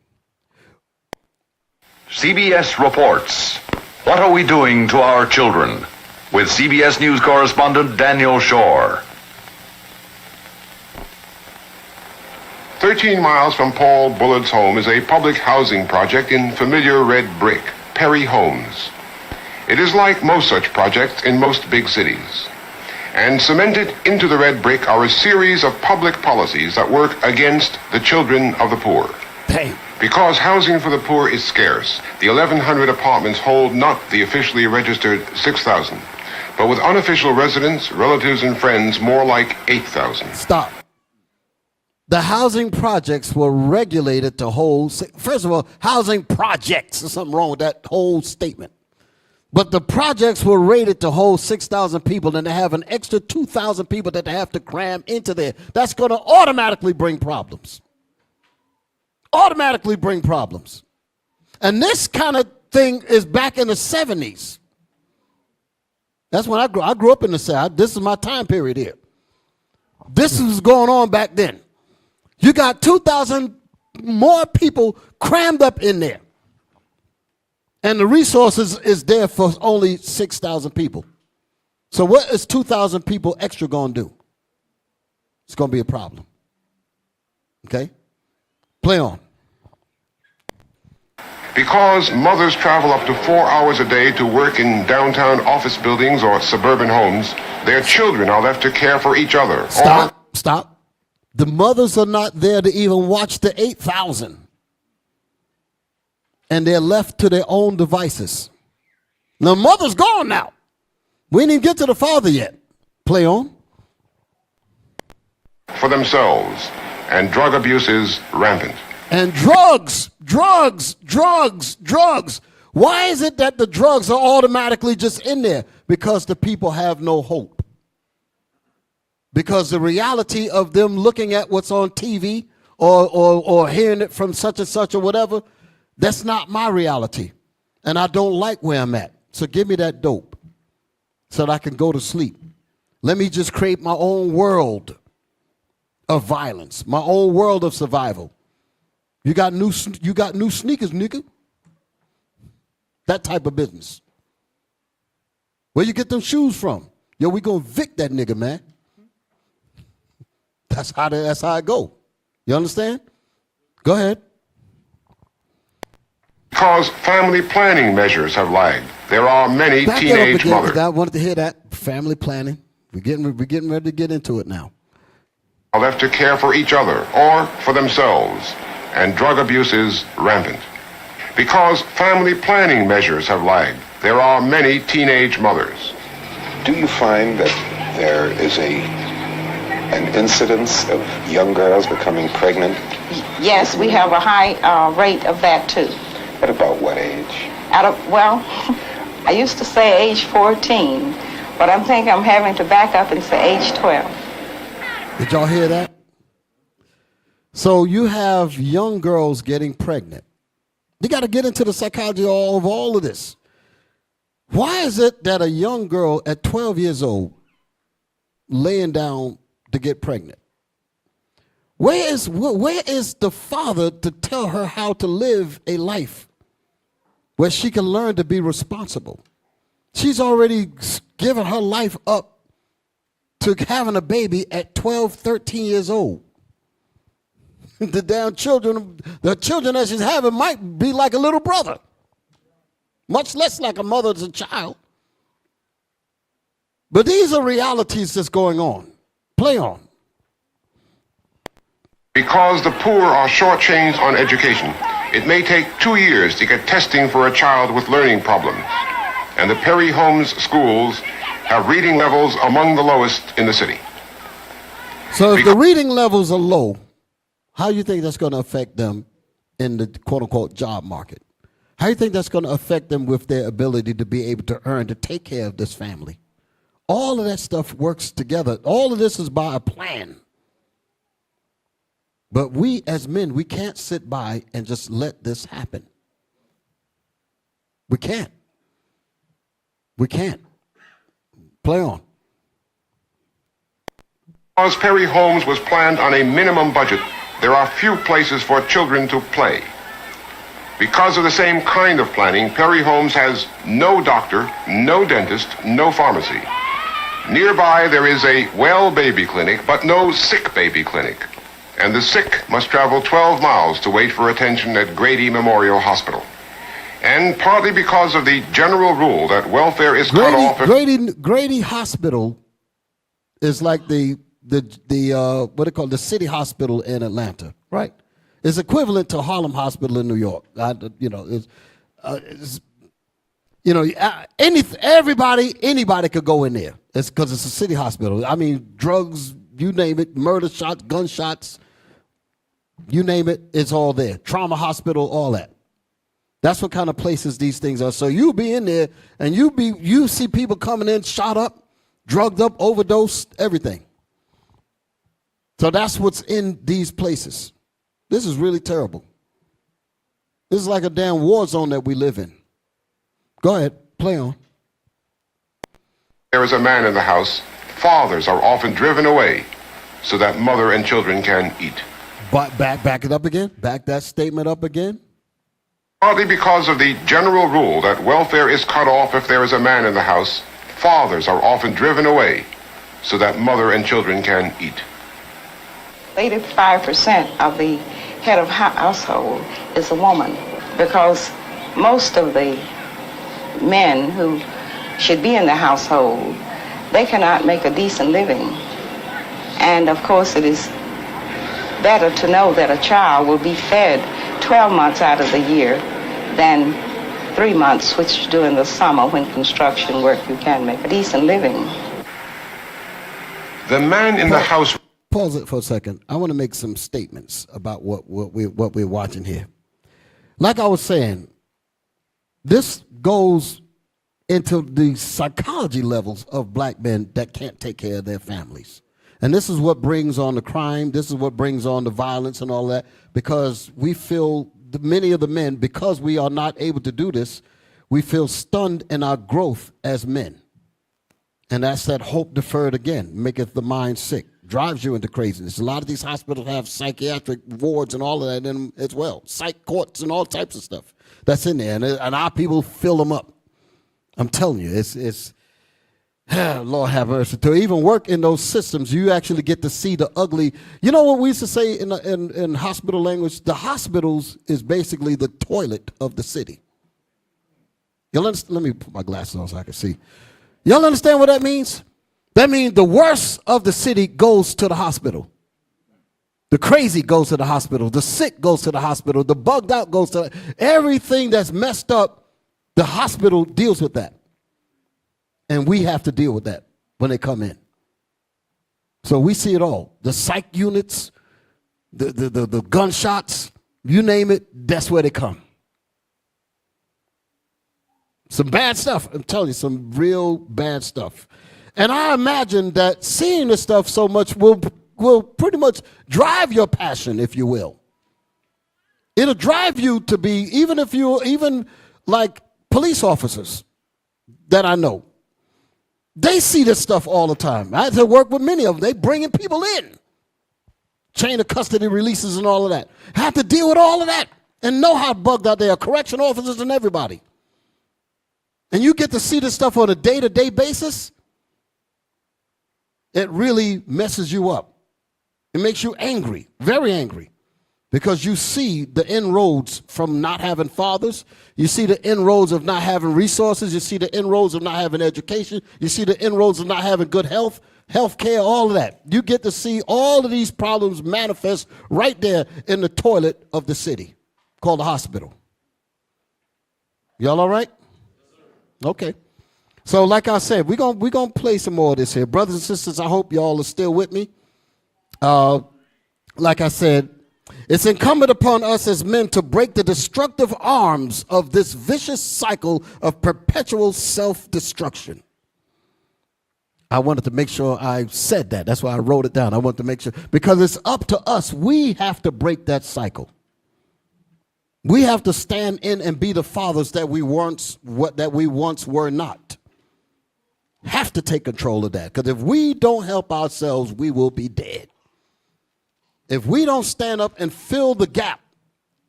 CBS reports. What are we doing to our children? With CBS News correspondent Daniel Shore. 13 miles from Paul Bullard's home is a public housing project in familiar red brick, Perry Homes. It is like most such projects in most big cities. And cemented into the red brick are a series of public policies that work against the children of the poor. Hey. Because housing for the poor is scarce, the 1,100 apartments hold not the officially registered 6,000, but with unofficial residents, relatives, and friends, more like 8,000. Stop. The housing projects were regulated to hold, first of all, housing projects, there's something wrong with that whole statement. But the projects were rated to hold 6,000 people, and they have an extra 2,000 people that they have to cram into there. That's going to automatically bring problems. Automatically bring problems. And this kind of thing is back in the 70s. That's when I grew up in the South. This is my time period here. This was going on back then. You got 2,000 more people crammed up in there. And the resources is there for only 6,000 people. So what is 2,000 people extra going to do? It's going to be a problem. Okay? Play on. Because mothers travel up to 4 hours a day to work in downtown office buildings or suburban homes, their children are left to care for each other. Stop. The mothers are not there to even watch the 8,000. And they're left to their own devices. The mother's gone now. We didn't even get to the father yet. Play on. For themselves, and drug abuse is rampant. And drugs. Why is it that the drugs are automatically just in there? Because the people have no hope. Because the reality of them looking at what's on TV or hearing it from such and such or whatever, that's not my reality. And I don't like where I'm at. So give me that dope so that I can go to sleep. Let me just create my own world of violence, my own world of survival. You got new sneakers, nigga. That type of business. Where you get them shoes from? Yo, we gonna evict that nigga, man. That's how I go. You understand? Go ahead. Because family planning measures have lagged, there are many teenage mothers. I wanted to hear that. Family planning. We're getting ready to get into it now. Are left to care for each other or for themselves, and drug abuse is rampant. Because family planning measures have lagged, there are many teenage mothers. Do you find that there is an incidence of young girls becoming pregnant? Yes, we have a high rate of that too. At about what age? I used to say age 14, but I'm thinking I'm having to back up and say age 12. Did y'all hear that? So you have young girls getting pregnant. You got to get into the psychology of all of this. Why is it that a young girl at 12 years old laying down to get pregnant? Where is the father to tell her how to live a life where she can learn to be responsible? She's already given her life up to having a baby at 12, 13 years old. The damn children that she's having might be like a little brother, much less like a mother as a child. But these are realities that's going on. Play on. Because the poor are shortchanged on education, it may take 2 years to get testing for a child with learning problems. And the Perry Homes schools have reading levels among the lowest in the city. So if the reading levels are low, how do you think that's going to affect them in the quote-unquote job market? How do you think that's going to affect them with their ability to be able to earn, to take care of this family? All of that stuff works together. All of this is by a plan. But we as men, we can't sit by and just let this happen. We can't. We can't. Play on. Because Perry Homes was planned on a minimum budget, there are few places for children to play. Because of the same kind of planning, Perry Homes has no doctor, no dentist, no pharmacy. Nearby there is a well baby clinic, but no sick baby clinic. And the sick must travel 12 miles to wait for attention at Grady Memorial Hospital. And partly because of the general rule that welfare is cut off. Grady Hospital is like the what they call the city hospital in Atlanta, right? It's equivalent to Harlem Hospital in New York. Anybody could go in there. It's because it's a city hospital. I mean, drugs, you name it, murder shots, gunshots, you name it, it's all there. Trauma hospital, all that. That's what kind of places these things are. So you be in there and you see people coming in, shot up, drugged up, overdosed, everything. So that's what's in these places. This is really terrible. This is like a damn war zone that we live in. Go ahead, play on. There is a man in the house. Fathers are often driven away so that mother and children can eat. But back it up again. Back that statement up again. Partly because of the general rule that welfare is cut off if there is a man in the house, fathers are often driven away so that mother and children can eat. 85% of the head of household is a woman, because most of the men who should be in the household, they cannot make a decent living. And of course it is better to know that a child will be fed 12 months out of the year than 3 months, which you do in the summer when construction work, you can make a decent living. The man in the house... Pause it for a second. I want to make some statements about what we're watching here. Like I was saying, this goes into the psychology levels of black men that can't take care of their families. And this is what brings on the crime. This is what brings on the violence and all that, because we feel, many of the men, because we are not able to do this, we feel stunned in our growth as men. And that's that hope deferred again, maketh the mind sick, drives you into craziness. A lot of these hospitals have psychiatric wards and all of that in them as well, psych courts and all types of stuff that's in there. And our people fill them up. I'm telling you, it's Lord have mercy. To even work in those systems, you actually get to see the ugly. You know what we used to say in hospital language? The hospitals is basically the toilet of the city. You'll understand? Let me put my glasses on so I can see. Y'all understand what that means? That means the worst of the city goes to the hospital. The crazy goes to the hospital. The sick goes to the hospital. The bugged out goes to everything that's messed up. The hospital deals with that. And we have to deal with that when they come in. So we see it all. The psych units, the gunshots, you name it, that's where they come. Some bad stuff. I'm telling you, some real bad stuff. And I imagine that seeing this stuff so much will pretty much drive your passion, if you will. It'll drive you to be, even like police officers that I know, they see this stuff all the time. I had to work with many of them. They bringing people in. Chain of custody releases and all of that. Have to deal with all of that and know how bugged out they are. Correction officers and everybody. And you get to see this stuff on a day-to-day basis. It really messes you up. It makes you angry, very angry, because you see the inroads from not having fathers. You see the inroads of not having resources. You see the inroads of not having education. You see the inroads of not having good health care, all of that. You get to see all of these problems manifest right there in the toilet of the city called the hospital. Y'all all right? Okay. So like I said, we're gonna play some more of this here. Brothers and sisters, I hope y'all are still with me. Like I said, it's incumbent upon us as men to break the destructive arms of this vicious cycle of perpetual self-destruction. I wanted to make sure I said that. That's why I wrote it down. I wanted to make sure, because it's up to us. We have to break that cycle. We have to stand in and be the fathers that we once were not. Have to take control of that, because if we don't help ourselves, we will be dead. If we don't stand up and fill the gap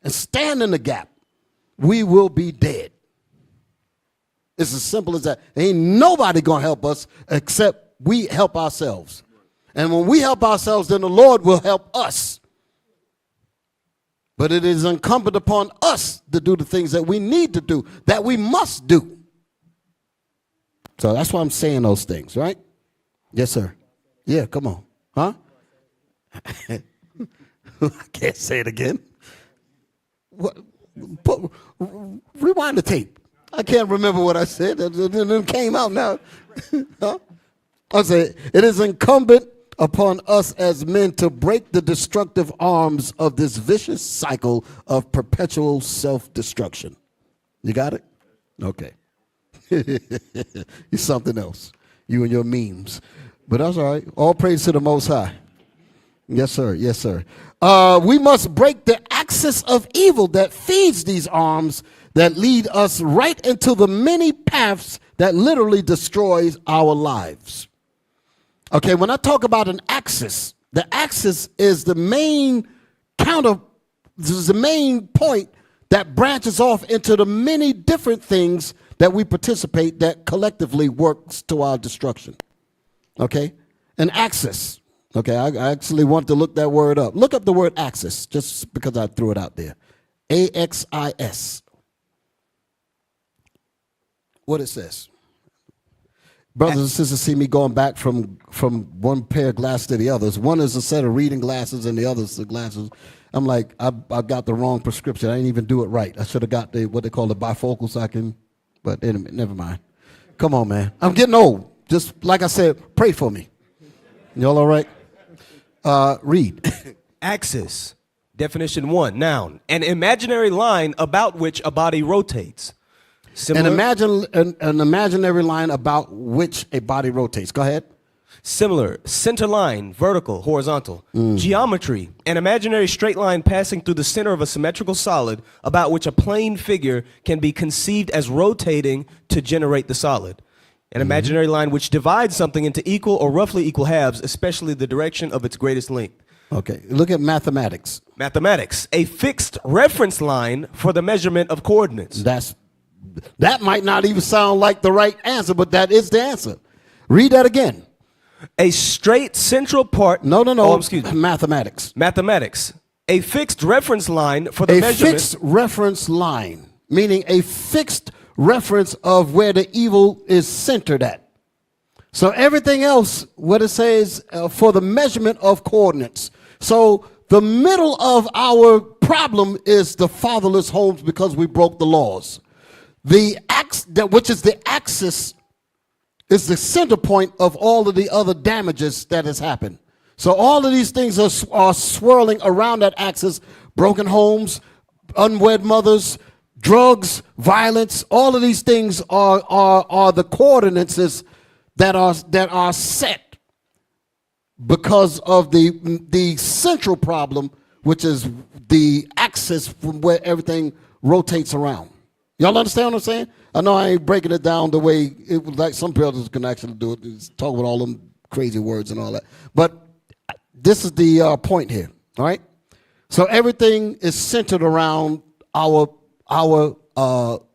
and stand in the gap, we will be dead. It's as simple as that. Ain't nobody gonna help us except we help ourselves. And when we help ourselves, then the Lord will help us. But it is incumbent upon us to do the things that we need to do, that we must do. So that's why I'm saying those things, right? Yes, sir. Yeah, come on. Huh? I can't say it again. Rewind the tape. I can't remember what I said. It came out now. Huh? I said, it is incumbent upon us as men to break the destructive arms of this vicious cycle of perpetual self-destruction. You got it? Okay. You're something else. You and your memes. But that's all right. All praise to the Most High. Yes, sir. Yes, sir. We must break the axis of evil that feeds these arms that lead us right into the many paths that literally destroys our lives. Okay, when I talk about an axis, the axis is the main point that branches off into the many different things that we participate that collectively works to our destruction. Okay, an axis. Okay, I actually want to look that word up. Look up the word axis, just because I threw it out there. AXIS. What it says. Brothers and sisters see me going back from one pair of glasses to the others. One is a set of reading glasses and the other is the glasses. I'm like, I got the wrong prescription. I didn't even do it right. I should have got what they call the bifocal so I can, but anyway, never mind. Come on, man. I'm getting old. Just like I said, pray for me. Y'all all right? Read. Axis. Definition 1, noun. An imaginary line about which a body rotates. Similar, An imaginary line about which a body rotates. Go ahead. Similar. Center line, vertical, horizontal. Geometry. An imaginary straight line passing through the center of a symmetrical solid about which a plane figure can be conceived as rotating to generate the solid. An imaginary line which divides something into equal or roughly equal halves, especially the direction of its greatest length. Okay, look at mathematics. Mathematics. A fixed reference line for the measurement of coordinates. That might not even sound like the right answer, but that is the answer. Read that again. A straight central part. No. Oh, excuse me. Mathematics. Mathematics. A fixed reference line for the measurement. A fixed reference line, meaning a fixed reference of where the evil is centered at. So everything else, what it says, for the measurement of coordinates. So the middle of our problem is the fatherless homes because we broke the laws. Which is the axis, is the center point of all of the other damages that has happened. So all of these things are swirling around that axis: broken homes, unwed mothers, drugs, violence. All of these things are the coordinates that are set because of the central problem, which is the axis from where everything rotates around. Y'all understand what I'm saying? I know I ain't breaking it down the way it was like some brothers can actually do it. It's talk about all them crazy words and all that. But this is the point here, all right? So everything is centered around our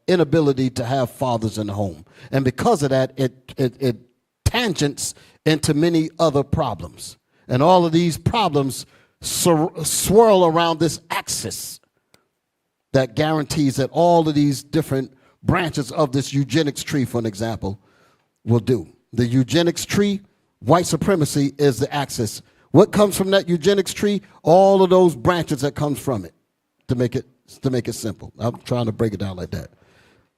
inability to have fathers in the home. And because of that, it tangents into many other problems. And all of these problems swirl around this axis that guarantees that all of these different branches of this eugenics tree, for an example, will do. The eugenics tree, white supremacy is the axis. What comes from that eugenics tree? All of those branches that comes from it, to make it simple. I'm trying to break it down like that.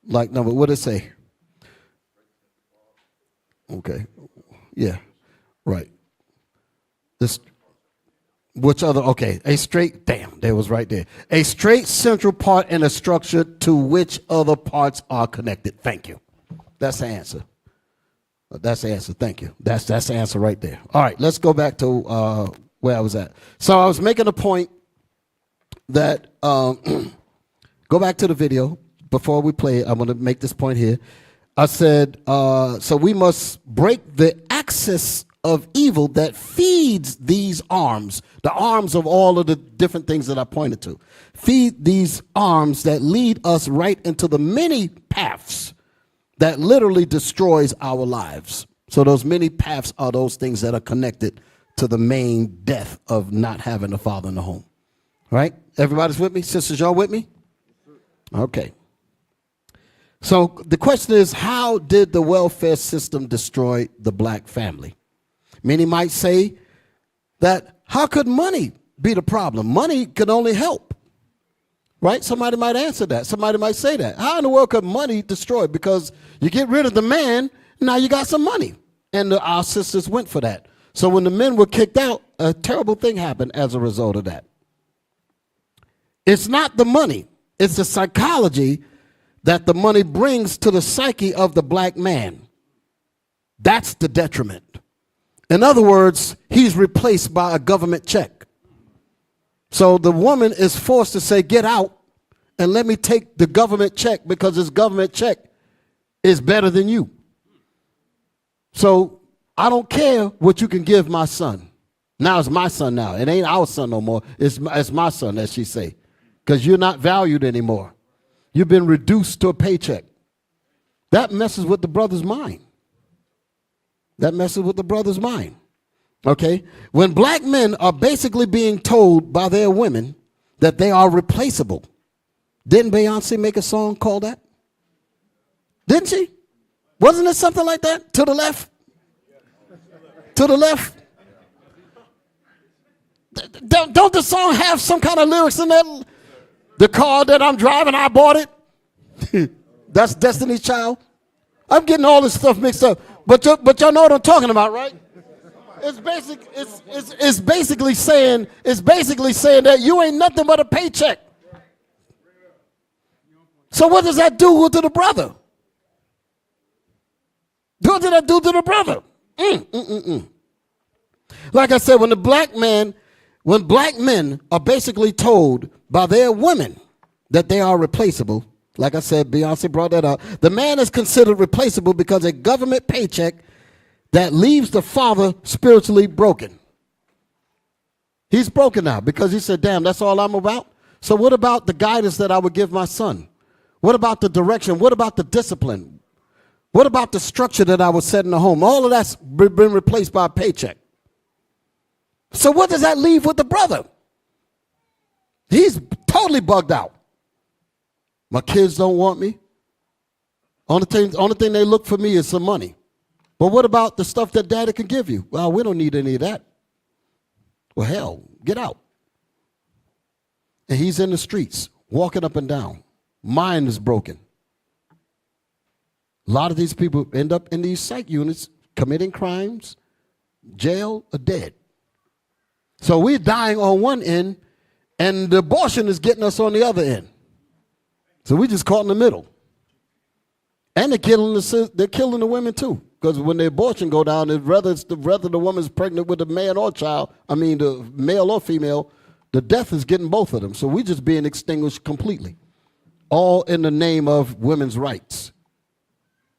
Like number, what did it say? Okay. Yeah. Right. This. Which other? Okay, a straight, damn, that was right there. A straight central part in a structure to which other parts are connected. Thank you. That's the answer. That's the answer. Thank you. That's the answer right there. All right, let's go back to where I was at. So I was making a point that, go back to the video before we play it. I'm going to make this point here. I said, so we must break the axis of evil that feeds these arms, the arms of all of the different things that I pointed to. Feed these arms that lead us right into the many paths that literally destroys our lives. So those many paths are those things that are connected to the main death of not having a father in the home. Right? Everybody's with me? Sisters, y'all with me? Okay. So the question is, how did the welfare system destroy the black family? Many might say that how could money be the problem? Money could only help, Right? Somebody might answer that. Somebody might say that. How in the world could money destroy? Because you get rid of the man, now you got some money. And our sisters went for that. So when the men were kicked out, a terrible thing happened as a result of that. It's not the money. It's the psychology that the money brings to the psyche of the black man. That's the detriment. In other words, he's replaced by a government check. So the woman is forced to say, get out and let me take the government check because this government check is better than you. So I don't care what you can give my son. Now it's my son now. It ain't our son no more. It's my son, as she say, because you're not valued anymore. You've been reduced to a paycheck. That messes with the brother's mind. That messes with the brother's mind. Okay? When black men are basically being told by their women that they are replaceable. Didn't Beyonce make a song called that? Didn't she? Wasn't it something like that? To the left? To the left? Don't the song have some kind of lyrics in that? The car that I'm driving, I bought it. That's Destiny's Child. I'm getting all this stuff mixed up. But y'all know what I'm talking about, right? It's basically saying that you ain't nothing but a paycheck. So what does that do to the brother? What did that do to the brother? Like I said, when black men are basically told by their women that they are replaceable, like I said, Beyonce brought that up. The man is considered replaceable because a government paycheck that leaves the father spiritually broken. He's broken now because he said, damn, that's all I'm about? So what about the guidance that I would give my son? What about the direction? What about the discipline? What about the structure that I would set in the home? All of that's been replaced by a paycheck. So what does that leave with the brother? He's totally bugged out. My kids don't want me. Only thing they look for me is some money. But what about the stuff that daddy can give you? Well, we don't need any of that. Well, hell, get out. And he's in the streets, walking up and down. Mind is broken. A lot of these people end up in these psych units committing crimes, jail, or dead. So we're dying on one end, and the abortion is getting us on the other end. So we just caught in the middle. And they're killing the women too. Because when the abortion go down, whether the woman's pregnant with a man or child, the male or female, the death is getting both of them. So we're just being extinguished completely. All in the name of women's rights.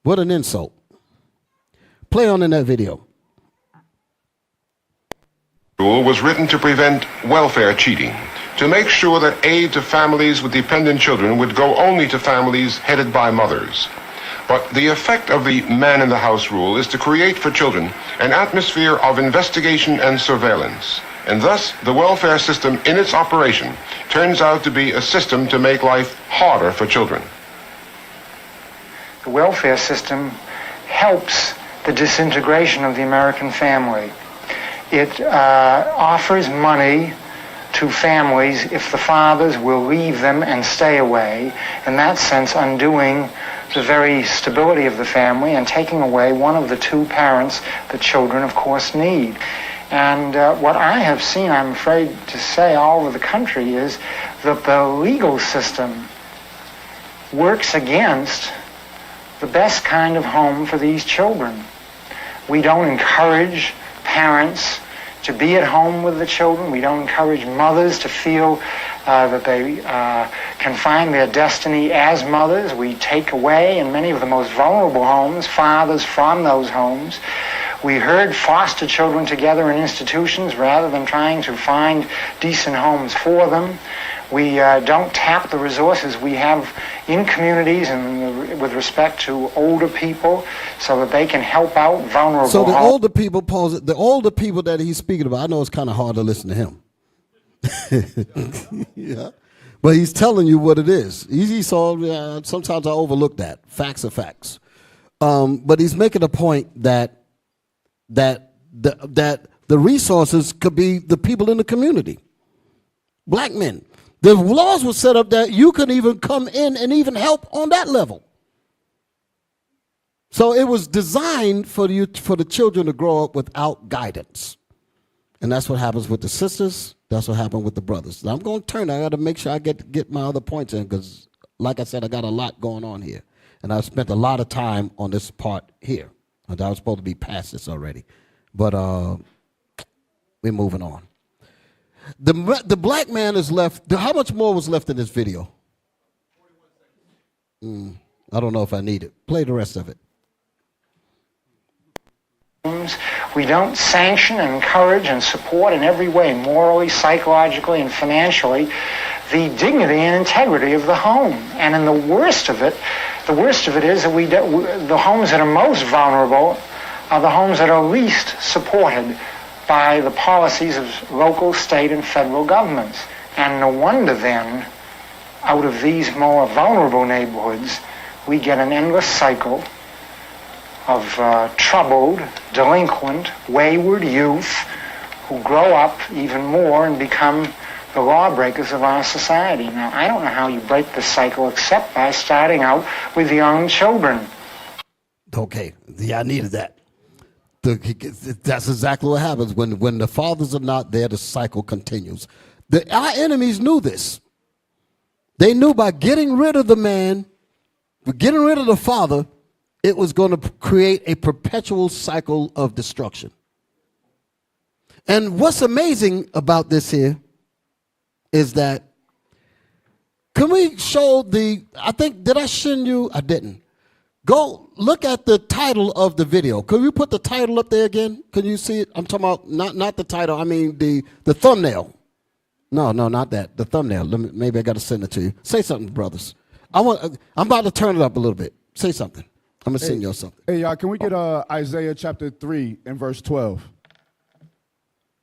What an insult. Play on in that video. Rule was written to prevent welfare cheating, to make sure that aid to families with dependent children would go only to families headed by mothers. But the effect of the man in the house rule is to create for children an atmosphere of investigation and surveillance. And thus, the welfare system in its operation turns out to be a system to make life harder for children. The welfare system helps the disintegration of the American family. It offers money to families if the fathers will leave them and stay away, in that sense undoing the very stability of the family and taking away one of the two parents that children, of course, need. And what I have seen, I'm afraid to say, all over the country is that the legal system works against the best kind of home for these children. We don't encourage parents to be at home with the children. We don't encourage mothers to feel that they can find their destiny as mothers. We take away, in many of the most vulnerable homes, fathers from those homes. We herd foster children together in institutions rather than trying to find decent homes for them. We don't tap the resources we have in communities and with respect to older people so that they can help out vulnerable So the homes. older people that he's speaking about, I know it's kind of hard to listen to him. Yeah. But he's telling you what it is. Sometimes I overlook that. Facts are facts. But he's making a point that the resources could be the people in the community. Black men. The laws were set up that you could even come in and even help on that level. So it was designed for the children to grow up without guidance. And that's what happens with the sisters. That's what happened with the brothers. Now I'm going to turn. I got to make sure I get my other points in because, like I said, I got a lot going on here. And I've spent a lot of time on this part here. And I was supposed to be past this already. But we're moving on. The black man is left. How much more was left in this video? I don't know if I need it. Play the rest of it. We don't sanction and encourage and support in every way, morally, psychologically, and financially, the dignity and integrity of the home. And in the worst of it is that the homes that are most vulnerable are the homes that are least supported by the policies of local, state, and federal governments. And no wonder then, out of these more vulnerable neighborhoods, we get an endless cycle of troubled, delinquent, wayward youth who grow up even more and become the lawbreakers of our society. Now, I don't know how you break the cycle except by starting out with young children. Okay, yeah, I needed that. That's exactly what happens. When the fathers are not there, the cycle continues. Our enemies knew this. They knew by getting rid of the man, getting rid of the father, it was going to create a perpetual cycle of destruction. And what's amazing about this here is that, can we show did I send you? I didn't. Go look at the title of the video. Can we put the title up there again? Can you see it? I'm talking about not the title. I mean the thumbnail. No, not that. The thumbnail. Maybe I got to send it to you. Say something, brothers. I'm about to turn it up a little bit. Say something. I'm gonna send you something. Hey, y'all, can we get Isaiah chapter 3 and verse 12?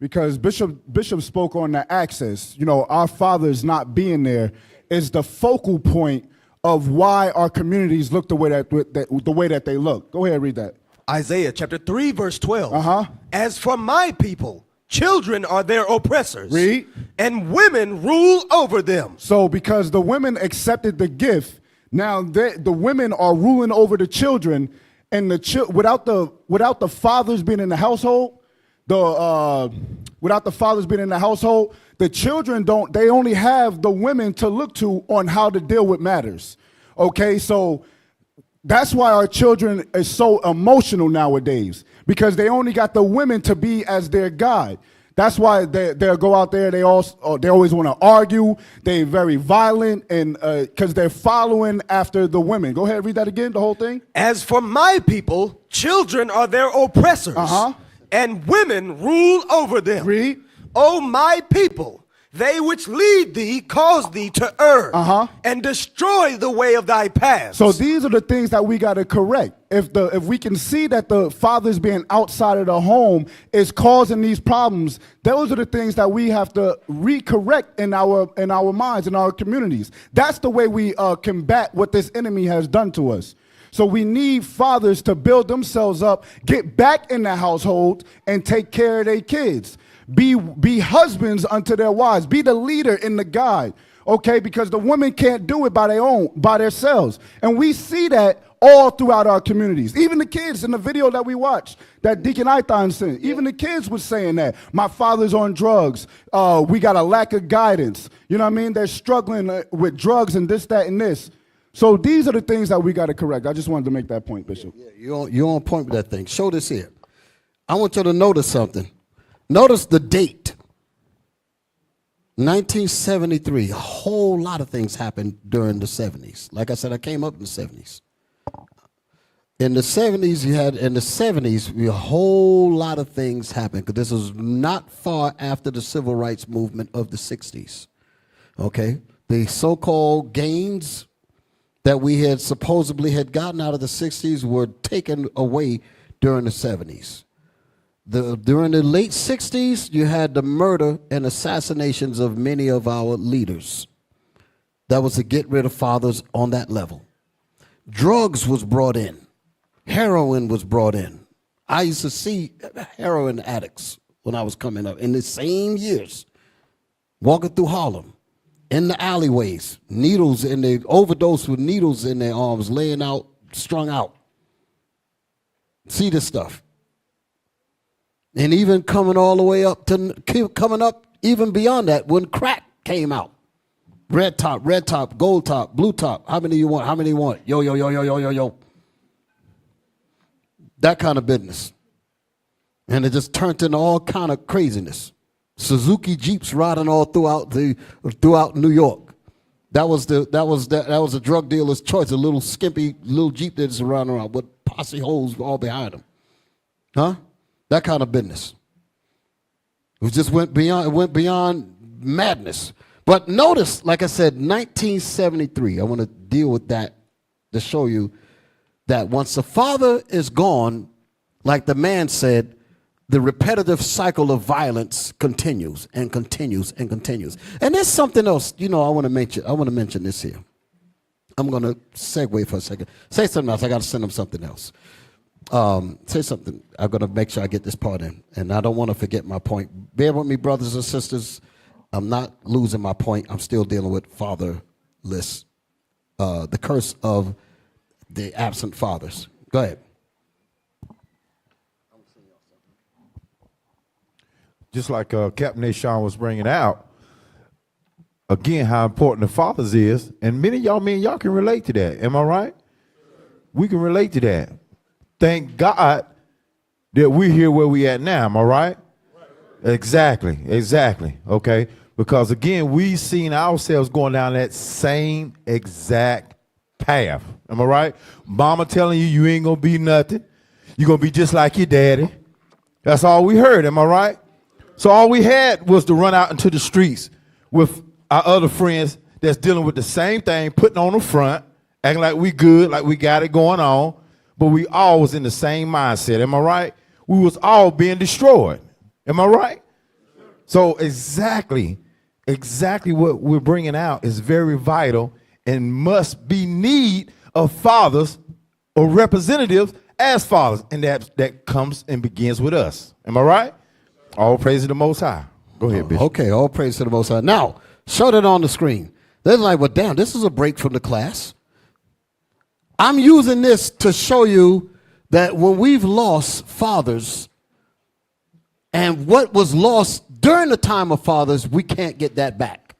Because Bishop spoke on the access. You know, our fathers not being there is the focal point of why our communities look the way that they look. Go ahead, read that. Isaiah chapter 3, verse 12. As for my people, children are their oppressors. Read. And women rule over them. So because the women accepted the gift, now the women are ruling over the children, and without the fathers being in the household, the children they only have the women to look to on how to deal with matters. Okay, so that's why our children are so emotional nowadays, because they only got the women to be as their guide. That's why they'll go out there. They always want to argue. They're very violent, and because they're following after the women. Go ahead, read that again, the whole thing. As for my people, children are their oppressors, and women rule over them. Read. O my people, they which lead thee cause thee to err, and destroy the way of thy paths. So these are the things that we got to correct. If we can see that the fathers being outside of the home is causing these problems, those are the things that we have to recorrect in our minds, in our communities. That's the way we combat what this enemy has done to us. So we need fathers to build themselves up, get back in the household, and take care of their kids. Be husbands unto their wives. Be the leader and the guide. Okay, because the women can't do it by themselves. And we see that all throughout our communities. Even the kids in the video that we watched, that Deacon Ithon sent, even the kids was saying that. My father's on drugs. We got a lack of guidance. You know what I mean? They're struggling with drugs and this, that, and this. So these are the things that we got to correct. I just wanted to make that point, Bishop. Yeah, you're on point with that thing. Show this here. I want you to notice something. Notice the date. 1973. A whole lot of things happened during the 70s. Like I said, I came up in the 70s. In the 70s, a whole lot of things happened, because this was not far after the civil rights movement of the 60s. Okay? The so-called gains that we had supposedly had gotten out of the 60s were taken away during the 70s. During the late 60s, you had the murder and assassinations of many of our leaders. That was to get rid of fathers on that level. Drugs was brought in. Heroin was brought in. I used to see heroin addicts when I was coming up in the same years, walking through Harlem. in the alleyways, needles in their overdose with needles in their arms, laying out, strung out. See this stuff. And even coming all the way up to coming up even beyond that when crack came out. Red top, gold top, blue top. How many you want? How many you want? Yo, yo, yo, yo, yo, yo, yo. That kind of business. And it just turned into all kind of craziness. Suzuki Jeeps riding all throughout New York. That was a drug dealer's choice, a little skimpy little Jeep that's riding around with posse holes all behind them. Huh? That kind of business. It just went beyond madness. But notice, like I said, 1973, I want to deal with that to show you that once the father is gone, like the man said, the repetitive cycle of violence continues and continues and continues. And there's something else, I want to mention. I want to mention this here. I'm going to segue for a second. Say something else. I got to send them something else. Say something. I'm going to make sure I get this part in. And I don't want to forget my point. Bear with me, brothers and sisters. I'm not losing my point. I'm still dealing with fatherless, the curse of the absent fathers. Go ahead. Just like Captain Nashawn was bringing out, again, how important the fathers is. And many of y'all can relate to that. Am I right? We can relate to that. Thank God that we're here where we at now. Am I right? Exactly. Okay. Because again, we seen ourselves going down that same exact path. Am I right? Mama telling you ain't gonna be nothing. You're gonna be just like your daddy. That's all we heard. Am I right? So all we had was to run out into the streets with our other friends that's dealing with the same thing, putting on the front, acting like we good, like we got it going on, but we all was in the same mindset. Am I right? We was all being destroyed. Am I right? So exactly what we're bringing out is very vital and must be need of fathers or representatives as fathers, and that comes and begins with us. Am I right? All praise to the Most High. Go ahead, Bishop. Okay, all praise to the Most High. Now, show that on the screen. They're like, well, damn, this is a break from the class. I'm using this to show you that when we've lost fathers and what was lost during the time of fathers, we can't get that back.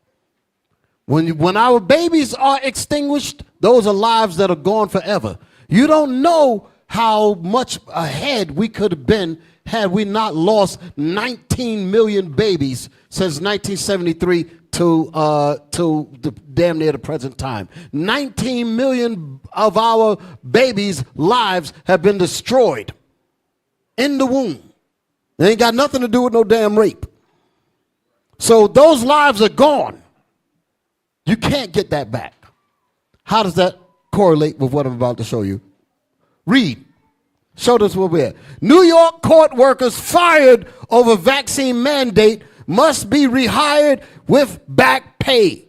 When our babies are extinguished, those are lives that are gone forever. You don't know how much ahead we could have been had we not lost 19 million babies since 1973 to the damn near the present time. 19 million of our babies' lives have been destroyed in the womb. It ain't got nothing to do with no damn rape. So those lives are gone. You can't get that back. How does that correlate with what I'm about to show you? Read. Show us where we're at. New York court workers fired over vaccine mandate must be rehired with back pay.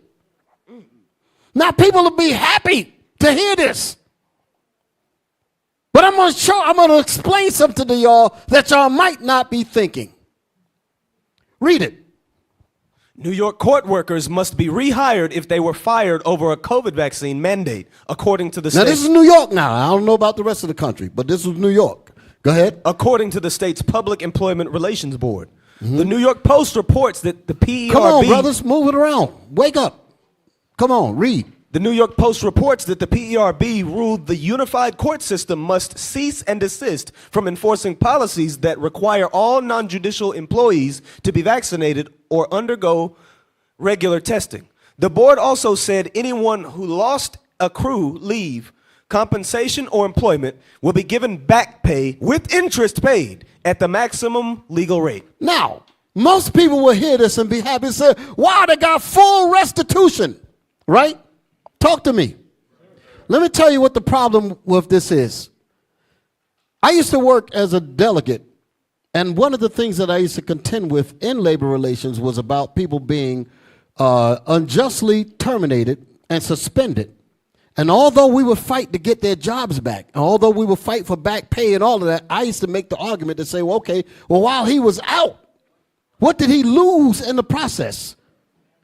Now people will be happy to hear this. But I'm going to explain something to y'all that y'all might not be thinking. Read it. New York court workers must be rehired if they were fired over a COVID vaccine mandate, according to the state. Now, this is New York now. I don't know about the rest of the country, but this was New York. Go ahead. According to the state's Public Employment Relations Board. The New York Post reports that the PERB... Come on, brothers, move it around. Wake up. Come on, read. The New York Post reports that the PERB ruled the unified court system must cease and desist from enforcing policies that require all non-judicial employees to be vaccinated or undergo regular testing. The board also said anyone who lost accrue leave, compensation, or employment will be given back pay with interest paid at the maximum legal rate. Now, most people will hear this and be happy and say, wow, they got full restitution, right? Talk to me. Let me tell you what the problem with this is. I used to work as a delegate, and one of the things that I used to contend with in labor relations was about people being unjustly terminated and suspended. And although we would fight to get their jobs back, and although we would fight for back pay and all of that, I used to make the argument to say, well, okay, well, while he was out, what did he lose in the process?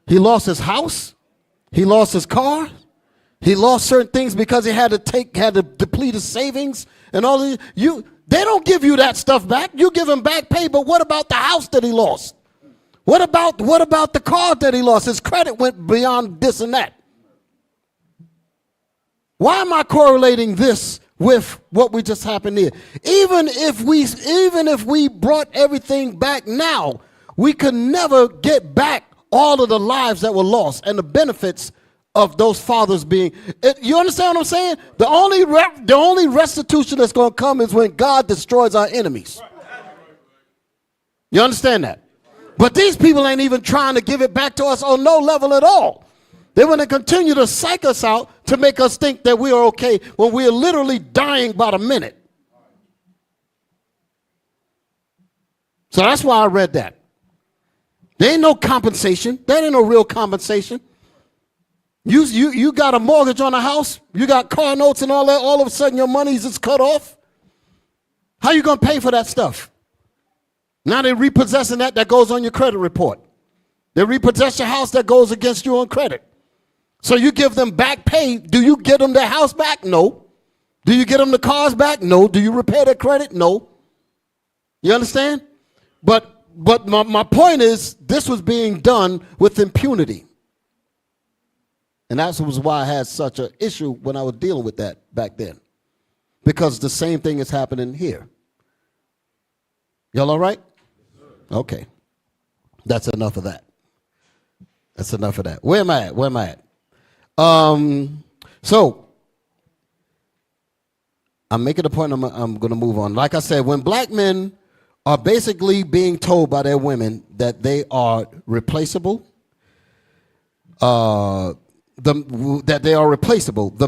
He lost his house. He lost his car. He lost certain things because he had to deplete his savings and all of they don't give you that stuff back. You give him back pay, but what about the house that he lost? What about the car that he lost? His credit went beyond this and that. Why am I correlating this with what we just happened here? Even if we brought everything back now, we could never get back all of the lives that were lost and the benefits of those fathers being. You understand what I'm saying? The only restitution that's going to come is when God destroys our enemies. You understand that? But these people ain't even trying to give it back to us on no level at all. They want to continue to psych us out to make us think that we are okay when we are literally dying by the minute. So that's why I read that. There ain't no compensation. There ain't no real compensation. You got a mortgage on a house. You got car notes and all that. All of a sudden your money's just cut off. How you going to pay for that stuff? Now they're repossessing that goes on your credit report. They repossess your house that goes against you on credit. So you give them back pay. Do you get them their house back? No. Do you get them the cars back? No. Do you repair their credit? No. You understand? But my point is, this was being done with impunity. And that was why I had such an issue when I was dealing with that back then. Because the same thing is happening here. Y'all all right? Okay. That's enough of that. That's enough of that. Where am I at? So I'm making a point. I'm going to move on. Like I said, when black men are basically being told by their women that they are replaceable, the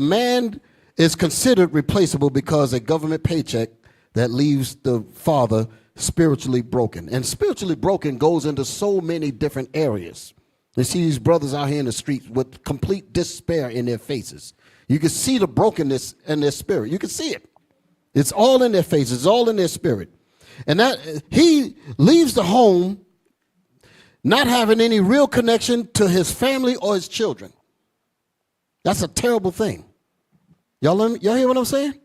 man is considered replaceable because a government paycheck that leaves the father spiritually broken. And spiritually broken goes into so many different areas. You see these brothers out here in the streets with complete despair in their faces. You can see the brokenness in their spirit. You can see it. It's all in their faces. It's all in their spirit. And that he leaves the home not having any real connection to his family or his children. That's a terrible thing. Y'all hear what I'm saying?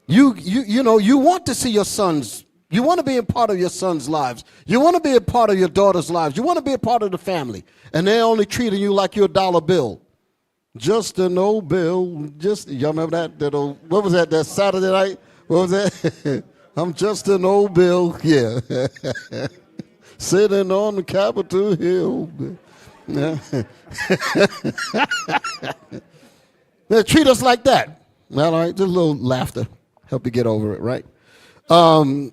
You want to see your sons. You want to be a part of your son's lives. You want to be a part of your daughter's lives. You want to be a part of the family. And they're only treating you like you're a dollar bill. Just an old bill. Y'all remember that old, what was that Saturday night? What was that? I'm just an old bill. Yeah. Sitting on the Capitol Hill. Yeah. They treat us like that. Well, all right, just a little laughter. Help you get over it, right? So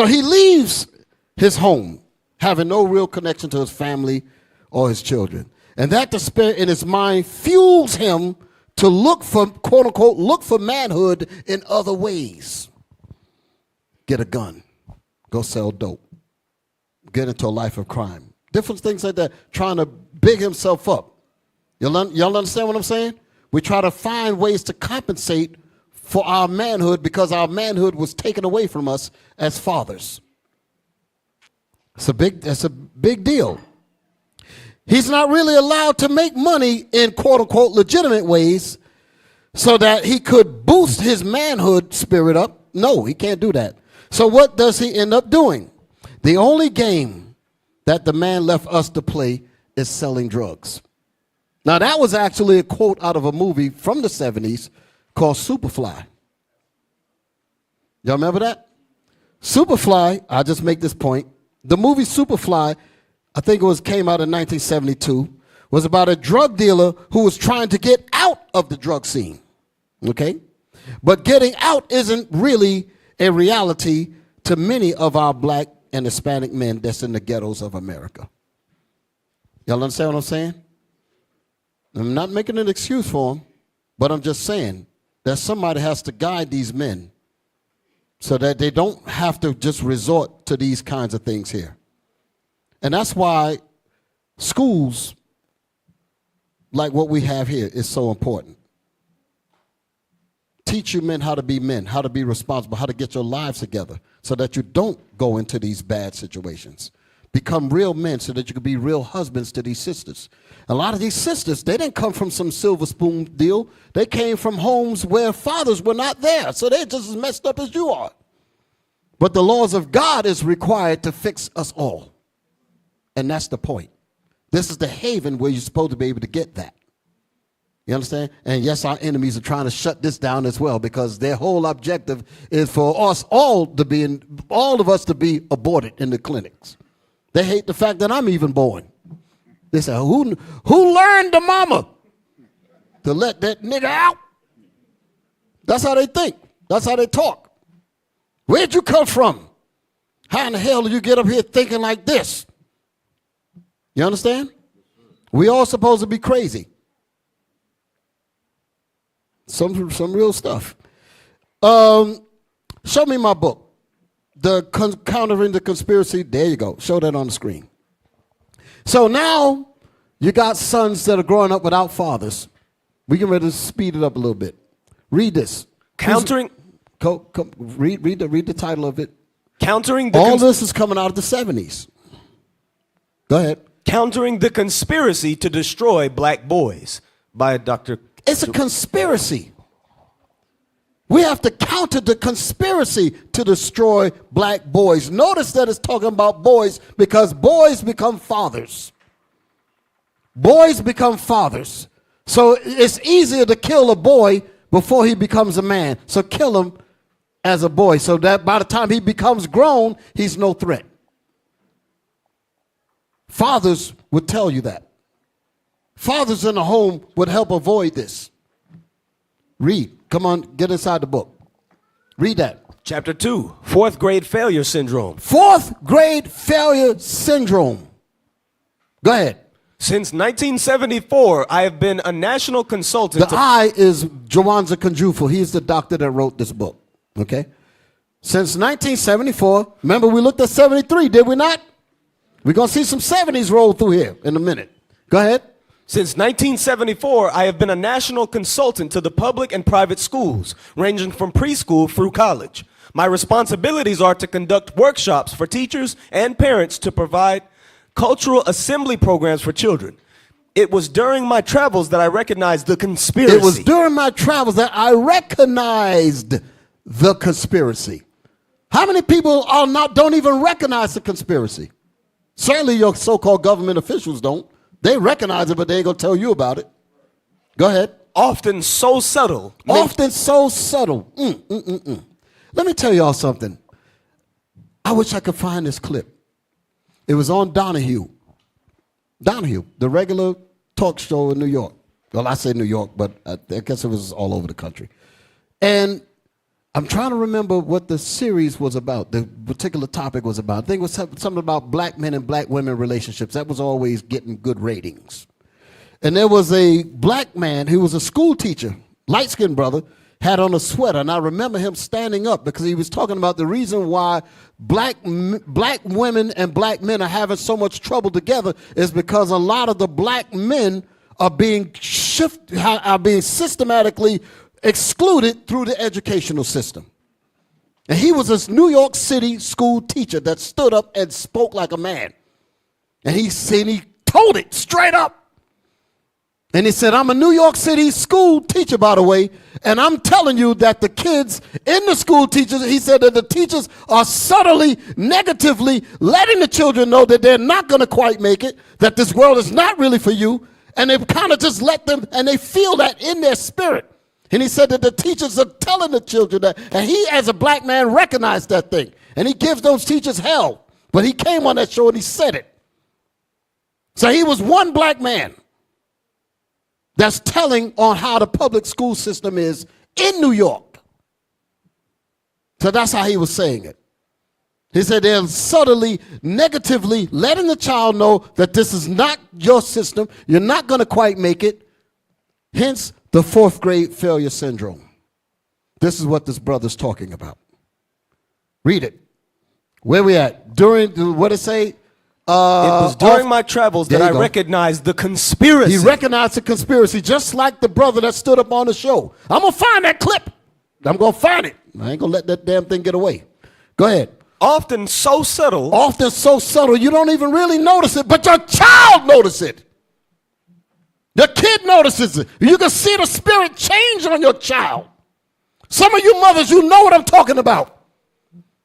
he leaves his home, having no real connection to his family or his children. And that despair in his mind fuels him to look for, quote unquote, look for manhood in other ways. Get a gun, go sell dope, get into a life of crime. Different things like that, trying to big himself up. Y'all understand what I'm saying? We try to find ways to compensate for our manhood because our manhood was taken away from us as fathers. That's a big deal. He's not really allowed to make money in quote unquote legitimate ways so that he could boost his manhood spirit up. No, he can't do that. So what does he end up doing? The only game that the man left us to play is selling drugs. Now that was actually a quote out of a movie from the 70s called Superfly. Y'all remember that? Superfly, I'll just make this point. The movie Superfly, I think came out in 1972, was about a drug dealer who was trying to get out of the drug scene. Okay? But getting out isn't really a reality to many of our black and Hispanic men that's in the ghettos of America. Y'all understand what I'm saying? I'm not making an excuse for them, but I'm just saying that somebody has to guide these men so that they don't have to just resort to these kinds of things here. And that's why schools like what we have here is so important. Teach you men, how to be responsible, how to get your lives together so that you don't go into these bad situations. Become real men so that you could be real husbands to these sisters. A lot of these sisters, they didn't come from some silver spoon deal. They came from homes where fathers were not there. So they're just as messed up as you are. But the laws of God is required to fix us all. And that's the point. This is the haven where you're supposed to be able to get that. You understand? And yes, our enemies are trying to shut this down as well, because their whole objective is for us all of us to be aborted in the clinics. They hate the fact that I'm even born. They say, who learned the mama to let that nigga out? That's how they think. That's how they talk. Where'd you come from? How in the hell do you get up here thinking like this? You understand? We all supposed to be crazy. Some real stuff. Show me my book. Countering the Conspiracy. There you go. Show that on the screen. So now you got sons that are growing up without fathers. We can ready to speed it up a little bit. Read this. Countering. Read the title of it. Countering the. All this is coming out of the 70s. Go ahead. Countering the Conspiracy to Destroy Black Boys by Dr. It's a conspiracy. We have to counter the conspiracy to destroy black boys. Notice that it's talking about boys because boys become fathers. Boys become fathers. So it's easier to kill a boy before he becomes a man. So kill him as a boy so that by the time he becomes grown, he's no threat. Fathers would tell you that. Fathers in the home would help avoid this. Read. Come on, get inside the book. Read that. Chapter 2, fourth grade failure syndrome. Fourth grade failure syndrome. Go ahead. Since 1974, I have been a national consultant. The I is Jawanza Kunjufu. He's the doctor that wrote this book. Okay? Since 1974, remember we looked at 73, did we not? We're going to see some 70s roll through here in a minute. Go ahead. Since 1974, I have been a national consultant to the public and private schools, ranging from preschool through college. My responsibilities are to conduct workshops for teachers and parents to provide cultural assembly programs for children. It was during my travels that I recognized the conspiracy. It was during my travels that I recognized the conspiracy. How many people don't even recognize the conspiracy? Certainly your so-called government officials don't. They recognize it, but they ain't going to tell you about it. Go ahead. Often so subtle. Often so subtle. Let me tell y'all something. I wish I could find this clip. It was on Donahue. Donahue, the regular talk show in New York. Well, I say New York, but I guess it was all over the country. And I'm trying to remember what the series was about, the particular topic was about. I think it was something about black men and black women relationships. That was always getting good ratings. And there was a black man who was a school teacher, light-skinned brother, had on a sweater. And I remember him standing up because he was talking about the reason why black women and black men are having so much trouble together is because a lot of the black men are being systematically excluded through the educational system. And he was this New York City school teacher that stood up and spoke like a man. And he told it straight up. And he said, I'm a New York City school teacher, by the way, and I'm telling you that the kids in the school teachers, he said that the teachers are subtly, negatively letting the children know that they're not going to quite make it, that this world is not really for you, and they kind of just let them, and they feel that in their spirit. And he said that the teachers are telling the children that, and he as a black man recognized that thing. And he gives those teachers hell. But he came on that show and he said it. So he was one black man that's telling on how the public school system is in New York. So that's how he was saying it. He said they're subtly, negatively letting the child know that this is not your system. You're not going to quite make it. Hence, the fourth grade failure syndrome. This is what this brother's talking about. Read it. Where we at? During, what it say? It was during my travels that I recognized the conspiracy. He recognized the conspiracy, just like the brother that stood up on the show. I'm going to find that clip. I'm going to find it. I ain't going to let that damn thing get away. Go ahead. Often so subtle. Often so subtle you don't even really notice it, but your child notices it. The kid notices it. You can see the spirit change on your child. Some of you mothers, you know what I'm talking about.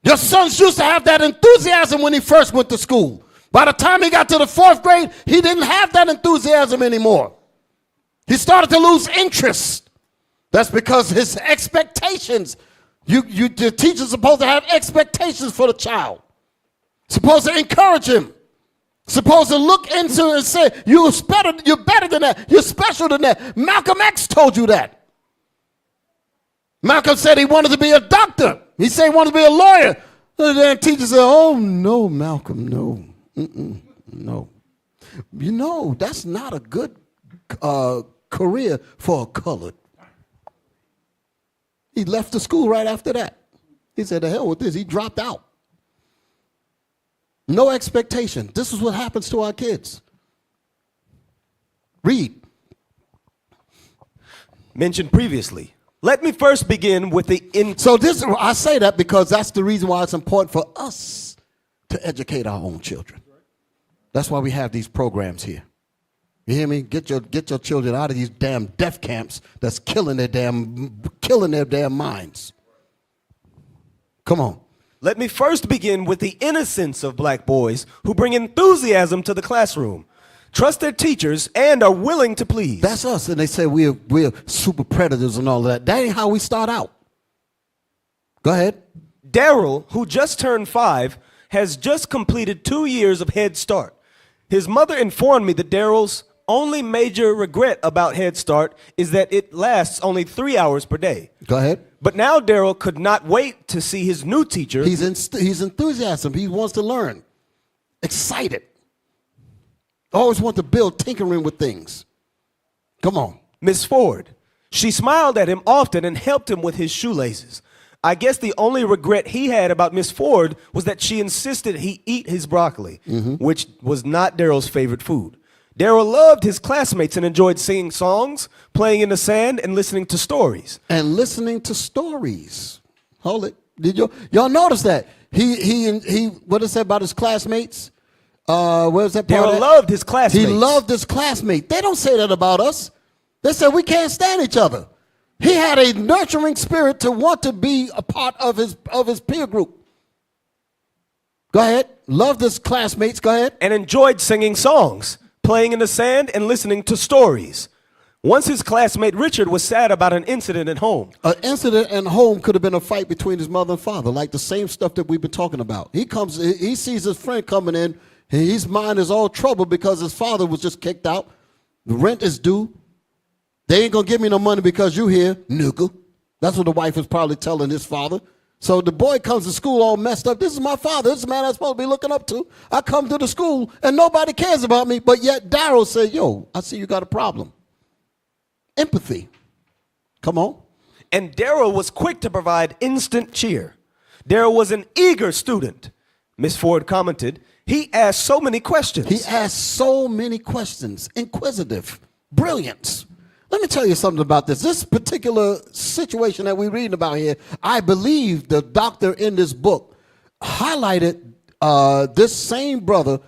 Your sons used to have that enthusiasm when he first went to school. By the time he got to the 4th grade, he didn't have that enthusiasm anymore. He started to lose interest. That's because his expectations, the teacher's supposed to have expectations for the child. Supposed to encourage him. Supposed to look into it and say, you're better than that. You're special than that. Malcolm X told you that. Malcolm said he wanted to be a doctor. He said he wanted to be a lawyer. And then the teacher said, oh, no, Malcolm, no. No. You know, that's not a good career for a colored. He left the school right after that. He said, the hell with this. He dropped out. No expectation. This is what happens to our kids. Read. Mentioned previously. Let me first begin with the I say that because that's the reason why it's important for us to educate our own children. That's why we have these programs here. You hear me? Get your children out of these damn death camps that's killing their damn minds. Come on. Let me first begin with the innocence of black boys who bring enthusiasm to the classroom, trust their teachers, and are willing to please. That's us. And they say we're super predators and all of that. That ain't how we start out. Go ahead. Daryl, who just turned 5, has just completed 2 years of Head Start. His mother informed me that Daryl's only major regret about Head Start is that it lasts only 3 hours per day. Go ahead. But now Daryl could not wait to see his new teacher. He's enthusiasm. He wants to learn. Excited. Always want to build, tinkering with things. Come on. Miss Ford. She smiled at him often and helped him with his shoelaces. I guess the only regret he had about Miss Ford was that she insisted he eat his broccoli, which was not Daryl's favorite food. Daryl loved his classmates and enjoyed singing songs, playing in the sand, and listening to stories. Hold it. Did y'all notice that? He what did it say about his classmates? Where's that part? Daryl loved his classmates. He loved his classmates. They don't say that about us. They say we can't stand each other. He had a nurturing spirit to want to be a part of his peer group. Go ahead. Loved his classmates. Go ahead. And enjoyed singing songs, playing in the sand, and listening to stories. Once his classmate Richard was sad about an incident at home. An incident at home could have been a fight between his mother and father, like the same stuff that we've been talking about. He sees his friend coming in, and his mind is all troubled because his father was just kicked out. The rent is due. They ain't gonna give me no money because you here, nigga. That's what the wife is probably telling his father. So the boy comes to school all messed up. This is my father. This is the man I'm supposed to be looking up to. I come to the school and nobody cares about me, but yet Daryl said, yo, I see you got a problem. Empathy. Come on. And Daryl was quick to provide instant cheer. Daryl was an eager student. Miss Ford commented, he asked so many questions. Inquisitive. Brilliance. Let me tell you something about this. This particular situation that we're reading about here, I believe the doctor in this book highlighted this same brother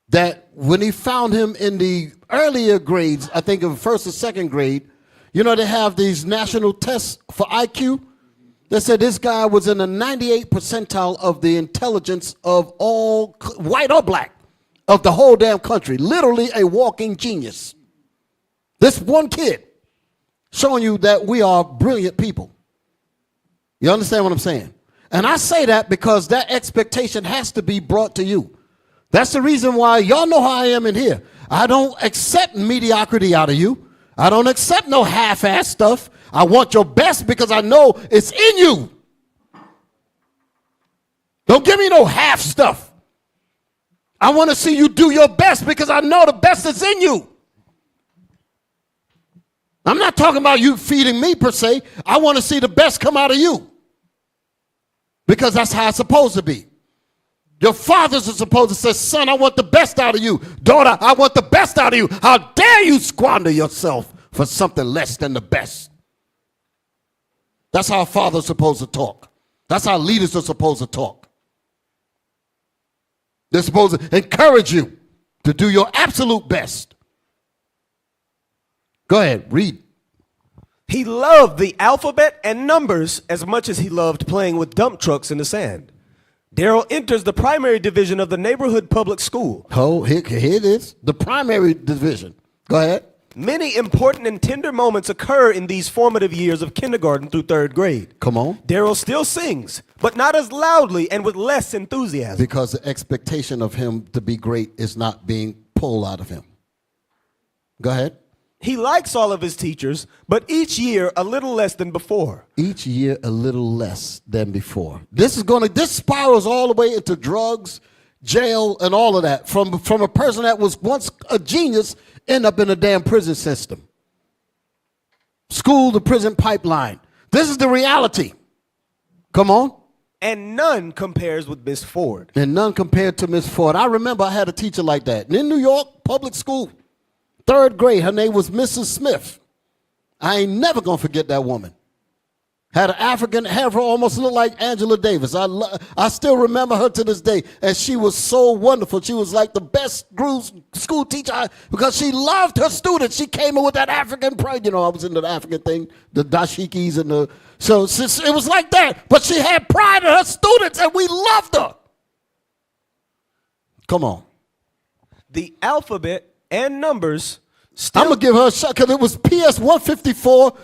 that when he found him in the earlier grades, I think in first or second grade, you know, they have these national tests for IQ. They said this guy was in the 98th percentile of the intelligence of all, white or black, of the whole damn country. Literally a walking genius. This one kid showing you that we are brilliant people. You understand what I'm saying? And I say that because that expectation has to be brought to you. That's the reason why y'all know how I am in here. I don't accept mediocrity out of you. I don't accept no half-ass stuff. I want your best because I know it's in you. Don't give me no half stuff. I want to see you do your best because I know the best is in you. I'm not talking about you feeding me per se. I want to see the best come out of you. Because that's how it's supposed to be. Your fathers are supposed to say, son, I want the best out of you. Daughter, I want the best out of you. How dare you squander yourself for something less than the best? That's how fathers are supposed to talk. That's how leaders are supposed to talk. They're supposed to encourage you to do your absolute best. Go ahead, read. He loved the alphabet and numbers as much as he loved playing with dump trucks in the sand. Daryl enters the primary division of the neighborhood public school. Oh, here it is. The primary division. Go ahead. Many important and tender moments occur in these formative years of kindergarten through third grade. Come on. Daryl still sings, but not as loudly and with less enthusiasm. Because the expectation of him to be great is not being pulled out of him. Go ahead. He likes all of his teachers, but each year a little less than before. Each year a little less than before. This spirals all the way into drugs, jail, and all of that. From a person that was once a genius, end up in a damn prison system. School to prison pipeline. This is the reality. Come on. And none compares with Miss Ford. And none compared to Miss Ford. I remember I had a teacher like that. In New York, public school, third grade, her name was Mrs. Smith. I ain't never gonna forget that woman. Had an African hair, almost looked like Angela Davis. I still remember her to this day, and she was so wonderful. She was like the best school teacher because she loved her students. She came in with that African pride. You know, I was into the African thing, the dashikis and the. So it was like that. But she had pride in her students, and we loved her. Come on. The alphabet and numbers. Still, I'm gonna give her a shot because it was PS 154.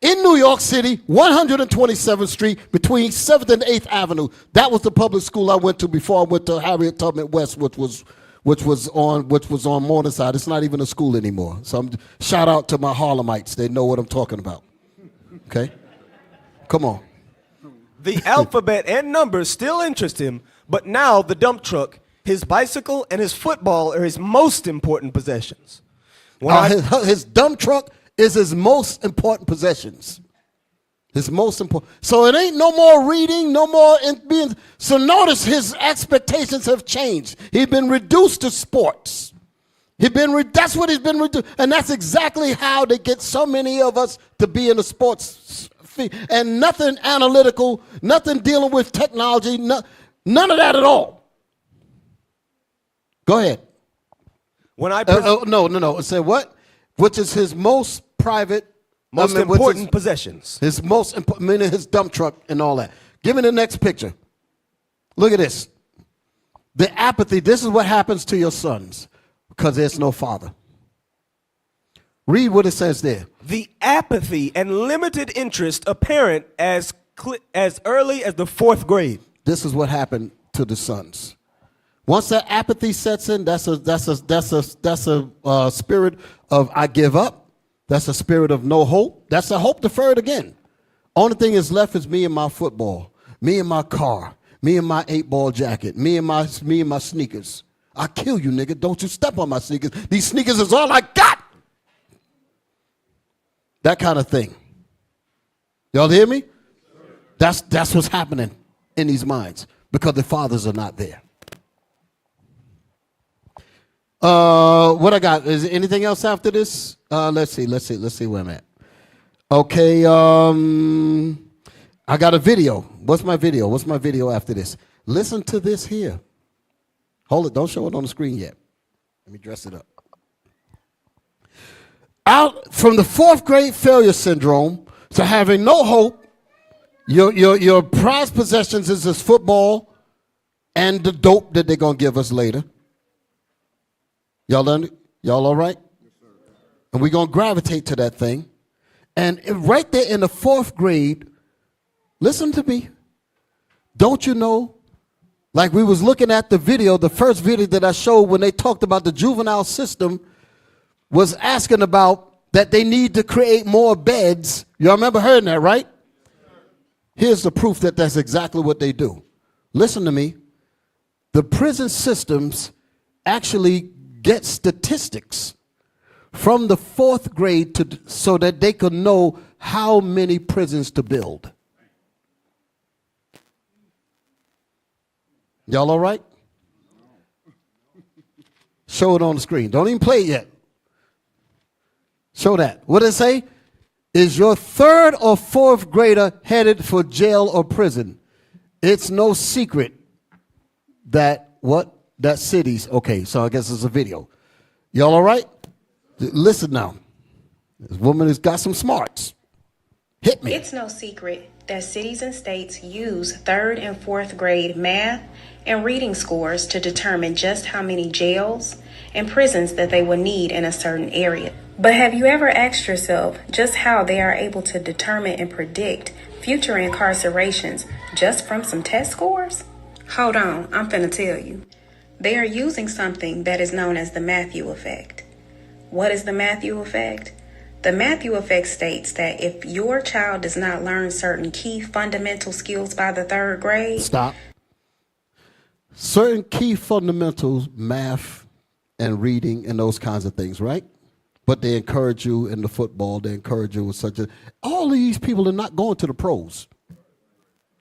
In New York City, 127th Street, between 7th and 8th Avenue. That was the public school I went to before I went to Harriet Tubman West, which was on Morningside. It's not even a school anymore. So shout out to my Harlemites. They know what I'm talking about. Okay? Come on. The alphabet and numbers still interest him, but now the dump truck, his bicycle, and his football are his most important possessions. His dump truck is his most important possessions. His most important. So it ain't no more reading, no more being. So notice his expectations have changed. He's been reduced to sports. That's what he's been reduced. And that's exactly how they get so many of us to be in the sports field. And nothing analytical, nothing dealing with technology, none of that at all. Go ahead. When I no. Say what? Which is his most private, most important possessions. His most important, meaning his dump truck and all that. Give me the next picture. Look at this. The apathy. This is what happens to your sons because there's no father. Read what it says there. The apathy and limited interest apparent as early as the 4th grade. This is what happened to the sons. Once that apathy sets in, that's a spirit of I give up. That's a spirit of no hope. That's a hope deferred again. Only thing is left is me and my football, me and my car, me and my 8-ball jacket, me and my sneakers. I kill you, nigga. Don't you step on my sneakers. These sneakers is all I got. That kind of thing. Y'all hear me? That's what's happening in these minds because the fathers are not there. What I got? Is there anything else after this? Let's see where I'm at. Okay, I got a video. What's my video after this? Listen to this here. Hold it, don't show it on the screen yet. Let me dress it up. Out from the 4th grade failure syndrome to having no hope, your prized possessions is this football and the dope that they're gonna give us later. Y'all all right? Yes, sir. And we're going to gravitate to that thing. And right there in the 4th grade, listen to me. Don't you know, like we was looking at the video, the first video that I showed when they talked about the juvenile system was asking about that they need to create more beds. Y'all remember hearing that, right? Here's the proof that that's exactly what they do. Listen to me. The prison systems actually get statistics from the 4th grade so that they could know how many prisons to build. Y'all all right? Show it on the screen. Don't even play it yet. Show that. What does it say? Is your 3rd or 4th grader headed for jail or prison? It's no secret that what? that cities, okay, so I guess it's a video. Y'all all right? Listen now. This woman has got some smarts. Hit me. It's no secret that cities and states use 3rd and 4th grade math and reading scores to determine just how many jails and prisons that they will need in a certain area. But have you ever asked yourself just how they are able to determine and predict future incarcerations just from some test scores? Hold on, I'm finna tell you. They are using something that is known as the Matthew effect. What is the Matthew effect? The Matthew effect states that if your child does not learn certain key fundamental skills by the 3rd grade... Stop. Certain key fundamentals, math and reading and those kinds of things, right? But they encourage you in the football, they encourage you with such a... All of these people are not going to the pros.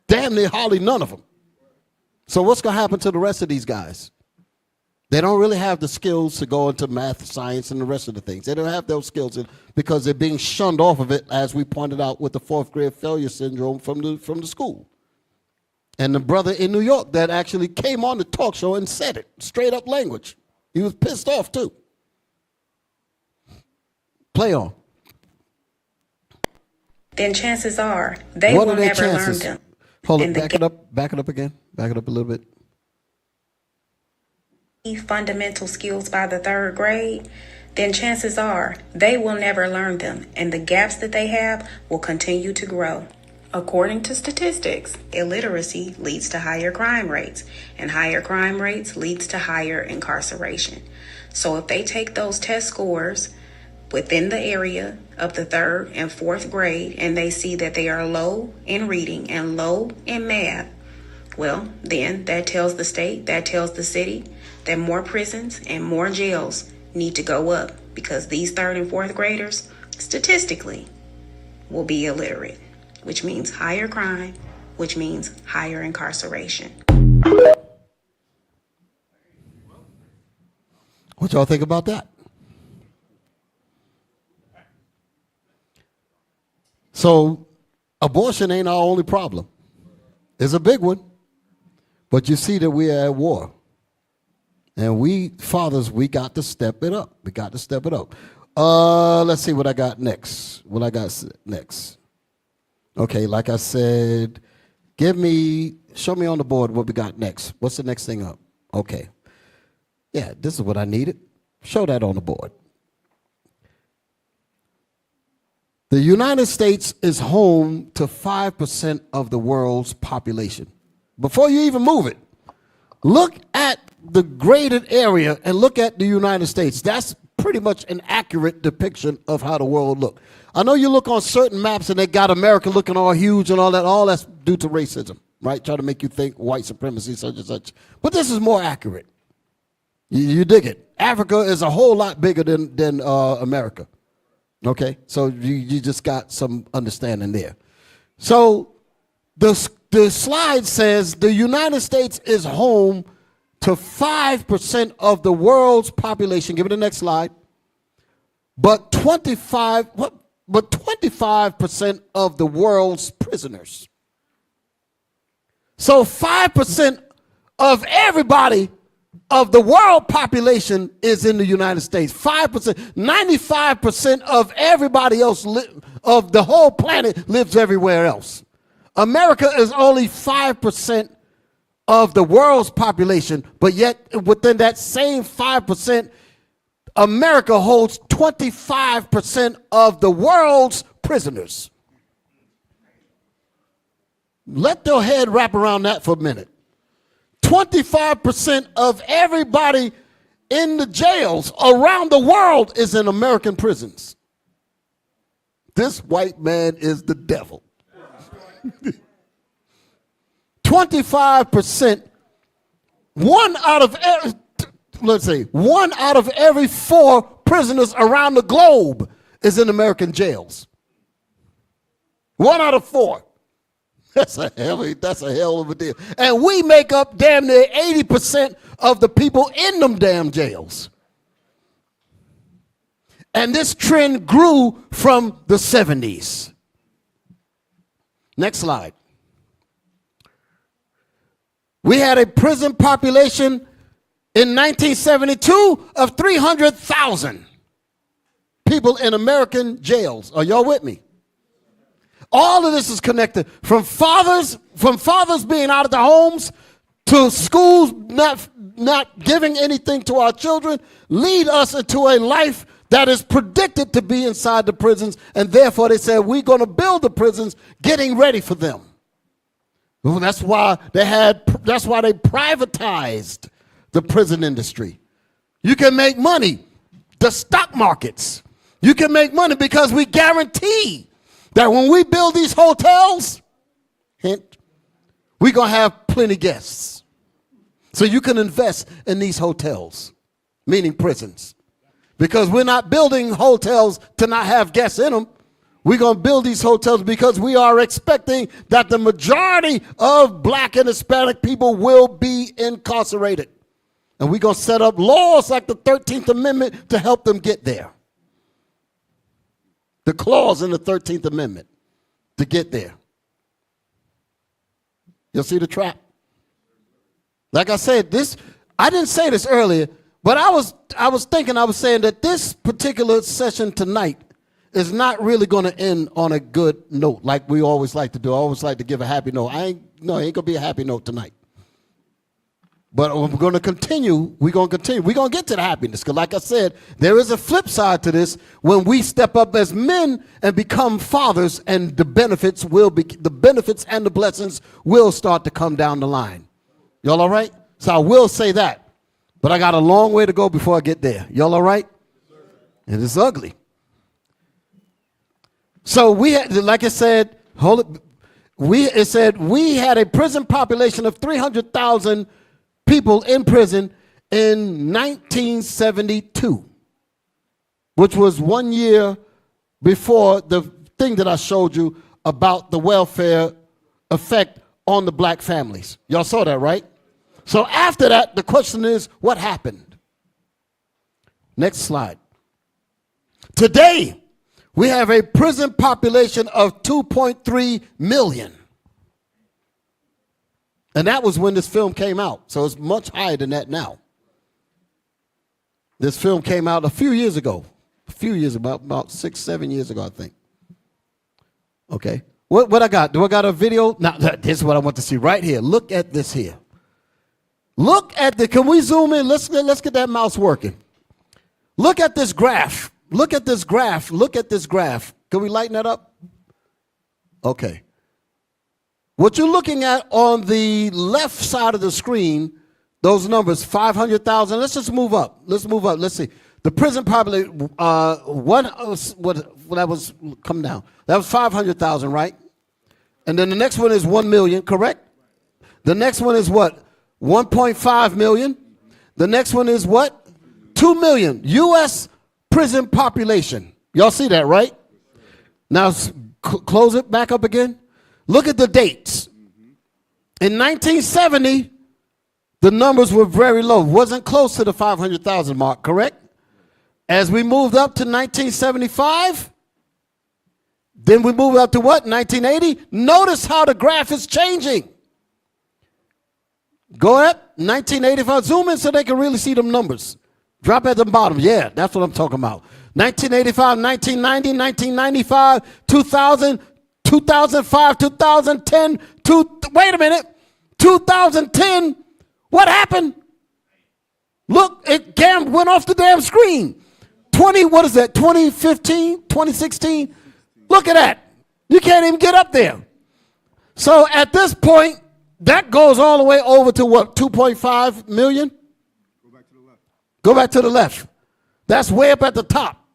Damn near hardly none of them. So what's going to happen to the rest of these guys? They don't really have the skills to go into math, science, and the rest of the things. They don't have those skills because they're being shunned off of it, as we pointed out with the 4th grade failure syndrome from the school. And the brother in New York that actually came on the talk show and said it, straight up language. He was pissed off too. Play on. Then chances are they will never learn them. Hold it, back it up again. Back it up a little bit. Fundamental skills by the 3rd grade, then chances are they will never learn them, and the gaps that they have will continue to grow. According to statistics, illiteracy leads to higher crime rates, and higher crime rates leads to higher incarceration. So if they take those test scores within the area of the 3rd and 4th grade and they see that they are low in reading and low in math, well, then that tells the state, that tells the city that more prisons and more jails need to go up, because these 3rd and 4th graders statistically will be illiterate, which means higher crime, which means higher incarceration. What y'all think about that? So abortion ain't our only problem. It's a big one. But you see that we are at war. And we, fathers, we got to step it up. We got to step it up. Let's see what I got next. Okay, like I said, show me on the board what we got next. What's the next thing up? Okay. Yeah, this is what I needed. Show that on the board. The United States is home to 5% of the world's population. Before you even move it, look at the graded area and look at the United States. That's pretty much an accurate depiction of how the world looks. I know you look on certain maps and they got America looking all huge and all that. All that's due to racism, right? Try to make you think white supremacy, such and such. But this is more accurate. You dig it. Africa is a whole lot bigger than America. Okay? So you just got some understanding there. So the slide says the United States is home to 5% of the world's population. Give it the next slide. But 25% of the world's prisoners. So 5% of everybody of the world population is in the United States. 5%, 95% of everybody else of the whole planet lives everywhere else. America is only 5% of the world's population, but yet within that same 5%, America holds 25% of the world's prisoners. Let your head wrap around that for a minute. 25% of everybody in the jails around the world is in American prisons. This white man is the devil. 25%, one out of every 4 prisoners around the globe is in American jails. 1 out of 4. That's a hell of a deal. And we make up damn near 80% of the people in them damn jails. And this trend grew from the 70s. Next slide. We had a prison population in 1972 of 300,000 people in American jails. Are y'all with me? All of this is connected from fathers being out of the homes to schools not giving anything to our children, lead us into a life that is predicted to be inside the prisons, and therefore they said we're going to build the prisons, getting ready for them. Well, that's why they privatized the prison industry. You can make money, the stock markets. You can make money because we guarantee that when we build these hotels, hint, we're going to have plenty guests. So you can invest in these hotels, meaning prisons. Because we're not building hotels to not have guests in them. We're going to build these hotels because we are expecting that the majority of black and Hispanic people will be incarcerated. And we're going to set up laws like the 13th Amendment to help them get there. The clause in the 13th Amendment to get there. You'll see the trap. Like I said, I didn't say this earlier, but I was saying that this particular session tonight is not really going to end on a good note like we always like to do. I always like to give a happy note. It ain't going to be a happy note tonight. But we're going to continue. We're going to continue. We're going to get to the happiness. Because like I said, there is a flip side to this when we step up as men and become fathers, and the benefits and the blessings will start to come down the line. Y'all all right? So I will say that. But I got a long way to go before I get there. Y'all all right? And it's ugly. So we had, like I said, it said we had a prison population of 300,000 people in prison in 1972, which was 1 year before the thing that I showed you about the welfare effect on the black families. Y'all saw that, right? So after that, the question is, what happened? Next slide. Today, we have a prison population of 2.3 million. And that was when this film came out. So it's much higher than that now. This film came out a few years ago. About 6, 7 years ago, I think. Okay. What I got? Do I got a video? Now, this is what I want to see right here. Look at this here. Can we zoom in? Let's get that mouse working. Look at this graph. Look at this graph. Can we lighten that up? Okay. What you're looking at on the left side of the screen, those numbers, 500,000. Let's just move up. Let's see. The prison population, that was come down. That was 500,000, right? And then the next one is 1 million, correct? The next one is what? 1.5 million. The next one is what? 2 million. U.S. prison population. Y'all see that, right? Now, close it back up again. Look at the dates. In 1970, the numbers were very low. Wasn't close to the 500,000 mark, correct? As we moved up to 1975, then we moved up to what? 1980. Notice how the graph is changing. Go up, 1985. Zoom in so they can really see them numbers. Drop at the bottom. Yeah, that's what I'm talking about. 1985, 1990, 1995, 2000, 2005, 2010, wait a minute, 2010, what happened? Look, it went off the damn screen. 2015, 2016? Look at that. You can't even get up there. So at this point, that goes all the way over to what, 2.5 million? Go back to the left. That's way up at the top.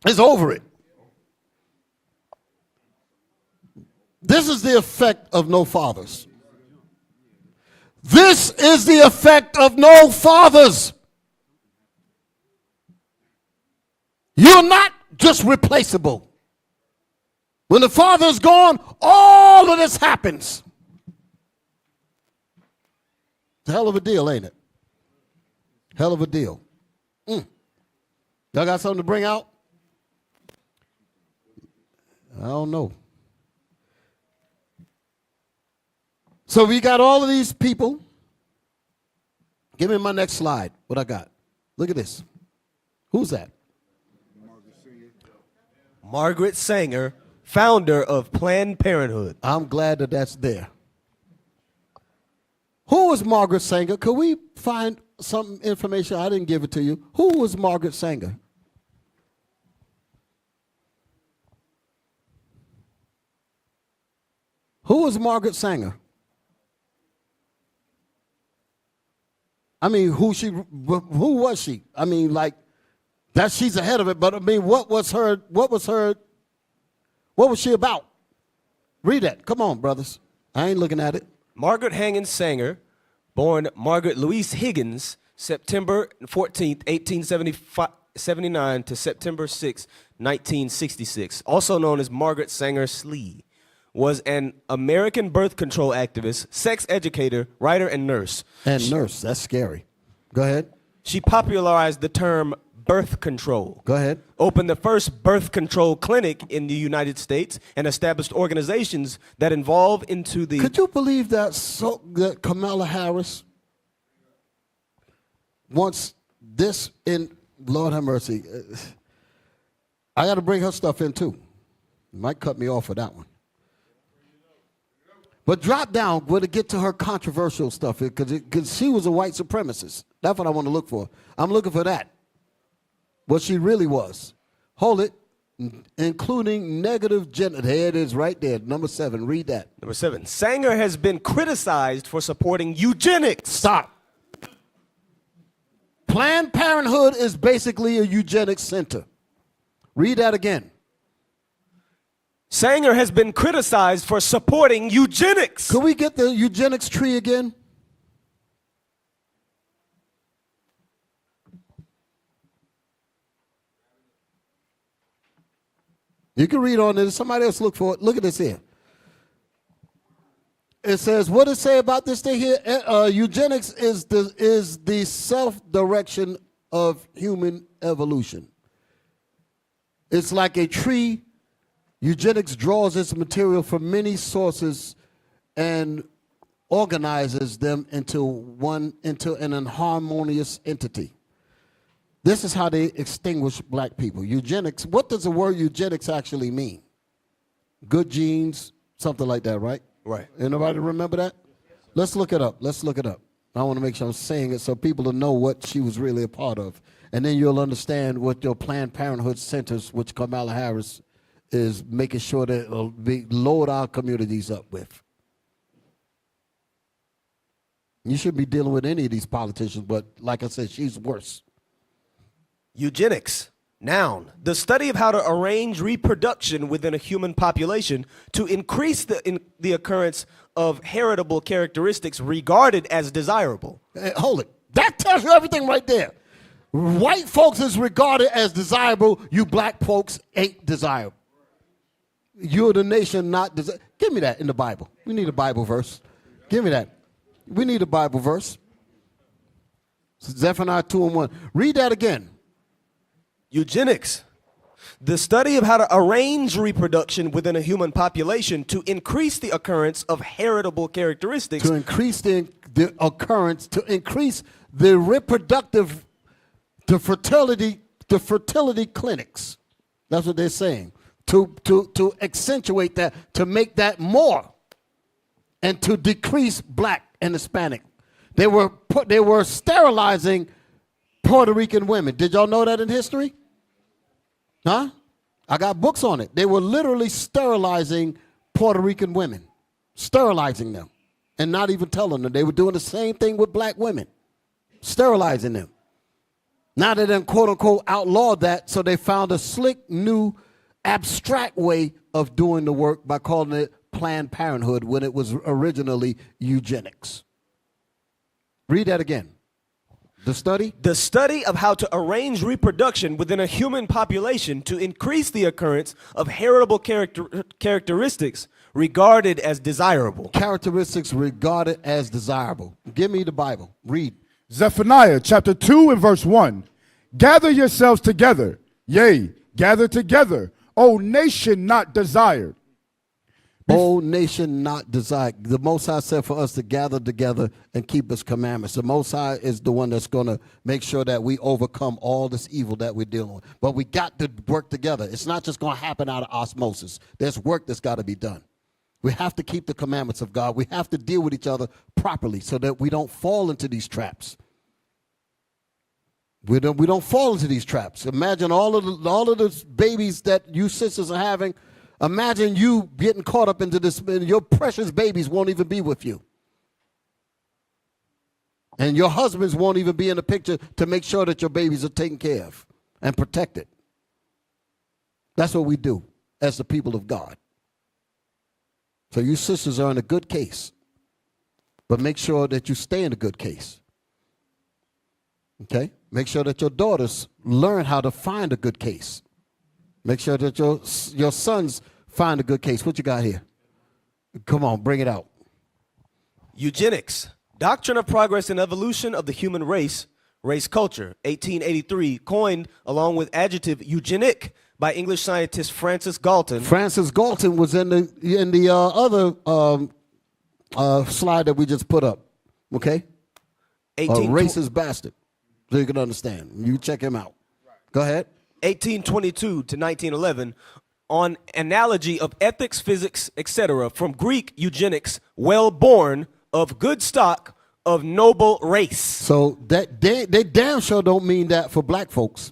It's over it. This is the effect of no fathers. This is the effect of no fathers. You're not just replaceable. When the father is gone, all of this happens. It's a hell of a deal, ain't it? Hell of a deal. Y'all got something to bring out? I don't know. So we got all of these people Give me my next slide. What I got? Look at this. Who's that? Margaret Sanger, founder of Planned Parenthood. I'm glad that that's there. Who was Margaret Sanger? Could we find some information? I didn't give it to you. Who was Margaret Sanger? Who was Margaret Sanger? I mean, who was she? I mean, like, that she's ahead of it, but I mean, what was she about? Read that. Come on, brothers. I ain't looking at it. Margaret Hagen Sanger, born Margaret Louise Higgins, September 14th, 1879 to September 6, 1966, also known as Margaret Sanger Slee, was an American birth control activist, sex educator, writer, and nurse. Nurse, that's scary. Go ahead. She popularized the term birth control. Go ahead. Opened the first birth control clinic in the United States and established organizations that involve into the... Could you believe that, that Kamala Harris wants this in... Lord have mercy. I got to bring her stuff in too. You might cut me off for that one. But drop down when it get to her controversial stuff, because she was a white supremacist. That's what I want to look for. I'm looking for that. What she really was. Hold it. Including negative gender. There it is right there. Number 7. Read that. Number 7. Sanger has been criticized for supporting eugenics. Stop. Planned Parenthood is basically a eugenics center. Read that again. Sanger has been criticized for supporting eugenics. Could we get the eugenics tree again? You can read on it. Somebody else look for it. Look at this here. It says, what does it say about this thing here? Eugenics is the self-direction of human evolution. It's like a tree. Eugenics draws its material from many sources and organizes them into an inharmonious entity. This is how they extinguish black people. Eugenics, what does the word eugenics actually mean? Good genes, something like that, right? Right. Anybody remember that? Let's look it up. Let's look it up. I want to make sure I'm saying it so people will know what she was really a part of. And then you'll understand what your Planned Parenthood centers, which Kamala Harris is making sure that it'll load our communities up with. You shouldn't be dealing with any of these politicians, but like I said, she's worse. Eugenics. Noun. The study of how to arrange reproduction within a human population to increase the occurrence of heritable characteristics regarded as desirable. Hey, hold it. That tells you everything right there. White folks is regarded as desirable. You black folks ain't desirable. You're the nation not desirable. Give me that in the Bible. We need a Bible verse. Give me that. We need a Bible verse. Zephaniah 2:1. Read that again. Eugenics. The study of how to arrange reproduction within a human population to increase the occurrence of heritable characteristics. To increase the occurrence, to increase the reproductive, the fertility clinics. That's what they're saying. To accentuate that, to make that more, and to decrease black and Hispanic. They were sterilizing Puerto Rican women. Did y'all know that in history? Huh? I got books on it. They were literally sterilizing Puerto Rican women, sterilizing them, and not even telling them. They were doing the same thing with black women, sterilizing them. Now they done quote unquote outlawed that, so they found a slick, new, abstract way of doing the work by calling it Planned Parenthood when it was originally eugenics. Read that again. The study? The study of how to arrange reproduction within a human population to increase the occurrence of heritable characteristics regarded as desirable. Characteristics regarded as desirable. Give me the Bible. Read. Zephaniah chapter 2 and verse 1. Gather yourselves together, yea, gather together, O nation not desired. O nation not desired. The Most High said for us to gather together and keep his commandments. The Most High is the one that's going to make sure that we overcome all this evil that we're dealing with. But we got to work together. It's not just going to happen out of osmosis. There's work that's got to be done. We have to keep the commandments of God. We have to deal with each other properly so that we don't fall into these traps. We don't fall into these traps. Imagine all of the babies that you sisters are having. Imagine you getting caught up into this, and your precious babies won't even be with you. And your husbands won't even be in the picture to make sure that your babies are taken care of and protected. That's what we do as the people of God. So you sisters are in a good case, but make sure that you stay in a good case. Okay? Make sure that your daughters learn how to find a good case. Make sure that your sons find a good case. What you got here? Come on, bring it out. Eugenics, doctrine of progress and evolution of the human race, race culture, 1883, coined along with adjective eugenic by English scientist Francis Galton. Francis Galton was in the other slide that we just put up. Okay? Racist bastard. So you can understand. You check him out. Go ahead. 1822 to 1911, on analogy of ethics, physics, etc., from Greek eugenics, well born, of good stock, of noble race. So that they damn sure don't mean that for black folks.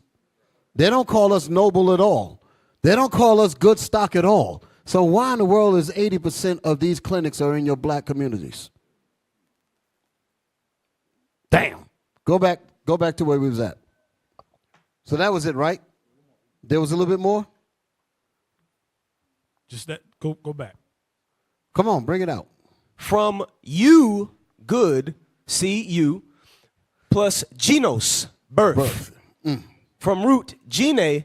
They don't call us noble at all. They don't call us good stock at all. So why in the world is 80% of these clinics are in your black communities? Damn. Go back to where we was at. So that was it, right? There was a little bit more? Just that. Go back. Come on, bring it out. From you, good, C-U, plus genos, birth. From root, gene,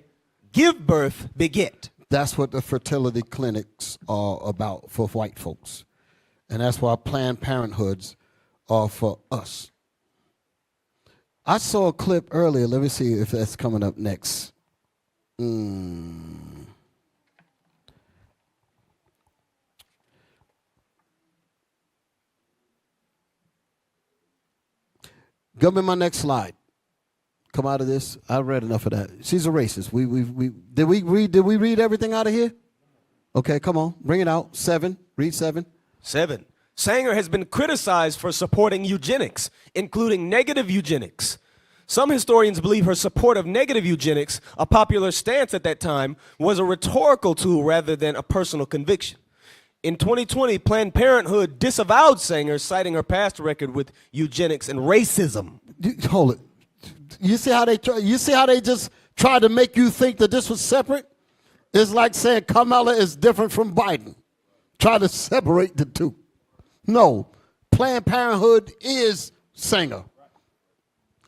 give birth, beget. That's what the fertility clinics are about for white folks. And that's why Planned Parenthoods are for us. I saw a clip earlier. Let me see if that's coming up next. Go me my next slide. Come out of this. I read enough of that. She's a racist. Did we read everything out of here? Okay, come on. Bring it out. 7. Read 7. 7. Sanger has been criticized for supporting eugenics, including negative eugenics. Some historians believe her support of negative eugenics, a popular stance at that time, was a rhetorical tool rather than a personal conviction. In 2020, Planned Parenthood disavowed Sanger, citing her past record with eugenics and racism. Hold it. You see how they just tried to make you think that this was separate? It's like saying Kamala is different from Biden. Try to separate the two. No, Planned Parenthood is Sanger.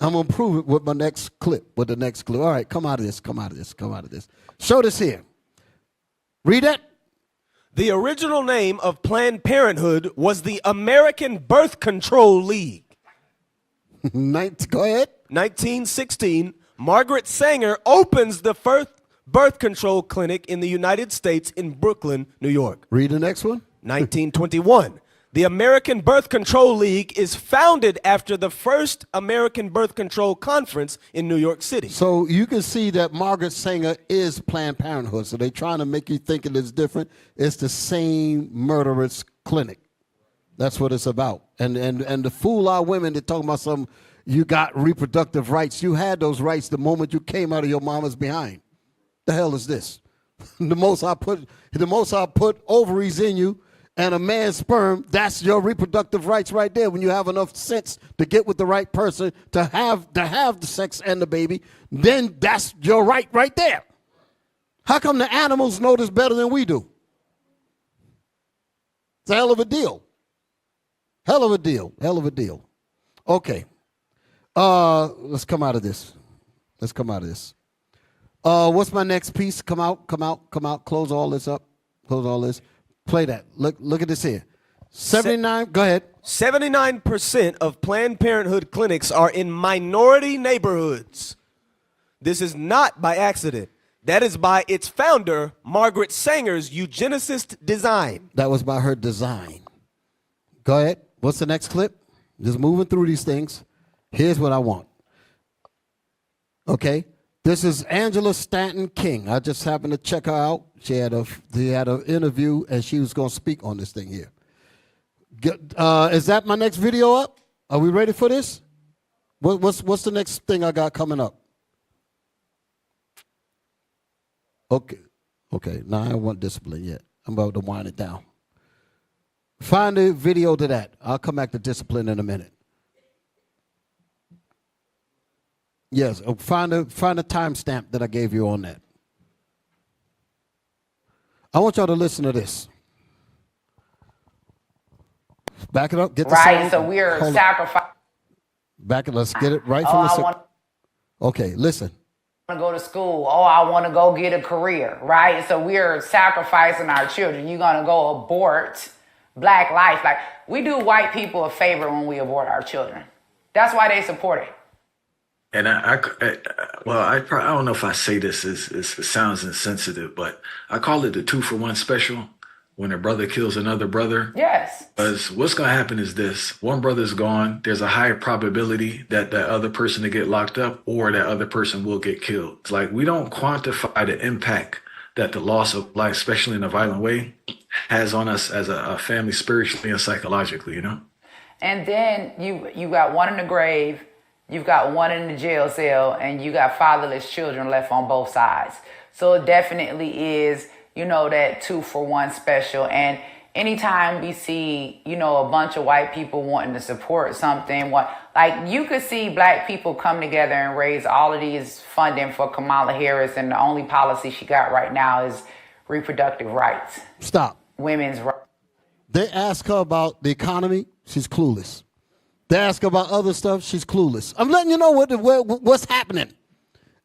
I'm going to prove it with my next clip, All right, come out of this. Show this here. Read it. The original name of Planned Parenthood was the American Birth Control League. Go ahead. 1916, Margaret Sanger opens the first birth control clinic in the United States in Brooklyn, New York. Read the next one. 1921. The American Birth Control League is founded after the first American Birth Control Conference in New York City. So you can see that Margaret Sanger is Planned Parenthood. So they're trying to make you think it is different. It's the same murderous clinic. That's what it's about. And to fool our women, they're talking about you got reproductive rights. You had those rights the moment you came out of your mama's behind. The hell is this? The Most High put ovaries in you and a man's sperm. That's your reproductive rights right there. When you have enough sense to get with the right person to have the sex and the baby, then that's your right there. How come the animals know this better than we do? It's a hell of a deal. Hell of a deal. Okay. Let's come out of this. What's my next piece? Come out. Close all this up. Play that. Look at this here. 79, go ahead. 79% of Planned Parenthood clinics are in minority neighborhoods. This is not by accident. That is by its founder, Margaret Sanger's eugenicist design. That was by her design. Go ahead. What's the next clip? Just moving through these things. Here's what I want. Okay. This is Angela Stanton King. I just happened to check her out. She had an interview, and she was going to speak on this thing here. Is that my next video up? Are we ready for this? What's the next thing I got coming up? Okay. Now I don't want discipline yet. I'm about to wind it down. Find the video to that. I'll come back to discipline in a minute. Yes, find a timestamp that I gave you on that. I want y'all to listen to this. Back it up. Get the right, sound. so we're sacrificing. Back it. Let's get it right from the. Okay, listen. I want to go to school. Oh, I want to go get a career. Right, so we're sacrificing our children. You're gonna go abort black life. Like, we do white people a favor when we abort our children. That's why they support it. And I don't know if I say this, it sounds insensitive, but I call it the 2-for-1 special when a brother kills another brother. Yes. Because what's going to happen is this. One brother's gone. There's a higher probability that that other person to get locked up or that other person will get killed. It's like we don't quantify the impact that the loss of life, especially in a violent way, has on us as a family spiritually and psychologically, you know? And then you got one in the grave, you've got one in the jail cell, and you got fatherless children left on both sides. So it definitely is, that 2-for-1 special. And anytime we see, a bunch of white people wanting to support something, like you could see black people come together and raise all of these funding for Kamala Harris, and the only policy she got right now is reproductive rights. Stop. Women's rights. They ask her about the economy, she's clueless. They ask her about other stuff, she's clueless. I'm letting you know what's happening.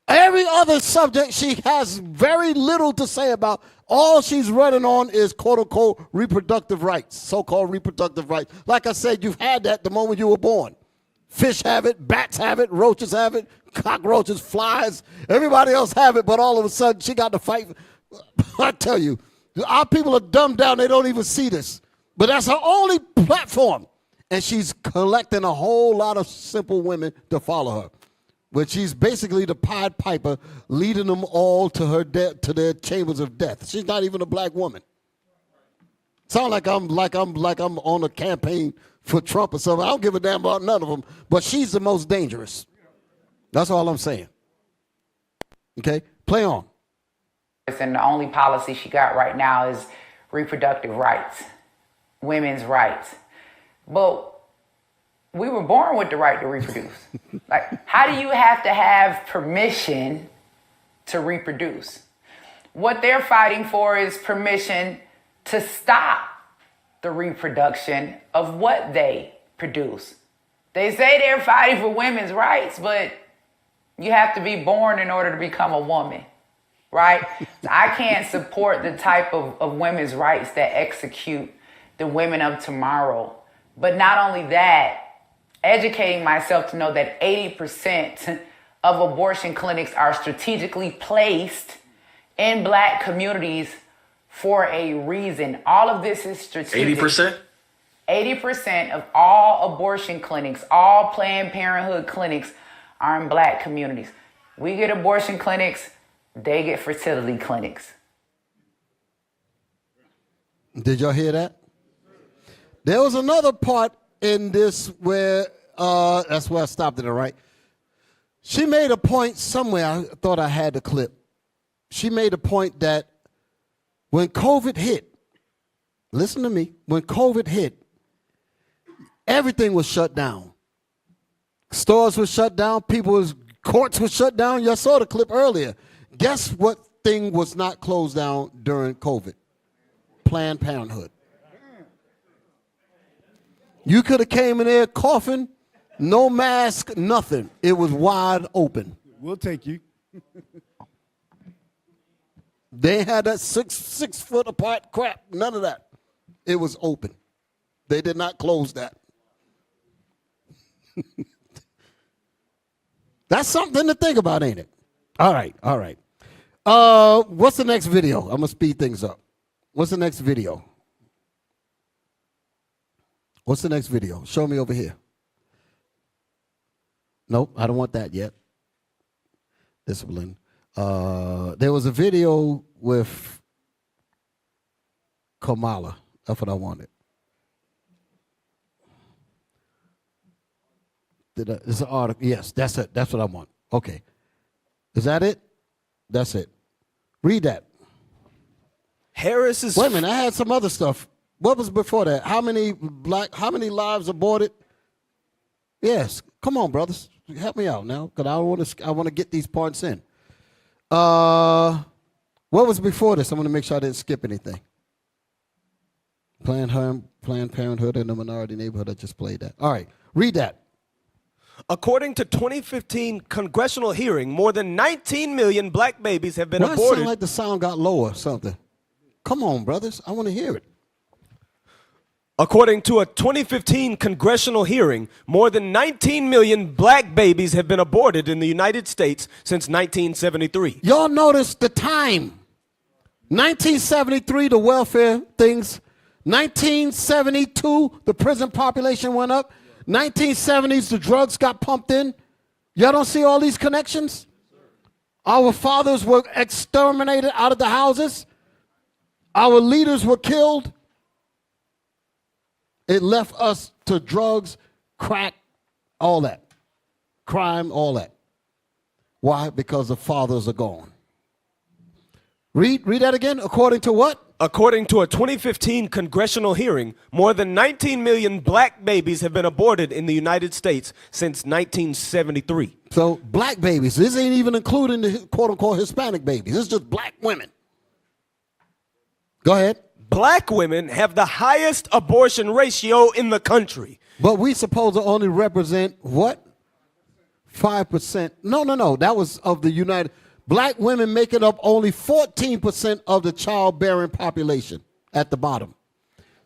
Every other subject she has very little to say about. All she's running on is quote-unquote reproductive rights, so-called reproductive rights. Like I said, you've had that the moment you were born. Fish have it, bats have it, roaches have it, cockroaches, flies. Everybody else have it, but all of a sudden she got to fight. I tell you, our people are dumbed down. They don't even see this. But that's her only platform. And she's collecting a whole lot of simple women to follow her. But she's basically the Pied Piper, leading them all to her to their chambers of death. She's not even a black woman. Sound like I'm on a campaign for Trump or something. I don't give a damn about none of them. But she's the most dangerous. That's all I'm saying. Okay, play on. And the only policy she got right now is reproductive rights, women's rights. But we were born with the right to reproduce. Like, how do you have to have permission to reproduce? What they're fighting for is permission to stop the reproduction of what they produce. They say they're fighting for women's rights, but you have to be born in order to become a woman, right? I can't support the type of women's rights that execute the women of tomorrow. But not only that, educating myself to know that 80% of abortion clinics are strategically placed in black communities for a reason. All of this is strategic. 80%? 80% of all abortion clinics, all Planned Parenthood clinics are in black communities. We get abortion clinics, they get fertility clinics. Did y'all hear that? There was another part in this where, that's where I stopped it, all right? She made a point somewhere, I thought I had the clip. She made a point that when COVID hit, listen to me, when COVID hit, everything was shut down. Stores were shut down, courts were shut down. Y'all saw the clip earlier. Guess what thing was not closed down during COVID? Planned Parenthood. You could have came in there coughing, no mask, nothing. It was wide open. We'll take you. They had that six foot apart crap. None of that. It was open. They did not close that. That's something to think about, ain't it? All right. What's the next video? I'm gonna speed things up. What's the next video? What's the next video? Show me over here. Nope, I don't want that yet. Discipline. There was a video with Kamala. That's what I wanted. Is an article? Yes, that's it. That's what I want. Okay. Is that it? That's it. Read that. Harris is. Wait a minute. I had some other stuff. What was before that? How many lives aborted? Yes. Come on, brothers. Help me out now, because I want to get these points in. What was before this? I want to make sure I didn't skip anything. Planned Parenthood in the minority neighborhood. I just played that. All right. Read that. According to 2015 congressional hearing, more than 19 million black babies have been aborted. It sound like the sound got lower or something. Come on, brothers. I want to hear it. According to a 2015 congressional hearing, more than 19 million black babies have been aborted in the United States since 1973. Y'all notice the time. 1973, the welfare things. 1972, the prison population went up. 1970s, the drugs got pumped in. Y'all don't see all these connections? Our fathers were exterminated out of the houses. Our leaders were killed. It left us to drugs, crack, all that. Crime, all that. Why? Because the fathers are gone. Read that again. According to what? According to a 2015 congressional hearing, more than 19 million black babies have been aborted in the United States since 1973. So black babies, this ain't even including the quote-unquote Hispanic babies. This is just black women. Go ahead. Black women have the highest abortion ratio in the country. But we supposed to only represent what? 5%. No. That was of the United. Black women make it up only 14% of the childbearing population at the bottom.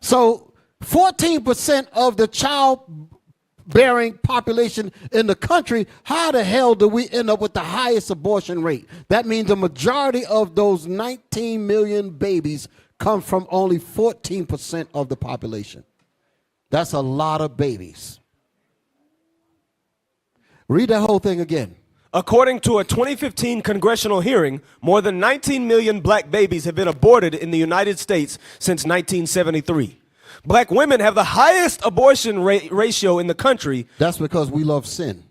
So 14% of the childbearing population in the country, how the hell do we end up with the highest abortion rate? That means the majority of those 19 million babies come from only 14% of the population. That's a lot of babies. Read that whole thing again. According to a 2015 congressional hearing, more than 19 million black babies have been aborted in the United States since 1973. Black women have the highest abortion ratio in the country. That's because we love sin.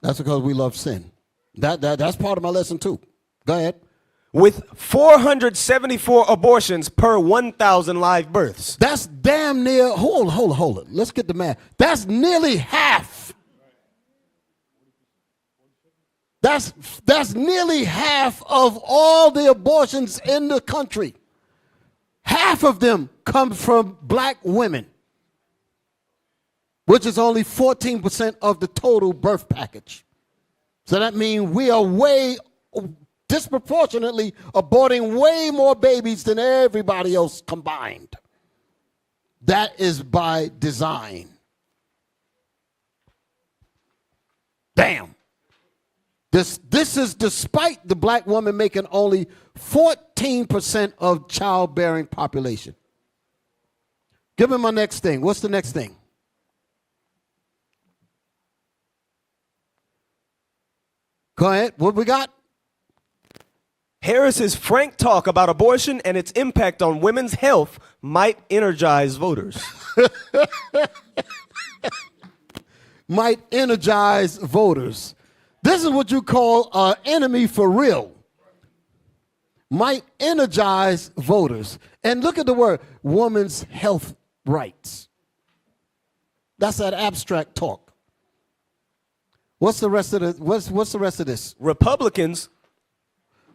That's because we love sin. That's part of my lesson too. Go ahead. With 474 abortions per 1,000 live births. That's damn near, hold it. Let's get the math. That's nearly half. That's nearly half of all the abortions in the country. Half of them come from black women, which is only 14% of the total birth package. So that means we are way disproportionately aborting way more babies than everybody else combined. That is by design. Damn. This is despite the black woman making only 14% of childbearing population. Give me my next thing. What's the next thing? Go ahead. What we got? Harris's frank talk about abortion and its impact on women's health might energize voters. Might energize voters. This is what you call an enemy for real. Might energize voters. And look at the word, women's health rights. That's that abstract talk. What's the rest of this? Republicans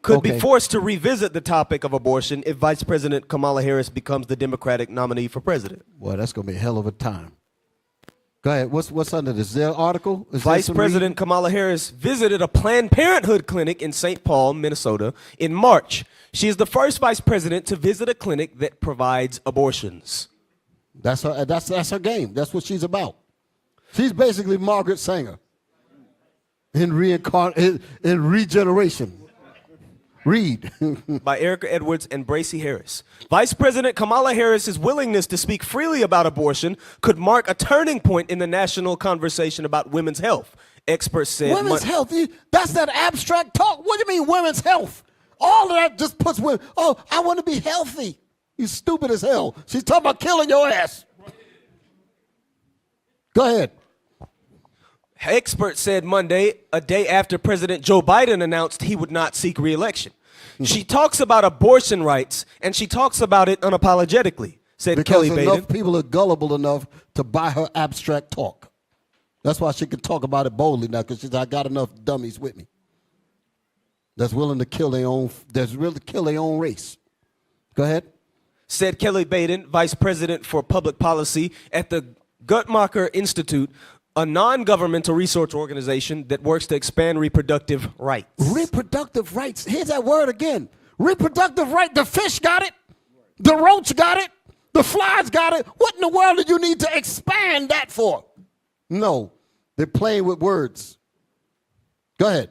could be forced to revisit the topic of abortion if Vice President Kamala Harris becomes the Democratic nominee for president. Well, that's going to be a hell of a time. Go ahead. What's under this? Is there an article? Vice President Kamala Harris visited a Planned Parenthood clinic in St. Paul, Minnesota in March. She is the first vice president to visit a clinic that provides abortions. That's her game. That's what she's about. She's basically Margaret Sanger in regeneration. Read. By Erica Edwards and Bracy Harris. Vice President Kamala Harris's willingness to speak freely about abortion could mark a turning point in the national conversation about women's health. Experts said Women's health, that's that abstract talk. What do you mean women's health? All of that just puts women, oh, I want to be healthy. You stupid as hell. She's talking about killing your ass. Go ahead. Experts said Monday, a day after President Joe Biden announced he would not seek re-election. She talks about abortion rights, and she talks about it unapologetically, said because Kelly Baden. enough people are gullible enough to buy her abstract talk. That's why she can talk about it boldly now, because she's I got enough dummies with me that's willing to kill their own, that's willing to kill their own race. Go ahead. Said Kelly Baden, Vice President for Public Policy at the Guttmacher Institute, a non-governmental research organization that works to expand reproductive rights. Reproductive rights. Here's that word again. Reproductive right. The fish got it. The roach got it. The flies got it. What in the world do you need to expand that for? No, they're playing with words. Go ahead.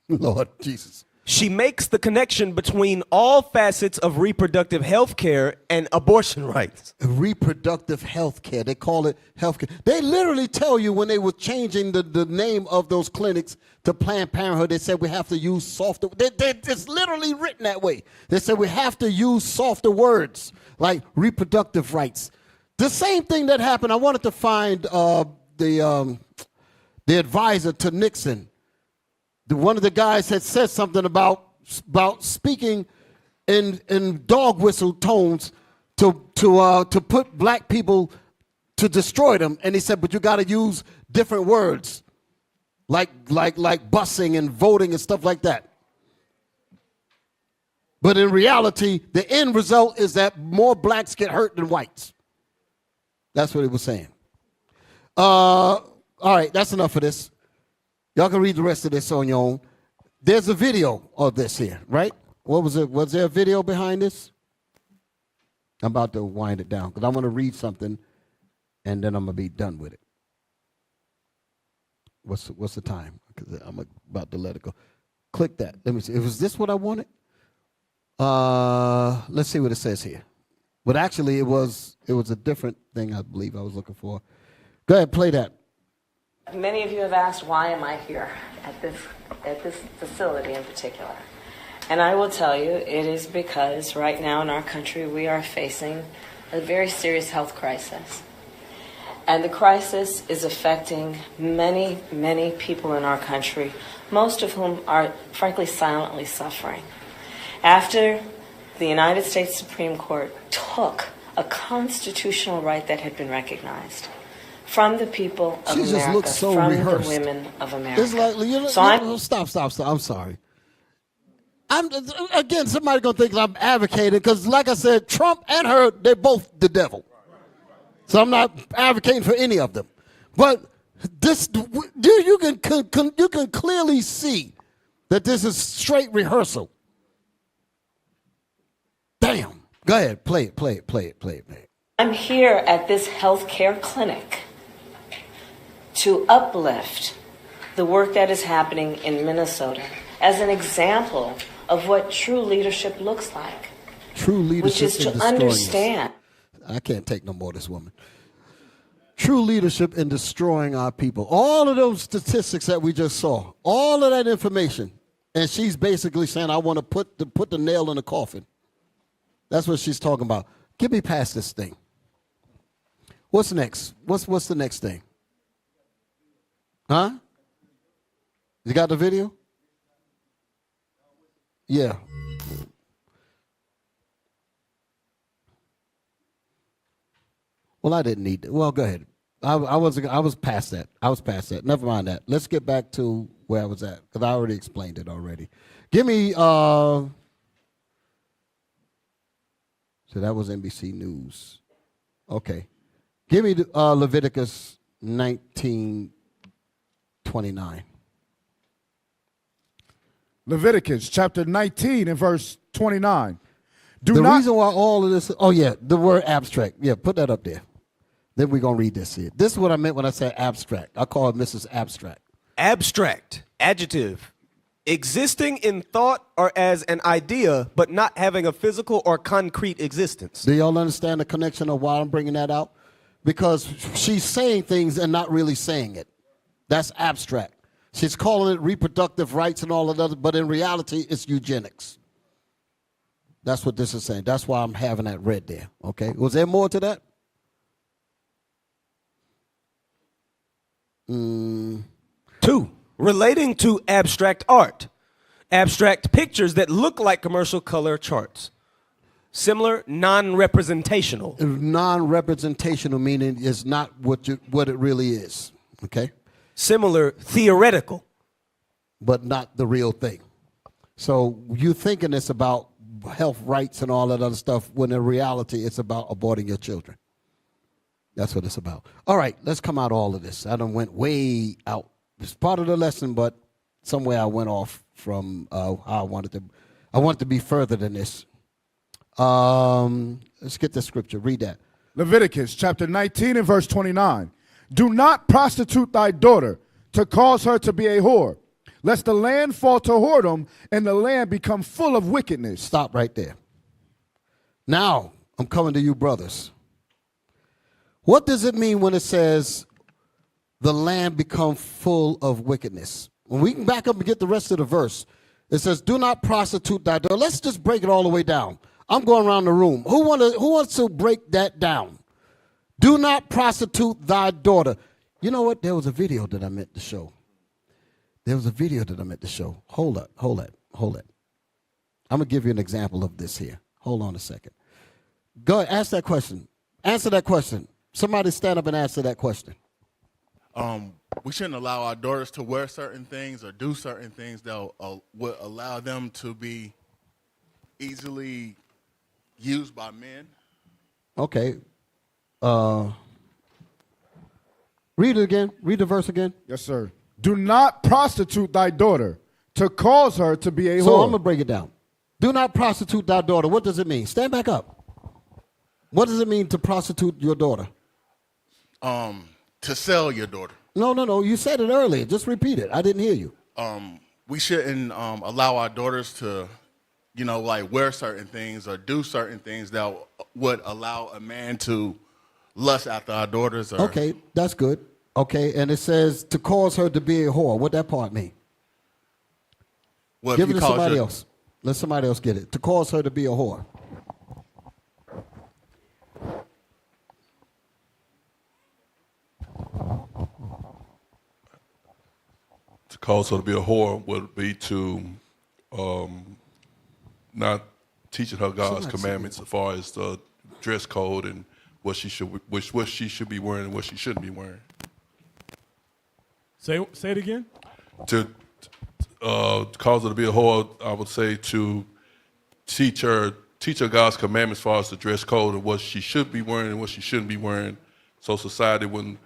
Lord Jesus. She makes the connection between all facets of reproductive health care and abortion rights. Reproductive health care. They call it health care. They literally tell you when they were changing the name of those clinics to Planned Parenthood, they said we have to use softer. It's literally written that way. They said we have to use softer words like reproductive rights. The same thing that happened. I wanted to find the advisor to Nixon. One of the guys had said something about speaking in dog whistle tones to put black people, to destroy them, and he said, but you got to use different words, like busing and voting and stuff like that. But in reality, the end result is that more blacks get hurt than whites. That's what he was saying. All right, that's enough of this. Y'all can read the rest of this on your own. There's a video of this here, right? What was it? Was there a video behind this? I'm about to wind it down because I want to read something, and then I'm gonna be done with it. What's the time? Because I'm about to let it go. Click that. Let me see. Was this what I wanted? Let's see what it says here. But actually, it was a different thing I believe I was looking for. Go ahead, play that. Many of you have asked, why am I here at this facility in particular? And I will tell you, it is because right now in our country we are facing a very serious health crisis. And the crisis is affecting many, many people in our country, most of whom are frankly silently suffering. After the United States Supreme Court took a constitutional right that had been recognized from the people of She just America, looks so from rehearsed. the women of America. It's like, stop. I'm sorry. Again, somebody going to think I'm advocating because, like I said, Trump and her, they're both the devil. So I'm not advocating for any of them. But this, you can clearly see that this is straight rehearsal. Damn. Go ahead, play it. I'm here at this healthcare clinic to uplift the work that is happening in Minnesota as an example of what true leadership looks like. True leadership, which is to understand. I can't take no more of this woman. True leadership in destroying our people. All of those statistics that we just saw, all of that information, and she's basically saying, I want to put the nail in the coffin. That's what she's talking about. Get me past this thing. What's next? What's the next thing? Huh? You got the video? Yeah. Well, I didn't need that. Well, go ahead. I was past that. Never mind that. Let's get back to where I was at because I already explained it already. Give me. So that was NBC News. Okay. Give me Leviticus 19:29. Leviticus chapter 19 and verse 29. The reason why all of this, the word abstract. Yeah, put that up there. Then we're going to read this here. This is what I meant when I said abstract. I call it Mrs. Abstract. Abstract, adjective, Existing in thought or as an idea, but not having a physical or concrete existence. Do y'all understand the connection of why I'm bringing that out? Because she's saying things and not really saying it. That's abstract. She's calling it reproductive rights and all of that, but in reality, it's eugenics. That's what this is saying. That's why I'm having that read there. Okay. Was there more to that? 2, relating to abstract art. Abstract pictures that look like commercial color charts. Similar, non-representational. Non-representational meaning is not what it really is. Okay. Similar, theoretical. But not the real thing. So you thinking it's about health rights and all that other stuff, when in reality it's about aborting your children. That's what it's about. All right, let's come out all of this. I done went way out. It's part of the lesson, but somewhere I went off from how I wanted to be further than this. Let's get the scripture. Read that. Leviticus chapter 19 and verse 29. Do not prostitute thy daughter to cause her to be a whore, lest the land fall to whoredom and the land become full of wickedness. Stop right there. Now, I'm coming to you, brothers. What does it mean when it says the land become full of wickedness? When we can back up and get the rest of the verse, it says, do not prostitute thy daughter. Let's just break it all the way down. I'm going around the room. Who wants to break that down? Do not prostitute thy daughter. You know what? There was a video that I meant to show. Hold it. I'm going to give you an example of this here. Hold on a second. Go ahead, ask that question. Answer that question. Somebody stand up and answer that question. We shouldn't allow our daughters to wear certain things or do certain things that would allow them to be easily used by men. Okay. Read it again. Read the verse again. Yes, sir. Do not prostitute thy daughter to cause her to be a whore. So I'm going to break it down. Do not prostitute thy daughter. What does it mean? Stand back up. What does it mean to prostitute your daughter? To sell your daughter. No. You said it earlier. Just repeat it. I didn't hear you. We shouldn't allow our daughters to, like wear certain things or do certain things that would allow a man to lust after our daughters. Okay, that's good. Okay, and it says to cause her to be a whore. What that part mean? Well, give it to somebody else. Let somebody else get it. To cause her to be a whore. To cause her to be a whore would be to not teaching her God's commandments as far as the dress code and what she should be wearing and what she shouldn't be wearing. Say it again. To cause her to be a whore, I would say to teach her God's commandments as far as the dress code and what she should be wearing and what she shouldn't be wearing, so society wouldn't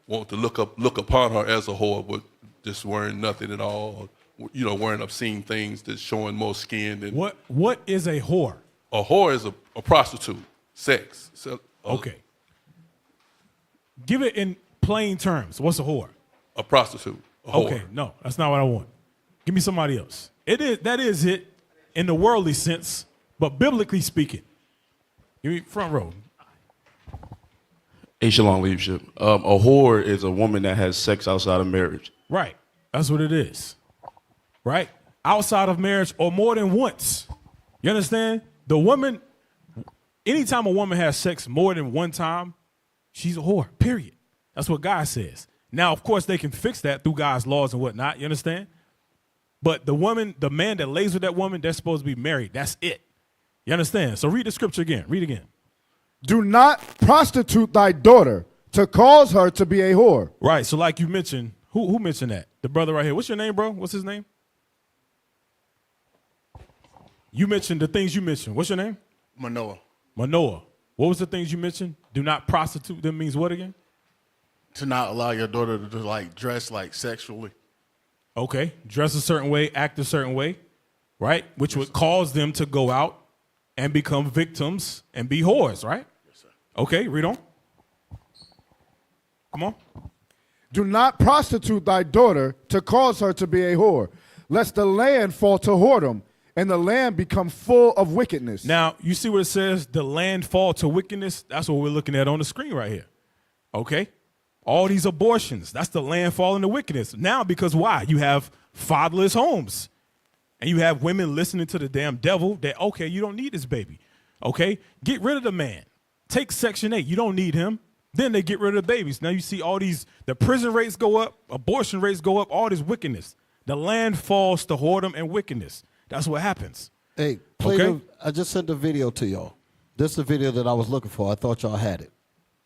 want to look upon her as a whore, but just wearing nothing at all, wearing obscene things that's showing more skin. Than What is a whore? A whore is a prostitute, sex. Okay. Give it in plain terms. What's a whore? A prostitute. A whore. Okay, no, that's not what I want. Give me somebody else. That is it in the worldly sense, but biblically speaking. Give me front row. Shalom leadership. A whore is a woman that has sex outside of marriage. Right. That's what it is. Right? Outside of marriage or more than once. You understand? The woman, anytime a woman has sex more than one time, she's a whore, period. That's what God says. Now, of course, they can fix that through God's laws and whatnot. You understand? But the man that lays with that woman, they're supposed to be married. That's it. You understand? So read the scripture again. Read again. Do not prostitute thy daughter to cause her to be a whore. Right. So like you mentioned, who mentioned that? The brother right here. What's your name, bro? What's his name? You mentioned the things you mentioned. What's your name? Manoah. What was the things you mentioned? Do not prostitute them means what again? To not allow your daughter to dress sexually. Okay. Dress a certain way, act a certain way, right? Which would cause them to go out and become victims and be whores, right? Yes, sir. Okay, read on. Come on. Do not prostitute thy daughter to cause her to be a whore, lest the land fall to whoredom, and the land become full of wickedness. Now, you see what it says, the land fall to wickedness? That's what we're looking at on the screen right here. Okay? All these abortions, that's the land falling to wickedness. Now, because why? You have fatherless homes. And you have women listening to the damn devil that, okay, you don't need this baby. Okay? Get rid of the man. Take Section 8. You don't need him. Then they get rid of the babies. Now you see all these, the prison rates go up, abortion rates go up, all this wickedness. The land falls to whoredom and wickedness. That's what happens. Hey, I just sent a video to y'all. This is the video that I was looking for. I thought y'all had it.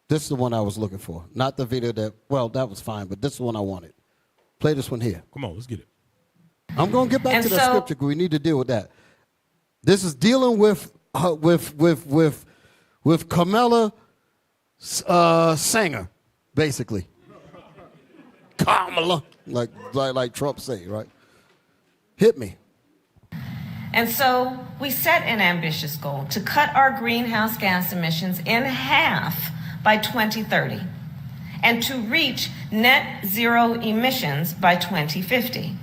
This is the one I was looking for. Not the video that, well, that was fine, but this is the one I wanted. Play this one here. Come on, let's get it. I'm going to get back to the scripture because we need to deal with that. This is dealing with Kamala Sanger, basically. Kamala, like Trump say, right? Hit me. And so we set an ambitious goal to cut our greenhouse gas emissions in half by 2030 and to reach net zero emissions by 2050.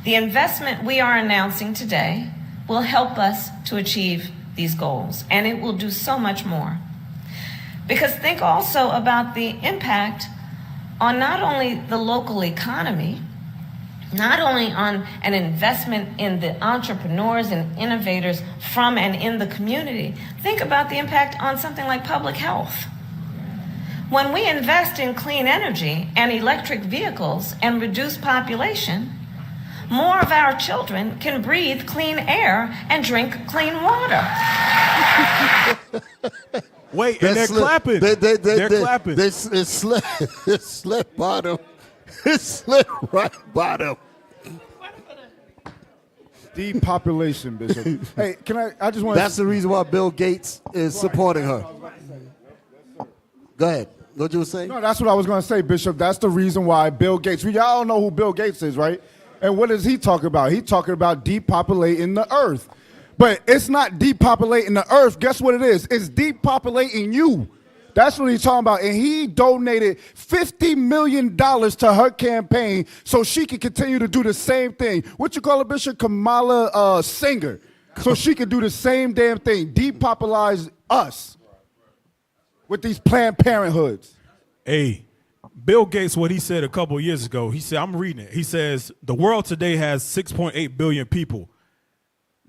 The investment we are announcing today will help us to achieve these goals, and it will do so much more. Because think also about the impact on not only the local economy, not only on an investment in the entrepreneurs and innovators from and in the community, think about the impact on something like public health. When we invest in clean energy and electric vehicles and reduce population, more of our children can breathe clean air and drink clean water. Wait, and they're clapping. They're clapping. It slipped by them. It slipped right by them. Depopulation, Bishop. Hey, I just want to... That's the reason why Bill Gates is supporting her. Go ahead. What you were saying? No, that's what I was going to say, Bishop. That's the reason why Bill Gates... We all know who Bill Gates is, right? And what does he talk about? He's talking about depopulating the earth. But it's not depopulating the earth. Guess what it is? It's depopulating you. That's what he's talking about. And he donated $50 million to her campaign so she could continue to do the same thing. What you call it, Bishop? Kamala Singer. So she could do the same damn thing. Depopulize us with these Planned Parenthoods. Hey, Bill Gates, what he said a couple of years ago, he said, I'm reading it. He says, the world today has 6.8 billion people.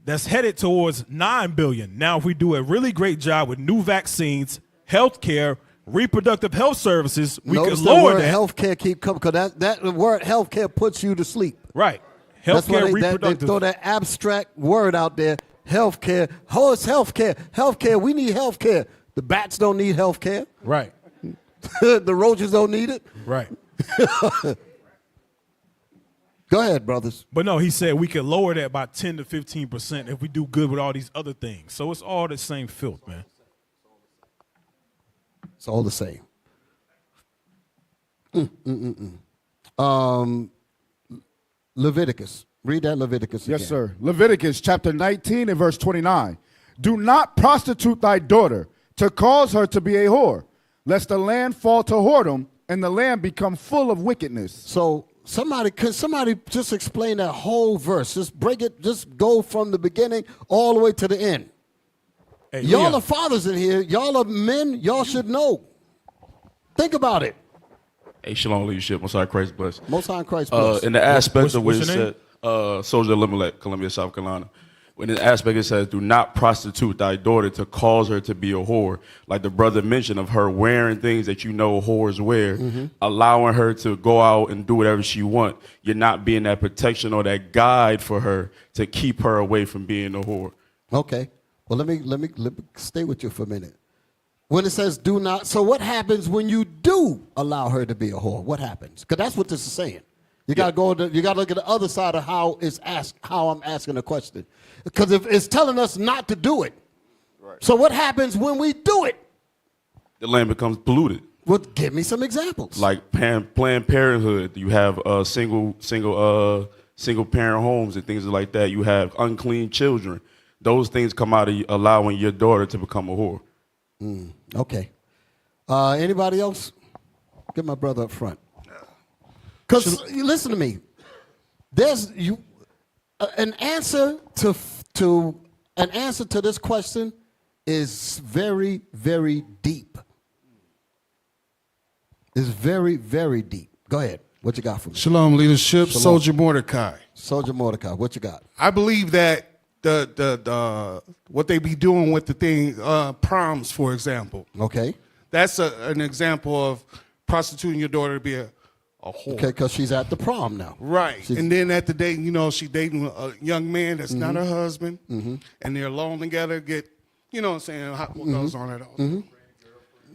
That's headed towards 9 billion. Now, if we do a really great job with new vaccines, healthcare, reproductive health services, we could lower that. Healthcare keep coming because that word healthcare puts you to sleep. Right. Healthcare, reproductive. They throw that abstract word out there. Healthcare. Oh, it's healthcare. Healthcare. We need healthcare. The bats don't need healthcare. Right. The roaches don't need it. Right. Go ahead, brothers. But no, he said we could lower that by 10 to 15% if we do good with all these other things. So it's all the same filth, man. It's all the same. Leviticus. Read that Leviticus again. Yes, sir. Leviticus chapter 19 and verse 29. Do not prostitute thy daughter to cause her to be a whore, lest the land fall to whoredom and the land become full of wickedness. So could somebody just explain that whole verse? Just break it, just go from the beginning all the way to the end. Hey, y'all are fathers in here. Y'all are men. Y'all should know. Think about it. Hey, shalom leadership. Most High Christ bless. Most High Christ bless. In the aspect of what it what's your said, Soldier Elimelech, Columbia, South Carolina. In the aspect it says, do not prostitute thy daughter to cause her to be a whore. Like the brother mentioned of her wearing things that you know whores wear, allowing her to go out and do whatever she wants. You're not being that protection or that guide for her to keep her away from being a whore. Okay. Well, let me stay with you for a minute. When it says do not, so what happens when you do allow her to be a whore? What happens? Because that's what this is saying. You got to you got to look at the other side of how I'm asking the question. Because if it's telling us not to do it, right. So what happens when we do it? The land becomes polluted. Well, give me some examples. Like Planned Parenthood, you have single parent homes and things like that. You have unclean children. Those things come out of allowing your daughter to become a whore. Okay. Anybody else? Get my brother up front. Because listen to me. an answer to this question is very, very deep. It's very, very deep. Go ahead. What you got for me? Shalom, leadership. Shalom. Soldier Mordecai. Soldier Mordecai. What you got? I believe that the what they be doing with the thing, proms, for example. Okay. That's an example of prostituting your daughter to be a whore. Okay, because she's at the prom now. Right. She's- And then at the date, she dating a young man that's not her husband, Mhm. and they're alone together, what I'm saying, what goes on at all. Mhm.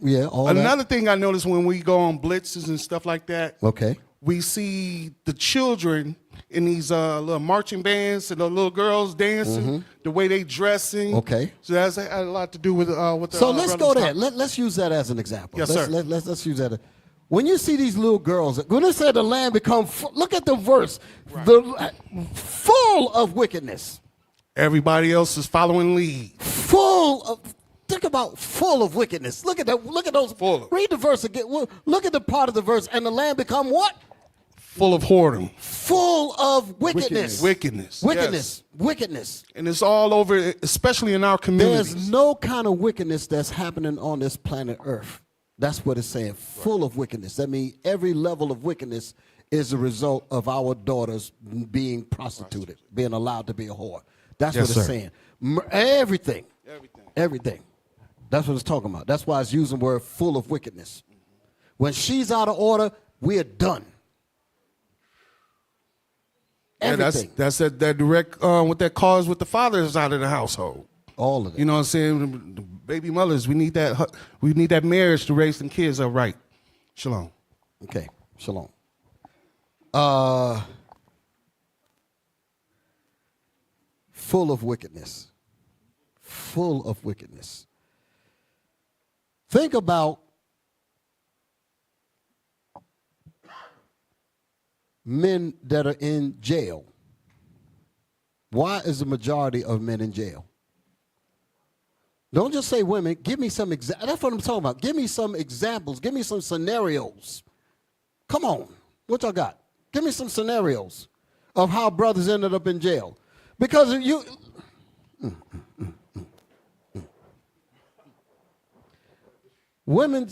Yeah, all that. Another thing I noticed when we go on blitzes and stuff like that, Okay. we see the children in these little marching bands and the little girls dancing, the way they dressing. Okay. So that's had a lot to do with the So let's go brothers there. talk- Let's use that as an example. Yes, let's, sir. Let's use that. When you see these little girls, when it said the land become, look at the verse, full of wickedness. Everybody else is following lead. Think about full of wickedness. Look at that. Look at those. Read the verse again. Look at the part of the verse, and the land become what? Full of whoredom. Full of wickedness. Wickedness. Wickedness. Yes. Wickedness. And it's all over, especially in our communities. There's no kind of wickedness that's happening on this planet Earth. That's what it's saying. Full of wickedness. That means every level of wickedness is a result of our daughters being prostituted, being allowed to be a whore. That's Yes, what it's sir. saying. Everything. Everything. That's what it's talking about. That's why it's using the word full of wickedness. When she's out of order, we are done. Yeah, that's that direct what that cause with the fathers out of the household. All of it. You know what I'm saying? The baby mothers, we need that marriage to raise them kids up right. Shalom. Okay, shalom. Full of wickedness. Full of wickedness. Think about men that are in jail. Why is the majority of men in jail? Don't just say women. Give me some examples. That's what I'm talking about. Give me some examples. Give me some scenarios. Come on. What y'all got? Give me some scenarios of how brothers ended up in jail. Because you... Women,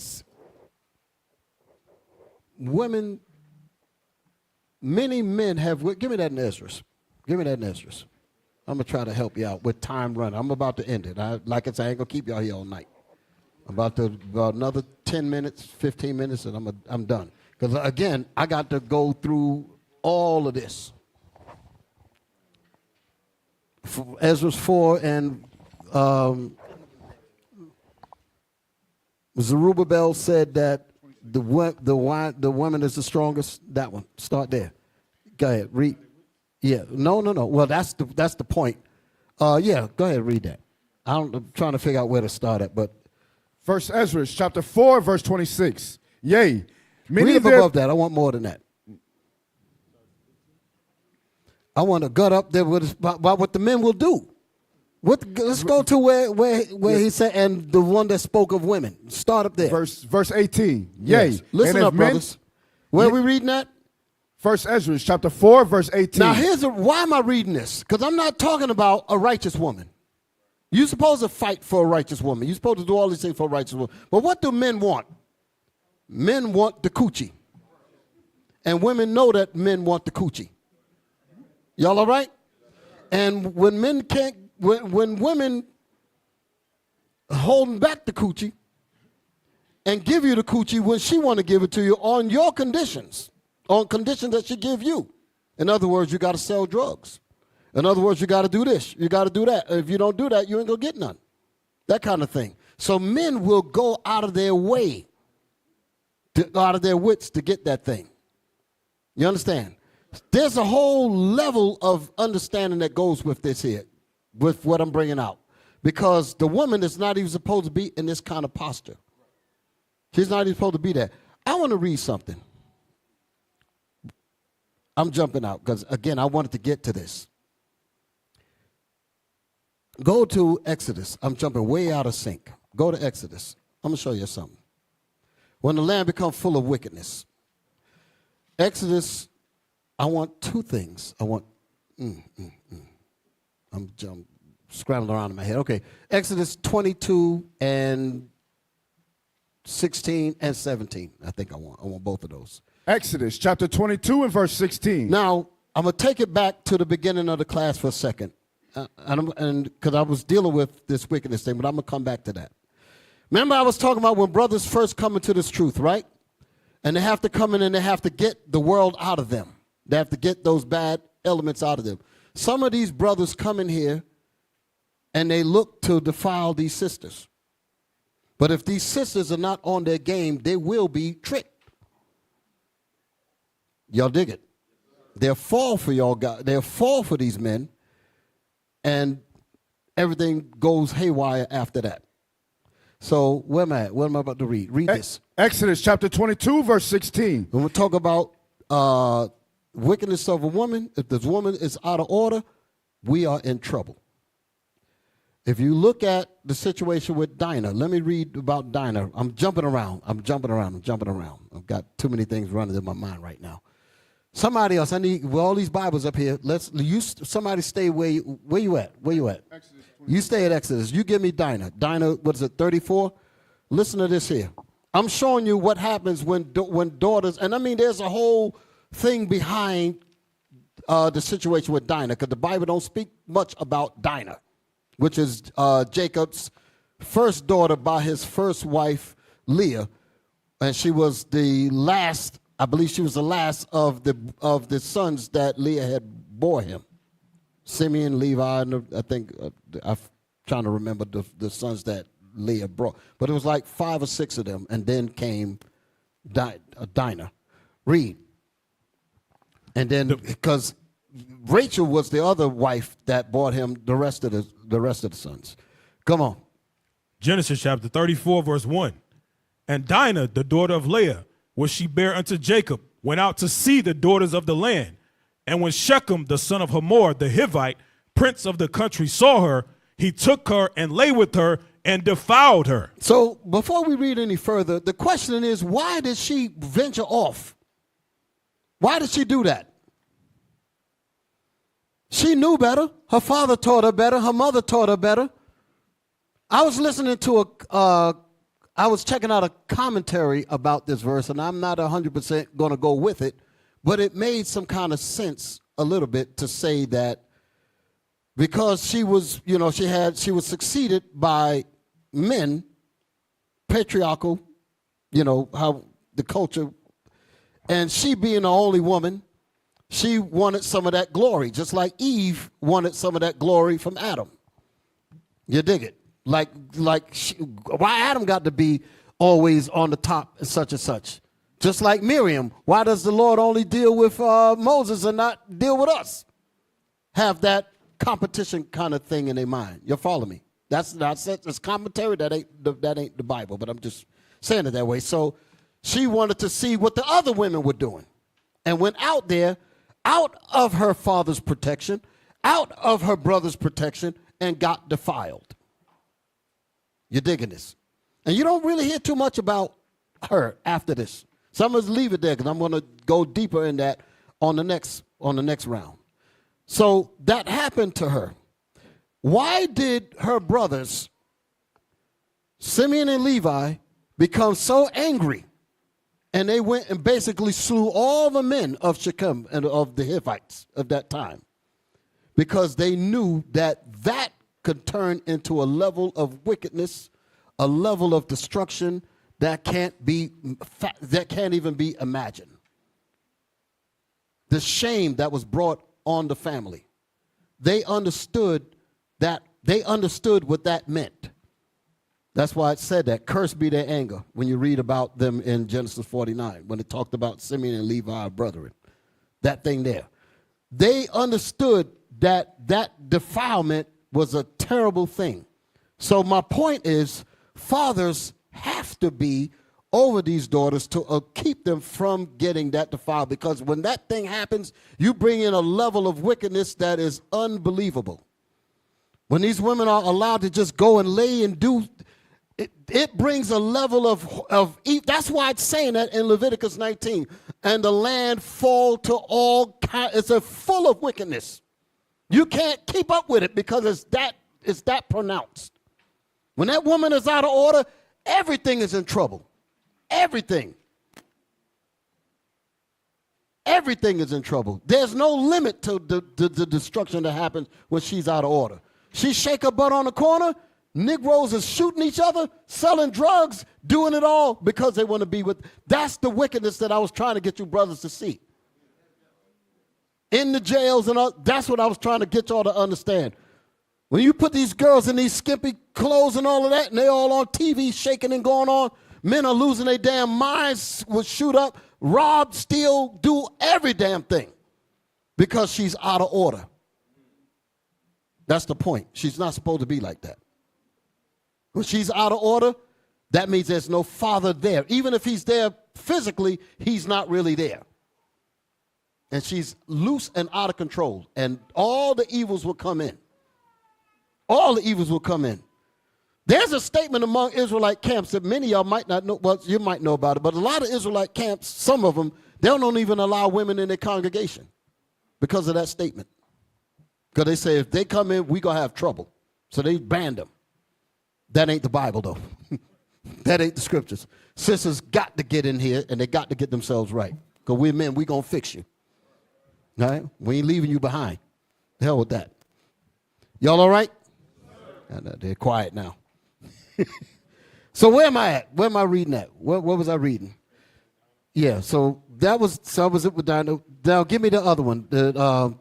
many men have, give me that in Esdras. Give me that in Esdras. I'm going to try to help you out with time running. I'm about to end it. Like I said, I ain't going to keep y'all here all night. About another 10 minutes, 15 minutes, and I'm done. Because, again, I got to go through all of this. Esdras 4 and Zerubbabel said that the woman is the strongest. That one. Start there. Go ahead. Read. Yeah. No. Well, that's the point. Yeah. Go ahead. Read that. I'm trying to figure out where to start at, but. First Ezra, chapter 4, verse 26. Yea. Read up above that. I want more than that. I want to gut up there about what the men will do. Let's go to where he said, and the one that spoke of women. Start up there. Verse 18. Yea. Yes. Listen and up, if men- brothers. Where are we reading that? First Ezra, chapter 4, verse 18. Now, why am I reading this? Because I'm not talking about a righteous woman. You're supposed to fight for a righteous woman. You're supposed to do all these things for a righteous woman. But what do men want? Men want the coochie. And women know that men want the coochie. Y'all all right? And when men can't, when women holding back the coochie and give you the coochie when she want to give it to you on your conditions, on conditions that she give you. In other words, you got to sell drugs. In other words, you got to do this. You got to do that. If you don't do that, you ain't going to get none. That kind of thing. So men will go out of their way, out of their wits to get that thing. You understand? There's a whole level of understanding that goes with this here, with what I'm bringing out. Because the woman is not even supposed to be in this kind of posture. She's not even supposed to be there. I want to read something. I'm jumping out because, again, I wanted to get to this. Go to Exodus. I'm jumping way out of sync. Go to Exodus. I'm going to show you something. When the land becomes full of wickedness. Exodus, I want two things. I'm scrambling around in my head. Okay, Exodus 22 and 16 and 17. I think I want both of those. Exodus chapter 22 and verse 16. Now, I'm going to take it back to the beginning of the class for a second. And because I was dealing with this wickedness thing, but I'm going to come back to that. Remember I was talking about when brothers first come into this truth, right? And they have to come in and they have to get the world out of them. They have to get those bad elements out of them. Some of these brothers come in here and they look to defile these sisters. But if these sisters are not on their game, they will be tricked. Y'all dig it? They'll fall for y'all guys. They'll fall for these men, and everything goes haywire after that. So where am I at? What am I about to read? Read this. Exodus chapter 22, verse 16. When we talk about wickedness of a woman, if this woman is out of order, we are in trouble. If you look at the situation with Dinah, let me read about Dinah. I'm jumping around. I've got too many things running in my mind right now. Somebody else, I need, with all these Bibles up here, somebody stay where you at? You stay at Exodus. You give me Dinah. Dinah, what is it, 34? Listen to this here. I'm showing you what happens when daughters, and I mean there's a whole thing behind the situation with Dinah, because the Bible don't speak much about Dinah, which is Jacob's first daughter by his first wife, Leah, and she was the last, I believe she was the last of the sons that Leah had bore him. Simeon, Levi, and I think, I'm trying to remember the sons that Leah brought. But it was like 5 or 6 of them, and then came Dinah. Read. And then, because Rachel was the other wife that brought him the rest of the sons. Come on. Genesis chapter 34, verse 1. And Dinah, the daughter of Leah, which she bare unto Jacob, went out to see the daughters of the land. And when Shechem, the son of Hamor, the Hivite, prince of the country, saw her, he took her and lay with her and defiled her. So before we read any further, the question is, why did she venture off? Why did she do that? She knew better. Her father taught her better. Her mother taught her better. I was listening to I was checking out a commentary about this verse, and I'm not 100% going to go with it, but it made some kind of sense a little bit to say that because she was, she was succeeded by men, patriarchal, how the culture, and she being the only woman, she wanted some of that glory, just like Eve wanted some of that glory from Adam. You dig it? Why Adam got to be always on the top and such. Just like Miriam, why does the Lord only deal with Moses and not deal with us? Have that competition kind of thing in their mind. You follow me? That's commentary. That ain't the Bible, but I'm just saying it that way. So she wanted to see what the other women were doing, and went out there, out of her father's protection, out of her brother's protection, and got defiled. You're digging this. And you don't really hear too much about her after this. So I'm going to leave it there because I'm going to go deeper in that on the next round. So that happened to her. Why did her brothers, Simeon and Levi, become so angry? And they went and basically slew all the men of Shechem and of the Hivites of that time, because they knew that could turn into a level of wickedness, a level of destruction that can't even be imagined. The shame that was brought on the family. They understood what that meant. That's why it said that, cursed be their anger, when you read about them in Genesis 49, when it talked about Simeon and Levi, our brethren. That thing there. They understood that defilement was a terrible thing. So my point is, fathers have to be over these daughters to keep them from getting that defiled, because when that thing happens, you bring in a level of wickedness that is unbelievable. When these women are allowed to just go and lay and do, it brings a level of that's why it's saying that in Leviticus 19, and the land fall to all kinds, it's full of wickedness. You can't keep up with it because it's that pronounced. When that woman is out of order, everything is in trouble. Everything. Everything is in trouble. There's no limit to the destruction that happens when she's out of order. She shake her butt on the corner. Negroes is shooting each other, selling drugs, doing it all because they want to be with. That's the wickedness that I was trying to get you brothers to see. In the jails and all, that's what I was trying to get y'all to understand. When you put these girls in these skimpy clothes and all of that, and they all on TV shaking and going on, men are losing their damn minds, will shoot up, rob, steal, do every damn thing because she's out of order. That's the point. She's not supposed to be like that. When she's out of order, that means there's no father there. Even if he's there physically, he's not really there. And she's loose and out of control. And all the evils will come in. All the evils will come in. There's a statement among Israelite camps that many of y'all might not know. Well, you might know about it. But a lot of Israelite camps, some of them, they don't even allow women in their congregation because of that statement. Because they say if they come in, we're going to have trouble. So they banned them. That ain't the Bible, though. That ain't the scriptures. Sisters got to get in here, and they got to get themselves right. Because we're men, we're going to fix you. All right? We ain't leaving you behind. The hell with that. Y'all all right? They're quiet now. So where am I at? Where am I reading at? What was I reading? Yeah, so that was it with Dino. Now give me the other one.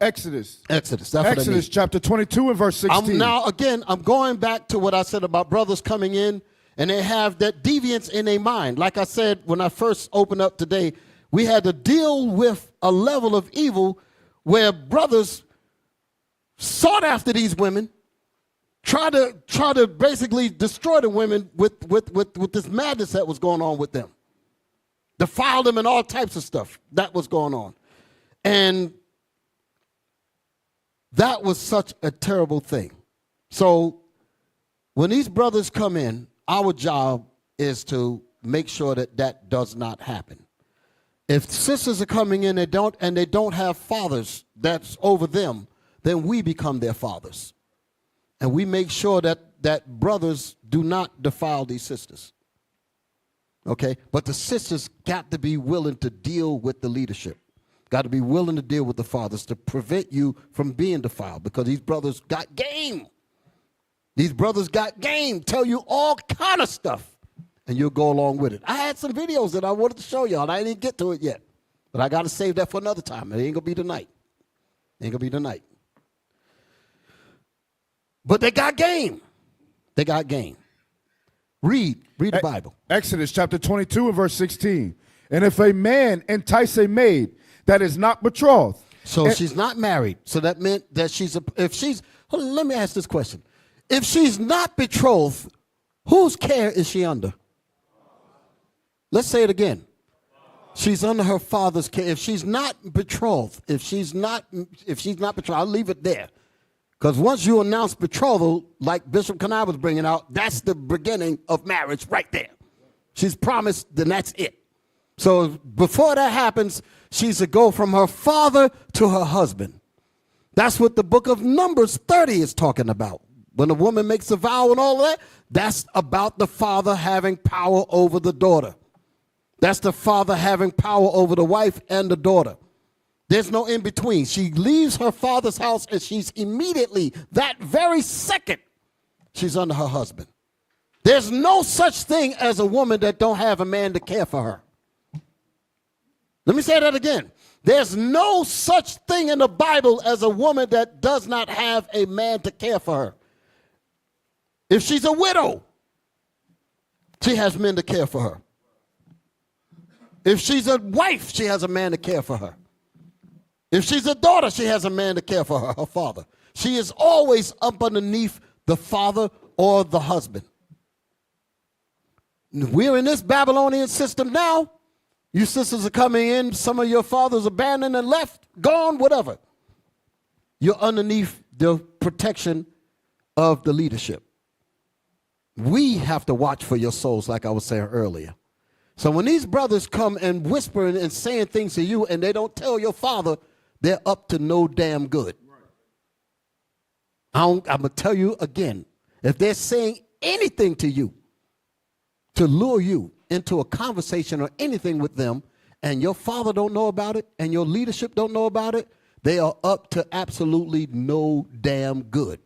Exodus. Exodus. Exodus chapter 22 and verse 16. I'm going back to what I said about brothers coming in, and they have that deviance in their mind. Like I said when I first opened up today, we had to deal with a level of evil where brothers sought after these women, try to basically destroy the women with this madness that was going on with them. Defile them and all types of stuff that was going on. And that was such a terrible thing. So when these brothers come in, our job is to make sure that that does not happen. If sisters are coming in and they don't have fathers that's over them, then we become their fathers. And we make sure that brothers do not defile these sisters. Okay? But the sisters got to be willing to deal with the leadership. Got to be willing to deal with the fathers to prevent you from being defiled, because these brothers got game. These brothers got game. Tell you all kind of stuff, and you'll go along with it. I had some videos that I wanted to show y'all, and I didn't get to it yet. But I got to save that for another time. It ain't going to be tonight. Ain't going to be tonight. But they got game. They got game. Read the Bible. Exodus chapter 22 and verse 16. And if a man entice a maid that is not betrothed. So she's not married. So that meant that let me ask this question. If she's not betrothed, whose care is she under? Let's say it again. She's under her father's care. If she's not betrothed, if she's not betrothed, I'll leave it there. Because once you announce betrothal, like Bishop Kanai was bringing out, that's the beginning of marriage right there. She's promised, then that's it. So before that happens, she's to go from her father to her husband. That's what the book of Numbers 30 is talking about. When a woman makes a vow and all that, that's about the father having power over the daughter. That's the father having power over the wife and the daughter. There's no in between. She leaves her father's house and she's immediately, that very second, she's under her husband. There's no such thing as a woman that don't have a man to care for her. Let me say that again. There's no such thing in the Bible as a woman that does not have a man to care for her. If she's a widow, she has men to care for her. If she's a wife, she has a man to care for her. If she's a daughter, she has a man to care for her, her father. She is always up underneath the father or the husband. We're in this Babylonian system now. You sisters are coming in. Some of your fathers abandoned and left, gone, whatever. You're underneath the protection of the leadership. We have to watch for your souls, like I was saying earlier. So when these brothers come and whispering and saying things to you and they don't tell your father, they're up to no damn good. I'm going to tell you again, if they're saying anything to you to lure you into a conversation or anything with them, and your father don't know about it, and your leadership don't know about it, they are up to absolutely no damn good.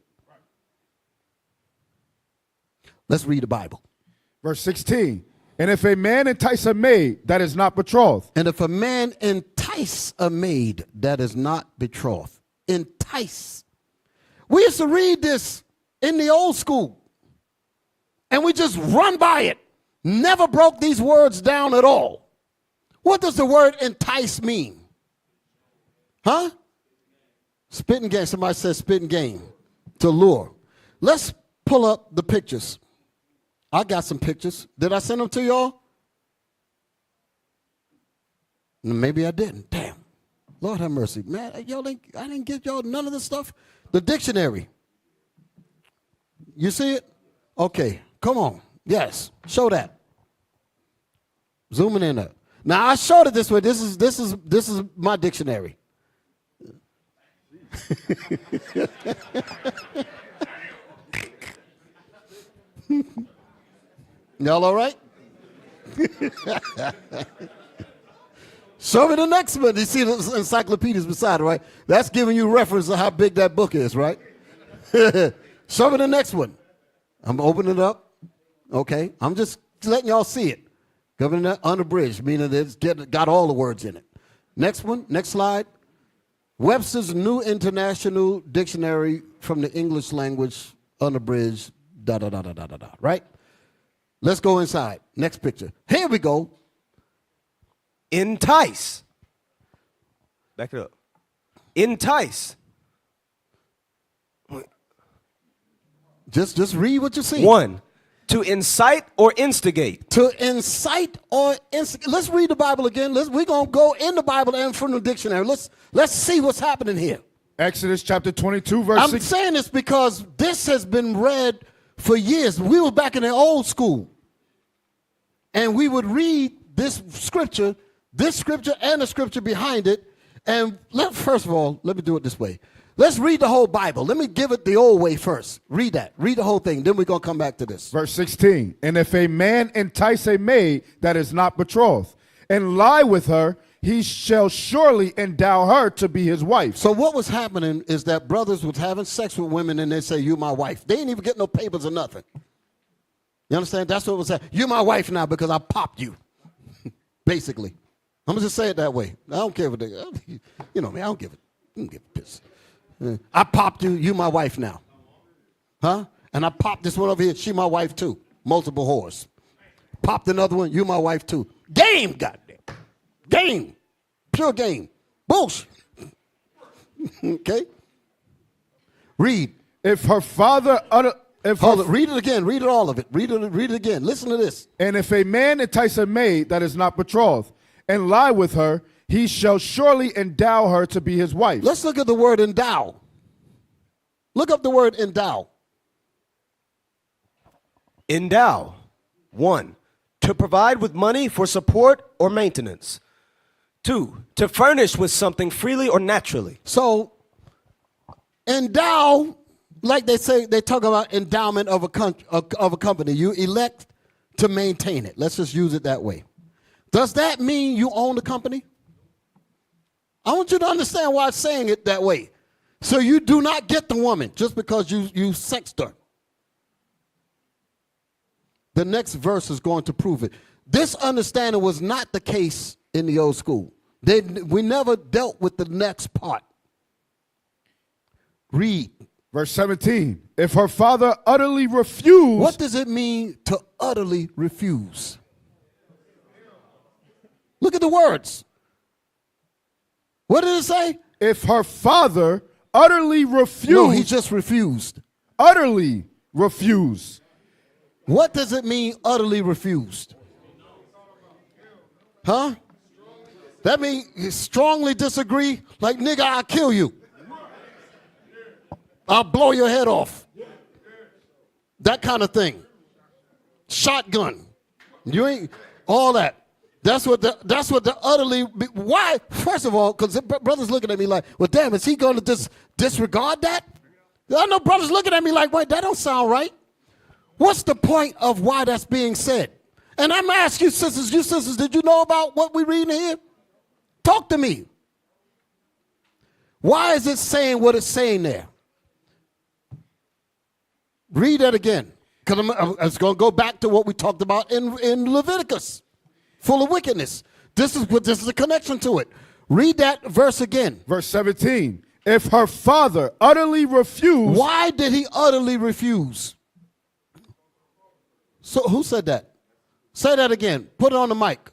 Let's read the Bible. Verse 16. And if a man entice a maid that is not betrothed. And if a man entice a maid that is not betrothed. Entice. We used to read this in the old school. And we just run by it. Never broke these words down at all. What does the word entice mean? Huh? Spitting game. Somebody said spitting game. To lure. Let's pull up the pictures. I got some pictures. Did I send them to y'all? Maybe I didn't. Damn. Lord have mercy. Man, I didn't get y'all none of this stuff. The dictionary. You see it? Okay. Come on. Yes. Show that. Zooming in up. Now I showed it this way. This is my dictionary. Y'all all right? Show me the next one. You see the encyclopedias beside it, right? That's giving you reference to how big that book is, right? Show me the next one. I'm opening it up. Okay. I'm just letting y'all see it. Government unabridged, meaning it's got all the words in it. Next one. Next slide. Webster's New International Dictionary from the English language, unabridged, da-da-da-da-da-da-da, right? Let's go inside. Next picture. Here we go. Entice. Back it up. Entice. Just read what you see. 1. To incite or instigate. To incite or instigate. Let's read the Bible again. We're going to go in the Bible and from the dictionary. Let's see what's happening here. Exodus chapter 22, verse 6. I'm saying this because this has been read for years. We were back in the old school. And we would read this scripture and the scripture behind it. And first of all, let me do it this way. Let's read the whole Bible. Let me give it the old way first. Read that. Read the whole thing. Then we're going to come back to this. Verse 16. And if a man entice a maid that is not betrothed and lie with her, he shall surely endow her to be his wife. So what was happening is that brothers was having sex with women and they say, you my wife. They didn't even get no papers or nothing. You understand? That's what was happening. You're my wife now because I popped you. Basically. I'm going to just say it that way. I don't care what they, you know me, I don't give a piss. I popped you, you my wife now. Huh? And I popped this one over here, she my wife too. Multiple whores. Popped another one, you my wife too. Game, goddamn. Game. Pure game. Bullshit. Okay? Read. If her father read it again. Read it all of it. Read it again. Listen to this. And if a man entice a maid that is not betrothed and lie with her, he shall surely endow her to be his wife. Let's look at the word endow. Look up the word endow. Endow. 1. To provide with money for support or maintenance. 2. To furnish with something freely or naturally. So, endow, like they say, they talk about endowment of a company. You elect to maintain it. Let's just use it that way. Does that mean you own the company? I want you to understand why I'm saying it that way. So you do not get the woman just because you sexed her. The next verse is going to prove it. This understanding was not the case in the old school. We never dealt with the next part. Read. Verse 17. If her father utterly refuse. What does it mean to utterly refuse? Look at the words. What did it say? If her father utterly refused. No, he just refused. Utterly refused. What does it mean, utterly refused? Huh? That means you strongly disagree, like, nigga, I'll kill you. I'll blow your head off. That kind of thing. Shotgun. You ain't, all that. That's what the utterly, why? First of all, because brothers looking at me like, well, damn, is he going to just disregard that? I know brothers looking at me like, wait, that don't sound right. What's the point of why that's being said? And I'm asking you sisters, did you know about what we're reading here? Talk to me. Why is it saying what it's saying there? Read that again. Because it's going to go back to what we talked about in Leviticus. Full of wickedness. This is a connection to it. Read that verse again. Verse 17. If her father utterly refused. Why did he utterly refuse? So who said that? Say that again. Put it on the mic.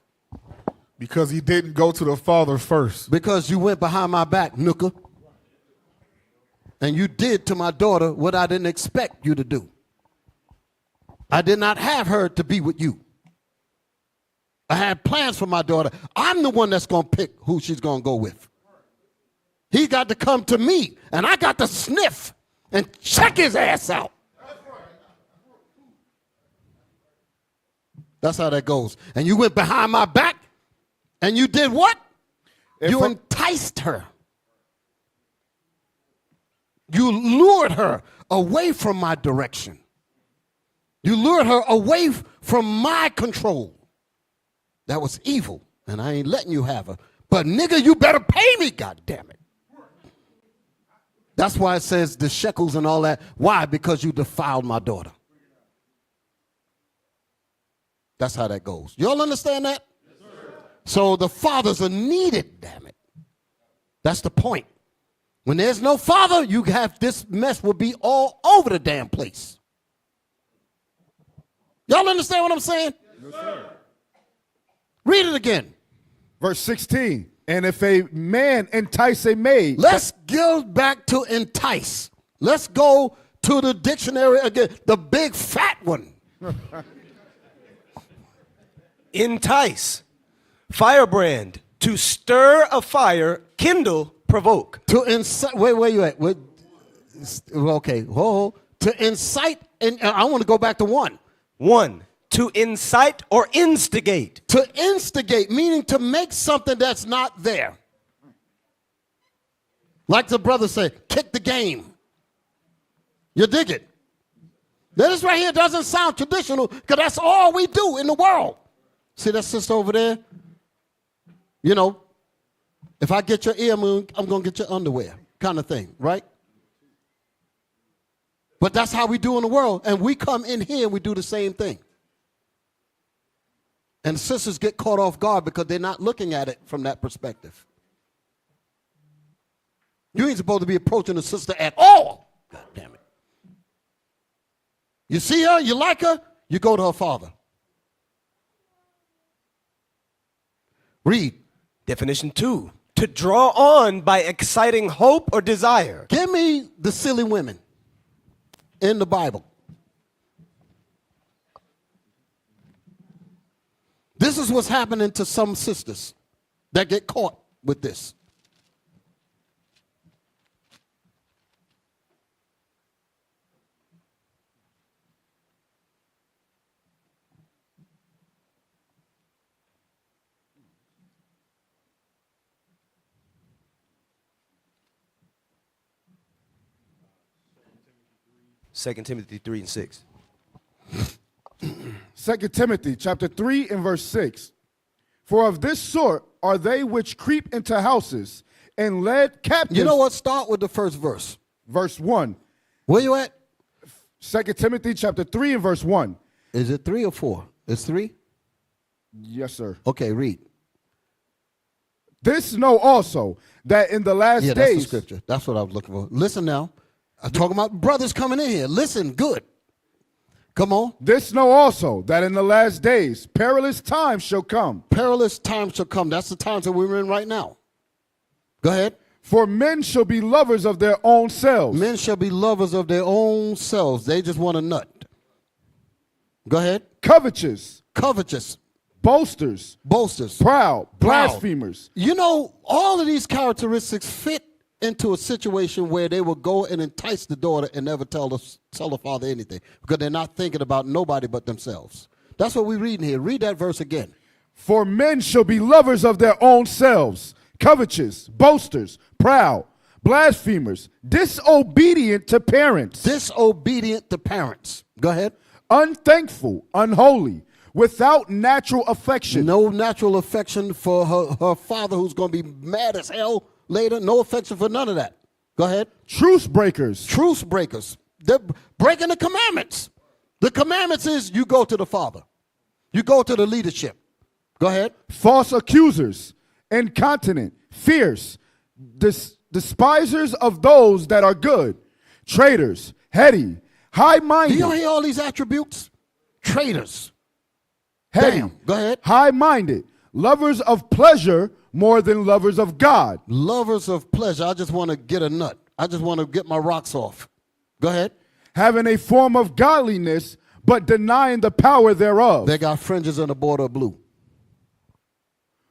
Because he didn't go to the father first. Because you went behind my back, nooker. And you did to my daughter what I didn't expect you to do. I did not have her to be with you. I had plans for my daughter. I'm the one that's going to pick who she's going to go with. He got to come to me, and I got to sniff and check his ass out. That's how that goes. And you went behind my back, and you did what? You enticed her. You lured her away from my direction. You lured her away from my control. That was evil, and I ain't letting you have her. But nigga, you better pay me, goddammit. That's why it says the shekels and all that. Why? Because you defiled my daughter. That's how that goes. You all understand that? Yes, sir. So the fathers are needed, damn it. That's the point. When there's no father, you have this mess will be all over the damn place. Y'all understand what I'm saying? Yes, sir. Read it again. Verse 16. And if a man entice a maid. Let's go back to entice. Let's go to the dictionary again. The big fat one. Entice. Firebrand. To stir a fire, kindle, provoke. To incite. Where you at? Okay. Hold. To incite. And I want to go back to one. One. To incite or instigate. To instigate, meaning to make something that's not there. Like the brother said, kick the game. You dig it? This right here doesn't sound traditional because that's all we do in the world. See that sister over there? You know, if I get your ear, I'm going to get your underwear kind of thing, right? But that's how we do in the world. And we come in here and we do the same thing. And sisters get caught off guard because they're not looking at it from that perspective. You ain't supposed to be approaching a sister at all. God damn it. You see her, you like her, you go to her father. Read. Definition 2. To draw on by exciting hope or desire. Give me the silly women in the Bible. This is what's happening to some sisters that get caught with this. Second Timothy 3 and 6. 2 Timothy chapter 3 and verse 6. For of this sort are they which creep into houses and led captives. You know what? Start with the first verse. Verse 1. Where you at? 2 Timothy chapter 3 and verse 1. Is it 3 or 4? It's 3? Yes, sir. Okay, read. This know also that in the last days. days. That's the scripture. That's what I was looking for. Listen now. I'm talking about brothers coming in here. Listen, good. Come on. This know also that in the last days perilous times shall come. Perilous times shall come. That's the times that we're in right now. Go ahead. For men shall be lovers of their own selves. Men shall be lovers of their own selves. They just want a nut. Go ahead. Covetous. Covetous. Boasters. Boasters. Proud. Blasphemers. You know, all of these characteristics fit into a situation where they will go and entice the daughter and never tell the father anything because they're not thinking about nobody but themselves. That's what we're reading here. Read that verse again. For men shall be lovers of their own selves, covetous, boasters, proud, blasphemers, disobedient to parents. Disobedient to parents. Go ahead. Unthankful, unholy, without natural affection. No natural affection for her father, who's going to be mad as hell later. No affection for none of that. Go ahead. Truce breakers. Truce breakers. They're breaking the commandments. The commandments is you go to the father. You go to the leadership. Go ahead. False accusers, incontinent, fierce, despisers of those that are good, traitors, heady, high-minded. Do you hear all these attributes? Traitors. Heady. Damn. Go ahead. High-minded, lovers of pleasure more than lovers of God. Lovers of pleasure. I just want to get a nut. I just want to get my rocks off. Go ahead. Having a form of godliness, but denying the power thereof. They got fringes and a border of blue.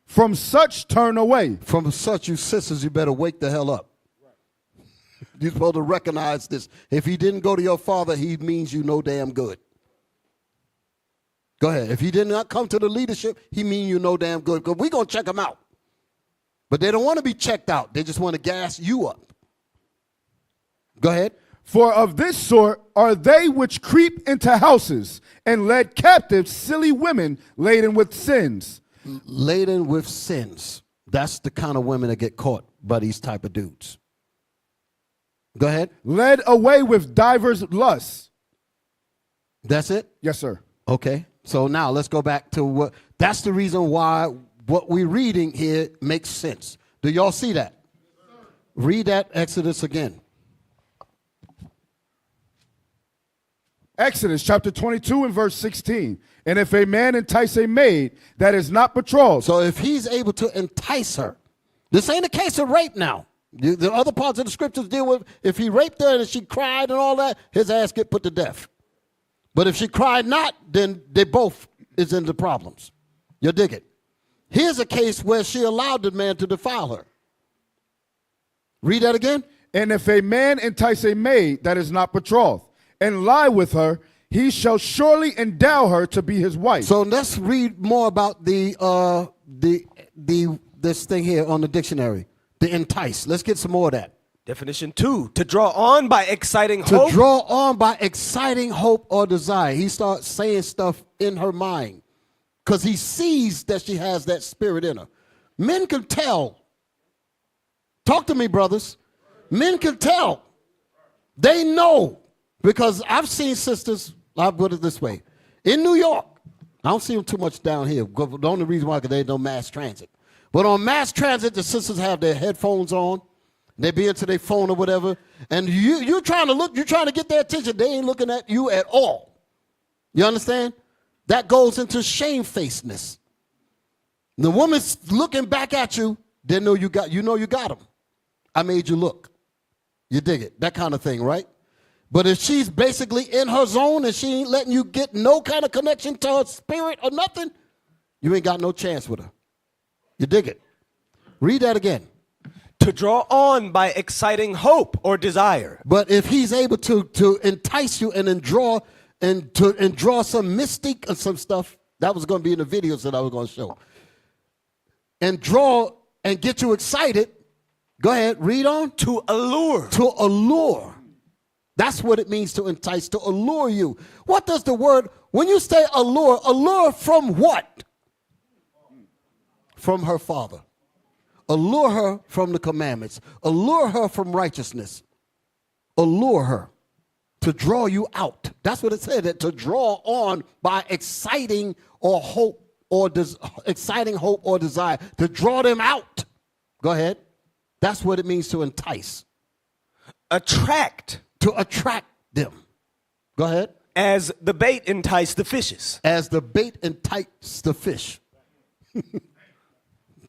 From such turn away. From such, you sisters, you better wake the hell up. You're supposed to recognize this. If he didn't go to your father, he means you no damn good. Go ahead. If he did not come to the leadership, he means you no damn good. Because we're going to check him out. But they don't want to be checked out. They just want to gas you up. Go ahead. For of this sort are they which creep into houses and led captive silly women laden with sins. Laden with sins. That's the kind of women that get caught by these type of dudes. Go ahead. Led away with divers lusts. That's it? Yes, sir. Okay. So now let's go back to what, that's the reason why what we're reading here makes sense. Do y'all see that? Read that Exodus again. Exodus chapter 22 and verse 16. And if a man entice a maid that is not betrothed. So if he's able to entice her, this ain't a case of rape now. The other parts of the scriptures deal with if he raped her and she cried and all that, his ass get put to death. But if she cried not, then they both is into problems. You dig it? Here's a case where she allowed the man to defile her. Read that again. And if a man entice a maid that is not betrothed and lie with her, he shall surely endow her to be his wife. So let's read more about this thing here on the dictionary. The entice. Let's get some more of that. Definition 2, to draw on by exciting hope. To draw on by exciting hope or desire. He starts saying stuff in her mind because he sees that she has that spirit in her. Men can tell. Talk to me, brothers. Men can tell. They know. Because I've seen sisters, I'll put it this way. In New York, I don't see them too much down here. The only reason why, because there ain't no mass transit. But on mass transit, the sisters have their headphones on. They be into their phone or whatever. And you're trying to look, you're trying to get their attention. They ain't looking at you at all. You understand? That goes into shamefacedness. The woman's looking back at you, they know you got them. I made you look. You dig it? That kind of thing, right? But if she's basically in her zone and she ain't letting you get no kind of connection to her spirit or nothing, you ain't got no chance with her. You dig it? Read that again. To draw on by exciting hope or desire. But if he's able to entice you and then draw some mystique or some stuff, that was going to be in the videos that I was going to show. And draw and get you excited. Go ahead, read on. To allure. To allure. That's what it means to entice, to allure you. What does the word, when you say allure from what? From her father. Allure her from the commandments. Allure her from righteousness. Allure her to draw you out. That's what it said, that to draw on by exciting hope or desire. To draw them out. Go ahead. That's what it means to entice. Attract. To attract them. Go ahead. As the bait enticed the fishes. As the bait enticed the fish.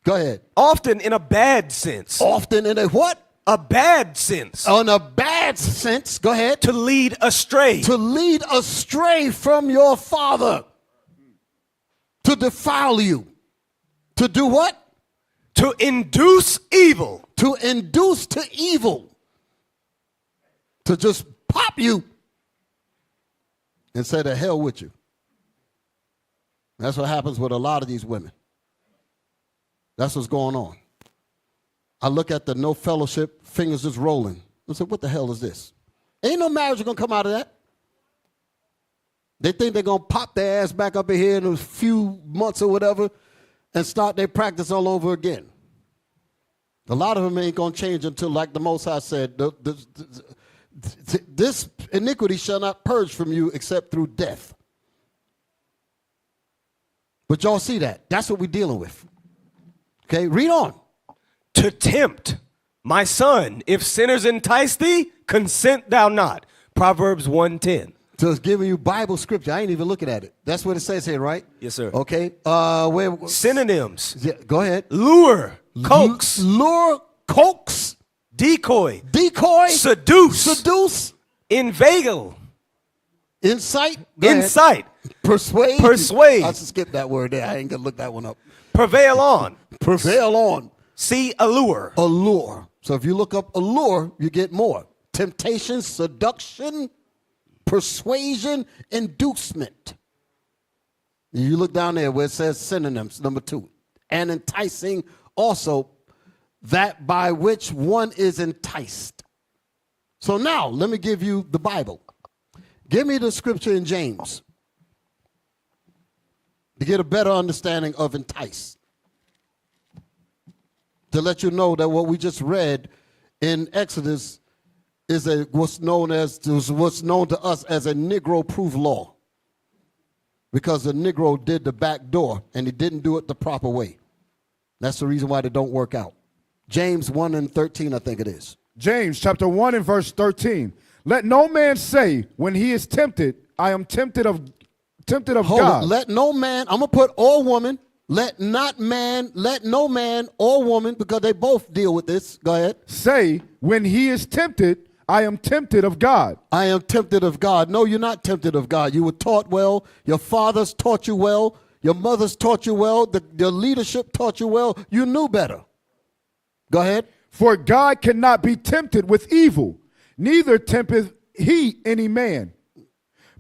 Go ahead. Often in a bad sense. Often in a what? A bad sense. On a bad sense. Go ahead. To lead astray. To lead astray from your father. To defile you. To do what? To induce evil. To induce to evil. To just pop you and say the hell with you. That's what happens with a lot of these women. That's what's going on. I look at the no fellowship, fingers just rolling. I said, what the hell is this? Ain't no marriage going to come out of that. They think they're going to pop their ass back up in here in a few months or whatever and start their practice all over again. A lot of them ain't going to change until, like the Most High said, this iniquity shall not purge from you except through death. But y'all see that. That's what we're dealing with. Okay, read on. To tempt, my son, if sinners entice thee, consent thou not. Proverbs 1:10. So it's giving you Bible scripture. I ain't even looking at it. That's what it says here, right? Yes, sir. Okay. Synonyms. Yeah, go ahead. Lure, coax. Lure, coax. Decoy. Decoy. Seduce. Seduce. Inveigle. Insight. Incite. Persuade. Persuade. I'll skip that word there. I ain't gonna look that one up. Prevail on. Prevail on. See allure. Allure. So if you look up allure, you get more. Temptation, seduction, persuasion, inducement. You look down there where it says synonyms, number 2. And enticing also, that by which one is enticed. So now, let me give you the Bible. Give me the scripture in James to get a better understanding of entice. To let you know that what we just read in Exodus is what's known to us as a Negro-proof law. Because the Negro did the back door and he didn't do it the proper way. That's the reason why they don't work out. James 1:13, I think it is. James chapter 1 and verse 13. Let no man say when he is tempted, I am tempted of God. Let no man, I'm going to put all woman, let no man or woman, because they both deal with this. Go ahead. Say, when he is tempted, I am tempted of God. I am tempted of God. No, you're not tempted of God. You were taught well. Your fathers taught you well. Your mothers taught you well. The leadership taught you well. You knew better. Go ahead. For God cannot be tempted with evil, neither tempteth he any man.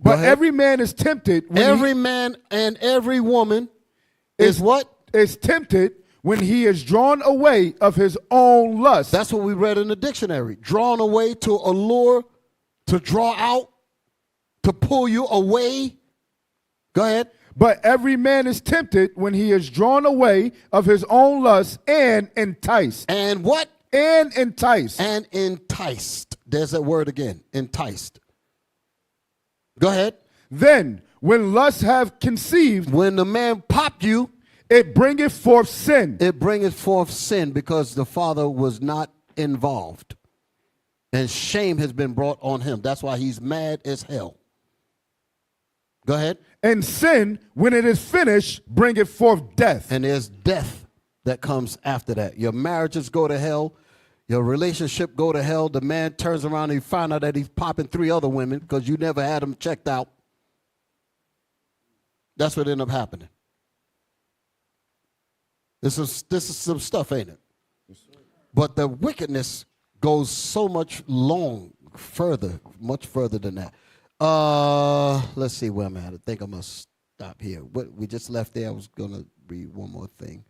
But every man is tempted. Every man and every woman is what? Is tempted when he is drawn away of his own lust. That's what we read in the dictionary. Drawn away, to allure, to draw out, to pull you away. Go ahead. But every man is tempted when he is drawn away of his own lust and enticed. And what? And enticed. And enticed. There's that word again. Enticed. Go ahead. Then, when lust have conceived, when the man popped you, it bringeth forth sin. It bringeth forth sin because the father was not involved. And shame has been brought on him. That's why he's mad as hell. Go ahead. And sin, when it is finished, bringeth forth death. And there's death that comes after that. Your marriages go to hell. Your relationship go to hell. The man turns around and he find out that he's popping 3 other women because you never had him checked out. That's what ended up happening. This is some stuff, ain't it? But the wickedness goes so much further than that. Let's see where I'm at. I think I'm going to stop here. What we just left there, I was going to read one more thing.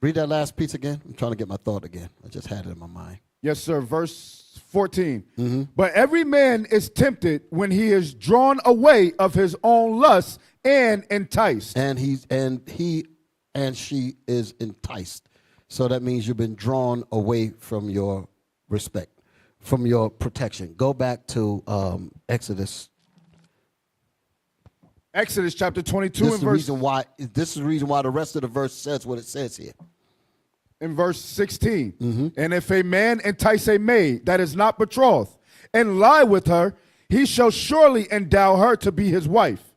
Read that last piece again. I'm trying to get my thought again. I just had it in my mind. Yes, sir. Verse 14. But every man is tempted when he is drawn away of his own lust and enticed. And he and she is enticed. So that means you've been drawn away from your respect, from your protection. Go back to Exodus. Exodus chapter 22 This and verse. This is the reason why the rest of the verse says what it says here. In verse 16. And if a man entice a maid that is not betrothed and lie with her, he shall surely endow her to be his wife.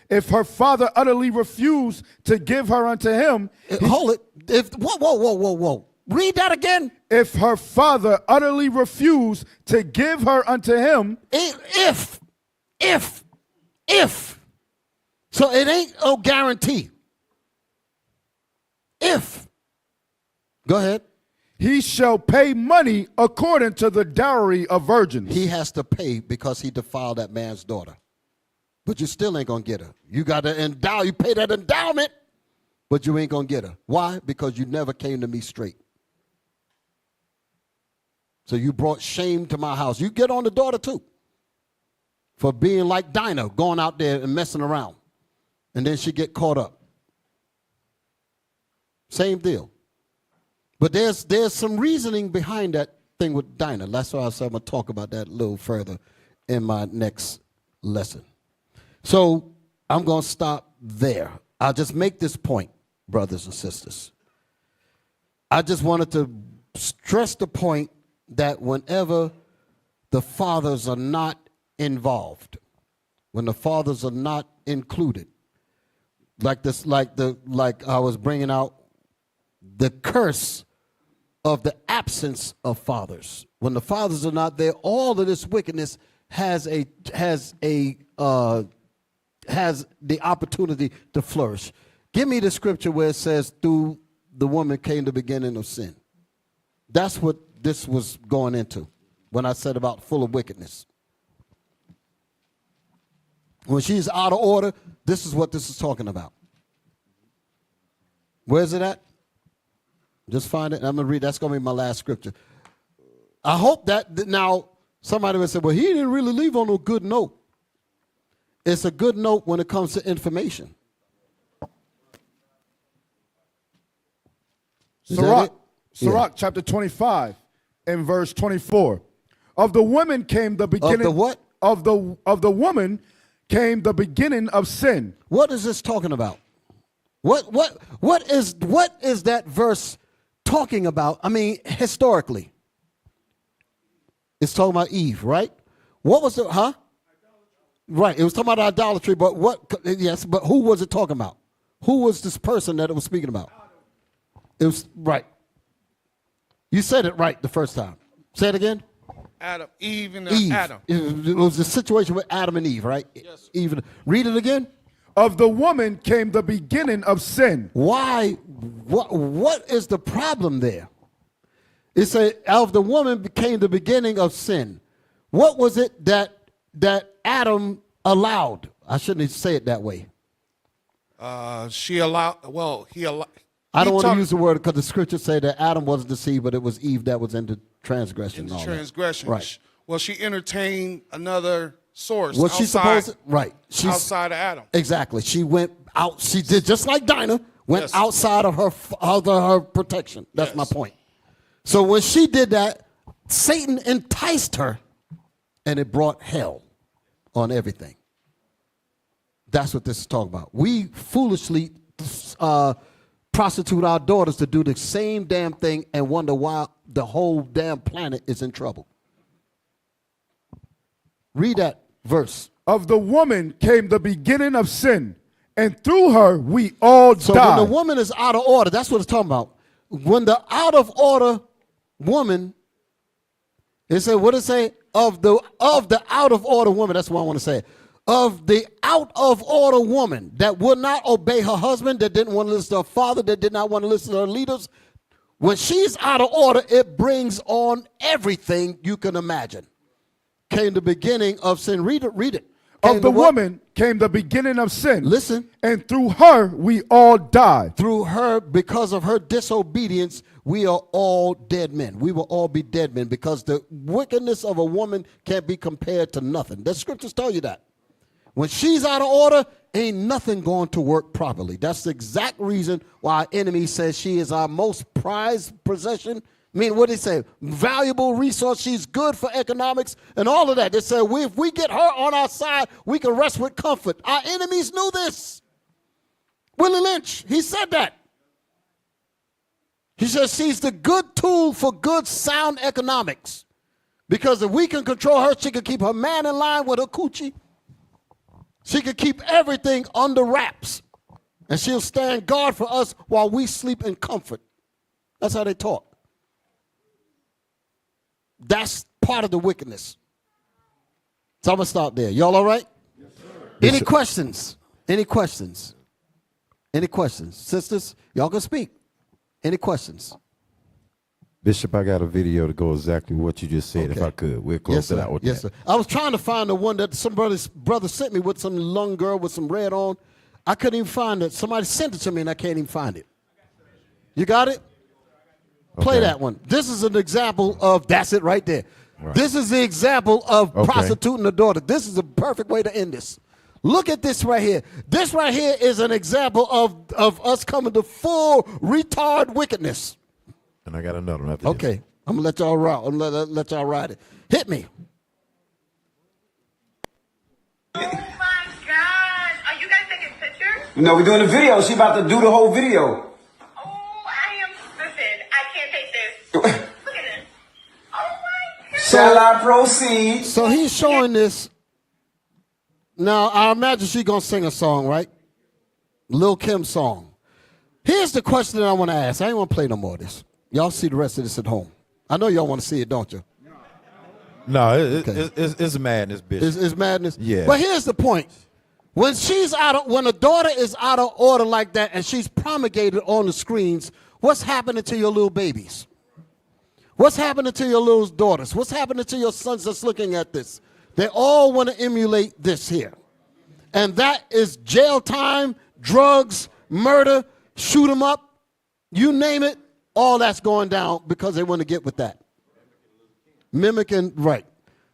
If her father utterly refuse to give her unto him. Hold it. Whoa. Read that again. If her father utterly refuse to give her unto him. If. So it ain't no guarantee. If. Go ahead. He shall pay money according to the dowry of virgins. He has to pay because he defiled that man's daughter. But you still ain't going to get her. You got to endow. You pay that endowment. but you ain't going to get her. Why? Because you never came to me straight. So you brought shame to my house. You get on the daughter too for being like Dinah, going out there and messing around. And then she get caught up. Same deal. But there's some reasoning behind that thing with Dinah. That's why I said I'm going to talk about that a little further in my next lesson. So I'm going to stop there. I'll just make this point, brothers and sisters. I just wanted to stress the point that whenever the fathers are not involved, when the fathers are not included, like I was bringing out the curse of the absence of fathers. When the fathers are not there, all of this wickedness has the opportunity to flourish. Give me the scripture where it says, through the woman came the beginning of sin. That's what this was going into when I said about full of wickedness. When she's out of order, this is what this is talking about. Where's it at? Just find it. I'm going to read. That's going to be my last scripture. I hope that now somebody would say, well, he didn't really leave on a good note. It's a good note when it comes to information. Sirach chapter 25 and verse 24. Of the woman came the beginning. Of the what? Of the woman came the beginning of sin. What is this talking about? What is that verse talking about? I mean, historically. It's talking about Eve, right? What was it, huh? Right, it was talking about idolatry, but yes, but who was it talking about? Who was this person that it was speaking about? It was, right. You said it right the first time. Say it again. Adam, Eve and Eve. Adam. It was the situation with Adam and Eve, right? Yes. Eve. Read it again. Of the woman came the beginning of sin. Why? What is the problem there? It said, of the woman became the beginning of sin. What was it that Adam allowed? I shouldn't say it that way. She allowed, well, he allowed. I don't want to use the word because the scriptures say that Adam wasn't deceived, but it was Eve that was into transgression. In the transgression. Right. Well, she entertained another source. Was she supposed to? Right. She's outside of Adam. Exactly. She went out. She did just like Dinah, went outside of her protection. That's my point. So when she did that, Satan enticed her, and it brought hell on everything. That's what this is talking about. We foolishly prostitute our daughters to do the same damn thing and wonder why the whole damn planet is in trouble. Read that verse. Of the woman came the beginning of sin, and through her we all died. So when the woman is out of order, that's what it's talking about. When the out of order woman, it said, what did it say? Of the out of order woman, that's what I want to say. Of the out of order woman that would not obey her husband, that didn't want to listen to her father, that did not want to listen to her leaders. When she's out of order, it brings on everything you can imagine. Came the beginning of sin. Read it. Of the woman came the beginning of sin. Listen. And through her we all died. Through her, because of her disobedience, we are all dead men. We will all be dead men because the wickedness of a woman can't be compared to nothing. The scriptures tell you that. When she's out of order, ain't nothing going to work properly. That's the exact reason why our enemy says she is our most prized possession. I mean, what did he say? Valuable resource. She's good for economics and all of that. They say, if we get her on our side, we can rest with comfort. Our enemies knew this. Willie Lynch, he said that. He says she's the good tool for good, sound economics. Because if we can control her, she can keep her man in line with her coochie. She can keep everything under wraps. And she'll stand guard for us while we sleep in comfort. That's how they talk. That's part of the wickedness. So I'm going to stop there. Y'all all right? Yes, sir. Any questions? Any questions? Any questions? Sisters, y'all can speak. Any questions? Bishop, I got a video to go exactly what you just said, if I could. We'll close it out with that. Yes, sir. I was trying to find the one that some brother sent me with some young girl with some red on. I couldn't even find it. Somebody sent it to me and I can't even find it. You got it? Play Okay. that one. This is an example of, that's it right there. Right. This is the example of Okay. prostituting a daughter. This is a perfect way to end this. Look at this right here. This right here is an example of us coming to full retard wickedness. And I got another one after this. Okay, I'm gonna let y'all ride. I'm gonna let y'all ride it. Hit me. No, we're doing a video. She about to do the whole video. Shall I proceed? So he's showing this. Now, I imagine she's going to sing a song, right? Lil' Kim song. Here's the question that I want to ask. I ain't want to play no more of this. Y'all see the rest of this at home. I know y'all want to see it, don't you? No, it's madness, bitch. It's madness? Yeah. But here's the point. When a daughter is out of order like that and she's promulgated on the screens, what's happening to your little babies? What's happening to your little daughters? What's happening to your sons that's looking at this? They all want to emulate this here. And that is jail time, drugs, murder, shoot them up, you name it, all that's going down because they want to get with that. Mimicking, right.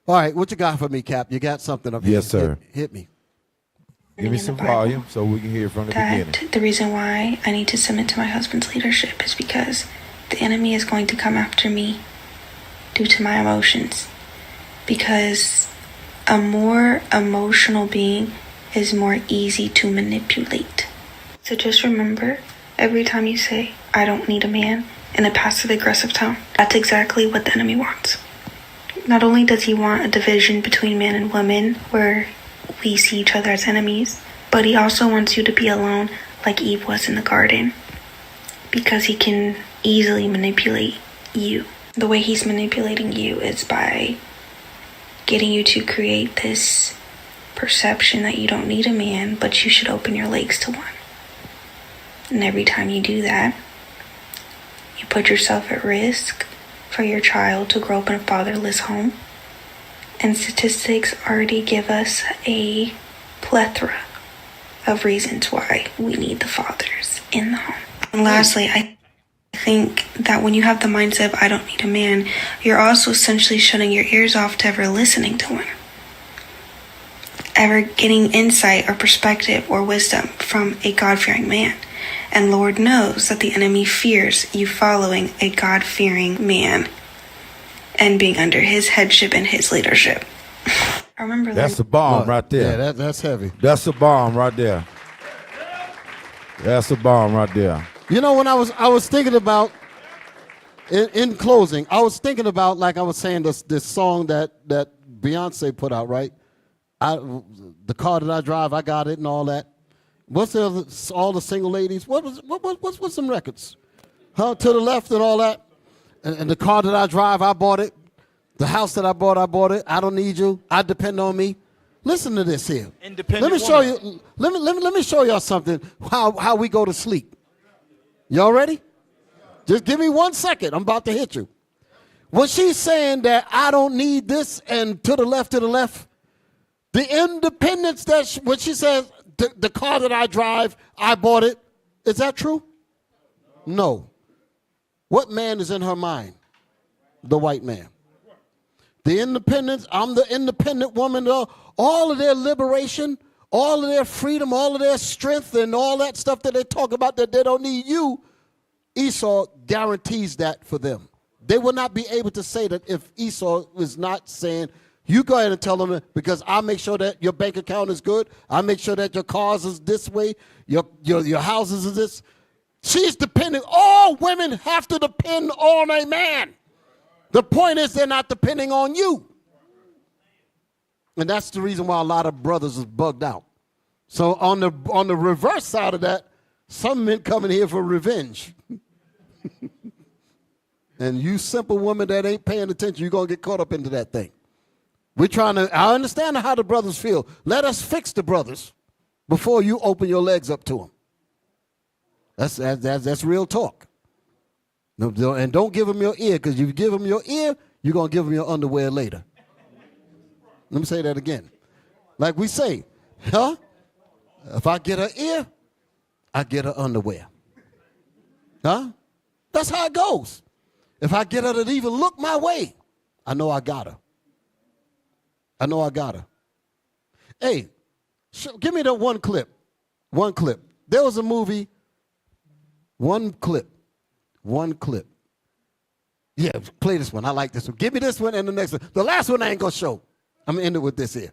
All right, what you got for me, Cap? You got something up here? Yes, sir. Hit me. Give me some volume so we can hear from the beginning. The reason why I need to submit to my husband's leadership is because the enemy is going to come after me due to my emotions. Because a more emotional being is more easy to manipulate. So just remember, every time you say, I don't need a man, in a passive-aggressive tone, that's exactly what the enemy wants. Not only does he want a division between man and woman, where we see each other as enemies, but he also wants you to be alone like Eve was in the garden, because he can easily manipulate you. The way he's manipulating you is by getting you to create this perception that you don't need a man, but you should open your legs to one. And every time you do that, you put yourself at risk for your child to grow up in a fatherless home. And statistics already give us a plethora of reasons why we need the fathers in the home. And lastly, I think that when you have the mindset of I don't need a man, you're also essentially shutting your ears off to ever listening to one. Ever getting insight or perspective or wisdom from a God-fearing man. And Lord knows that the enemy fears you following a God-fearing man and being under his headship and his leadership. I remember That's a bomb right there. Yeah, that's heavy. That's a bomb right there. That's a bomb right there. You know, when I was thinking about, in closing, I was thinking about, like I was saying, this song that Beyonce put out, right? The car that I drive, I got it and all that. What's the other, all the single ladies? What's some records? To the left and all that. And the car that I drive, I bought it. The house that I bought it. I don't need you. I depend on me. Listen to this here. Independent Let me show you. Let me show y'all something. How we go to sleep. Y'all ready? Just give me 1 second. I'm about to hit you. When she's saying that I don't need this and to the left, the independence that when she says the car that I drive, I bought it. Is that true? No. What man is in her mind? The white man. The independence, I'm the independent woman. All of their liberation, all of their freedom, all of their strength, and all that stuff that they talk about that they don't need you, Esau guarantees that for them. They will not be able to say that if Esau is not saying, you go ahead and tell them, because I'll make sure that your bank account is good. I'll make sure that your cars is this way, your houses is this. She's dependent. All women have to depend on a man. The point is they're not depending on you. And that's the reason why a lot of brothers is bugged out. So on the reverse side of that, some men coming here for revenge. And you simple women that ain't paying attention, you're going to get caught up into that thing. I understand how the brothers feel. Let us fix the brothers before you open your legs up to them. That's real talk. And don't give them your ear, because if you give them your ear, you're going to give them your underwear later. Let me say that again. Like we say, huh? If I get her ear, I get her underwear. Huh? That's how it goes. If I get her to even look my way, I know I got her. I know I got her. Hey, give me that one clip. One clip. There was a movie. One clip. One clip. Yeah, play this one. I like this one. Give me this one and the next one. The last one I ain't going to show. I'm going to end it with this here.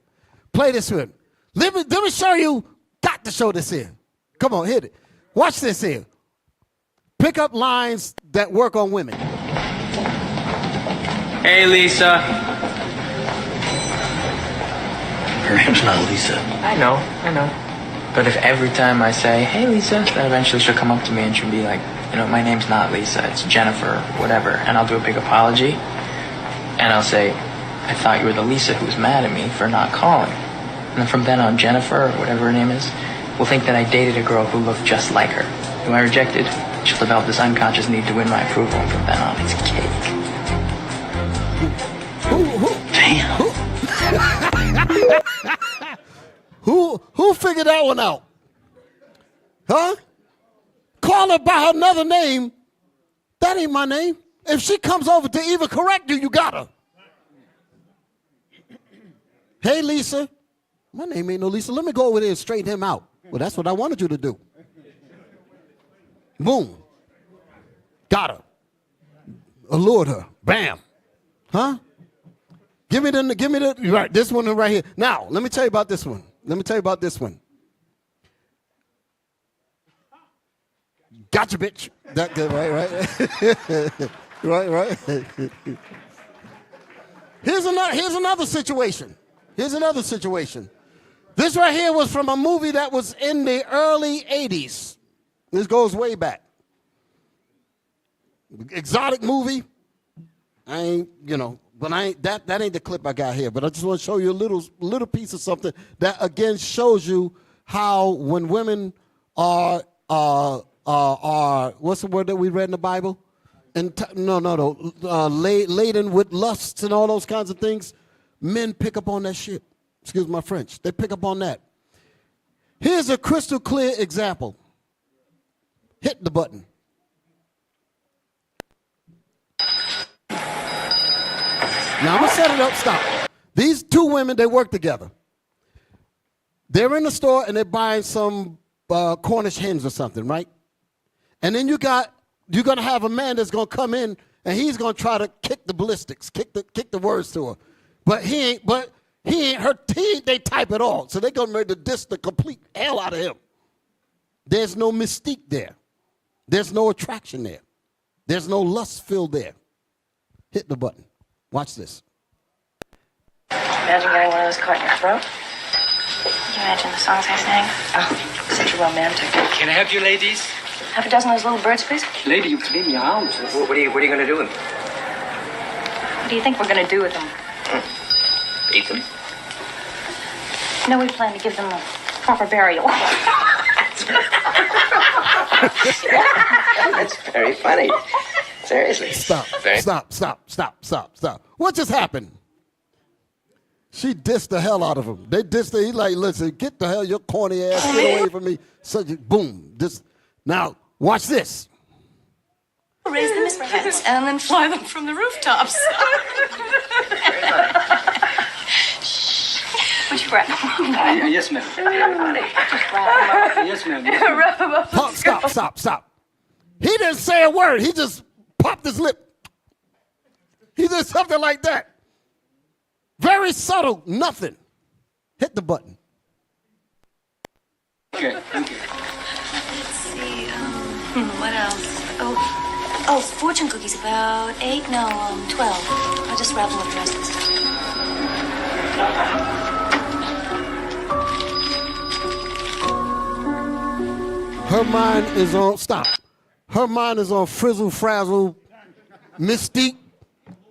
Play this one. Let me show you. Got to show this here. Come on, hit it. Watch this here. Pick up lines that work on women. Hey, Lisa. Her name's not Lisa. I know. But if every time I say, hey, Lisa, then eventually she'll come up to me and she'll be like, my name's not Lisa, it's Jennifer, whatever. And I'll do a big apology. And I'll say, I thought you were the Lisa who was mad at me for not calling. And then from then on, Jennifer, or whatever her name is, will think that I dated a girl who looked just like her, who I rejected. She'll develop this unconscious need to win my approval, and from then on, it's cake. Who figured that one out? Huh? Call her by her another name. That ain't my name. If she comes over to even correct you, you got her. Hey, Lisa. My name ain't no Lisa. Let me go over there and straighten him out. Well, that's what I wanted you to do. Boom. Got her. Allured her. Bam. Huh? Give me the right, this one right here. Now, let me tell you about this one. Gotcha, bitch. That good, right? right. Here's another situation. This right here was from a movie that was in the early 80s. This goes way back. Exotic movie. That ain't the clip I got here, but I just want to show you a little piece of something that again shows you how when women are what's the word that we read in the Bible? Laden with lusts and all those kinds of things, men pick up on that shit. Excuse my French. They pick up on that. Here's a crystal clear example. Hit the button. Now I'm gonna set it up. Stop. These two women, they work together. They're in the store and they're buying some Cornish hens or something, right? And then you're gonna have a man that's gonna come in and he's gonna try to kick the ballistics, kick the words to her, but he ain't they type at all. So they're gonna ready to diss the complete hell out of him. There's no mystique there. There's no attraction there. There's no lust filled there. Hit the button. Watch this. Imagine getting one of those caught in your throat. Can you imagine the songs I sang? Oh, such a romantic. Can I help you, ladies? Half a dozen of those little birds, please. Lady, you clean your arms. What are you going to do with them? What do you think we're going to do with them? Eat them. No, we plan to give them a proper burial. That's very funny. Seriously. Stop. What just happened? She dissed the hell out of him. They dissed her. He like, listen, get the hell your corny ass, get away from me. Such a boom. Now, watch this. Raise them as pets and then fly them from the rooftops. Would you grab them? Yes, ma'am. Yes, ma'am. Wrap them up. Stop. He didn't say a word. He just popped his lip. He did something like that. Very subtle, nothing. Hit the button. Okay, thank you. Let's see, what else? Oh, fortune cookies, about 8, no, 12. I'll just wrap them with the rest of the stuff. Her mind is on, stop. Her mind is on frizzle, frazzle, mystique.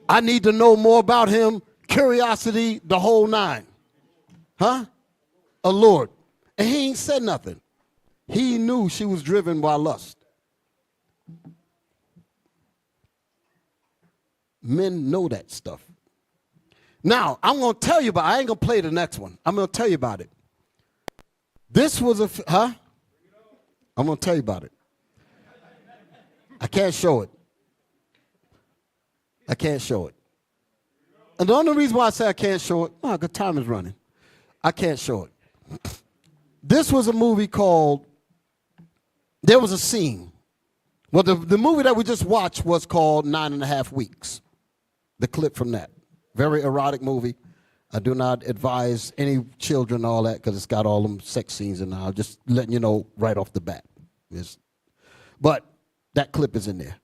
I need to know more about him. Curiosity, the whole nine. Huh? Allured. And he ain't said nothing. He knew she was driven by lust. Men know that stuff. Now, I'm going to tell you about it. I ain't going to play the next one. I'm going to tell you about it. This was huh? I'm going to tell you about it. I can't show it. I can't show it. And the only reason why I say I can't show it, because time is running. I can't show it. This was a movie called, there was a scene. Well, the movie that we just watched was called 9.5 Weeks. The clip from that. Very erotic movie. I do not advise any children and all that because it's got all them sex scenes in there. I'm just letting you know right off the bat. But that clip is in there.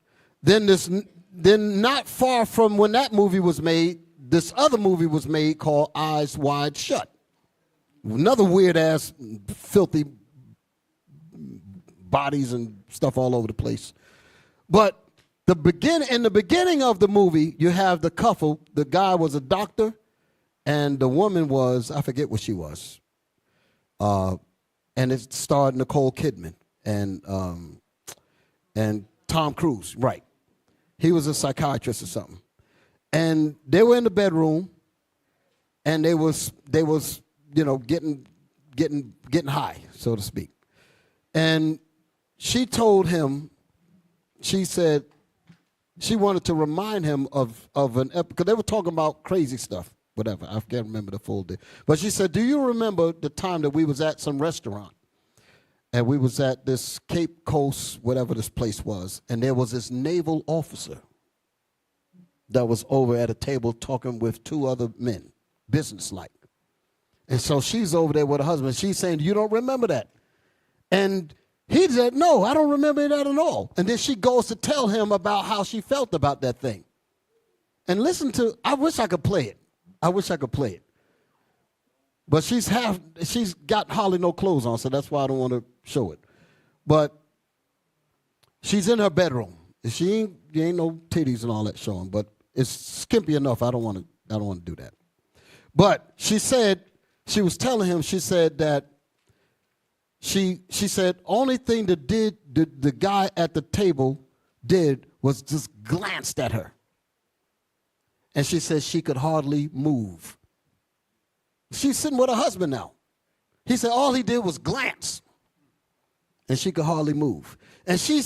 Then not far from when that movie was made, this other movie was made called Eyes Wide Shut. Another weird-ass, filthy bodies and stuff all over the place. But in the beginning of the movie, you have the couple. The guy was a doctor, and the woman was, I forget what she was. And it starred Nicole Kidman and Tom Cruise, right. He was a psychiatrist or something. And they were in the bedroom, and they was getting high, so to speak. And she told him, she said she wanted to remind him of an episode, because they were talking about crazy stuff, whatever. I can't remember the full day. But she said, do you remember the time that we was at some restaurant? And we was at this Cape Coast, whatever this place was, and there was this naval officer that was over at a table talking with two other men, businesslike. And so she's over there with her husband. She's saying, you don't remember that? And he said, no, I don't remember that at all. And then she goes to tell him about how she felt about that thing. And listen to, I wish I could play it. I wish I could play it. But she's got hardly no clothes on, so that's why I don't want to show it. But she's in her bedroom. There ain't no titties and all that showing, but it's skimpy enough. I don't want to do that. But she said, she was telling him, she said that she said only thing that the guy at the table did was just glanced at her. And she said she could hardly move. She's sitting with her husband now. He said all he did was glance. And she could hardly move. And she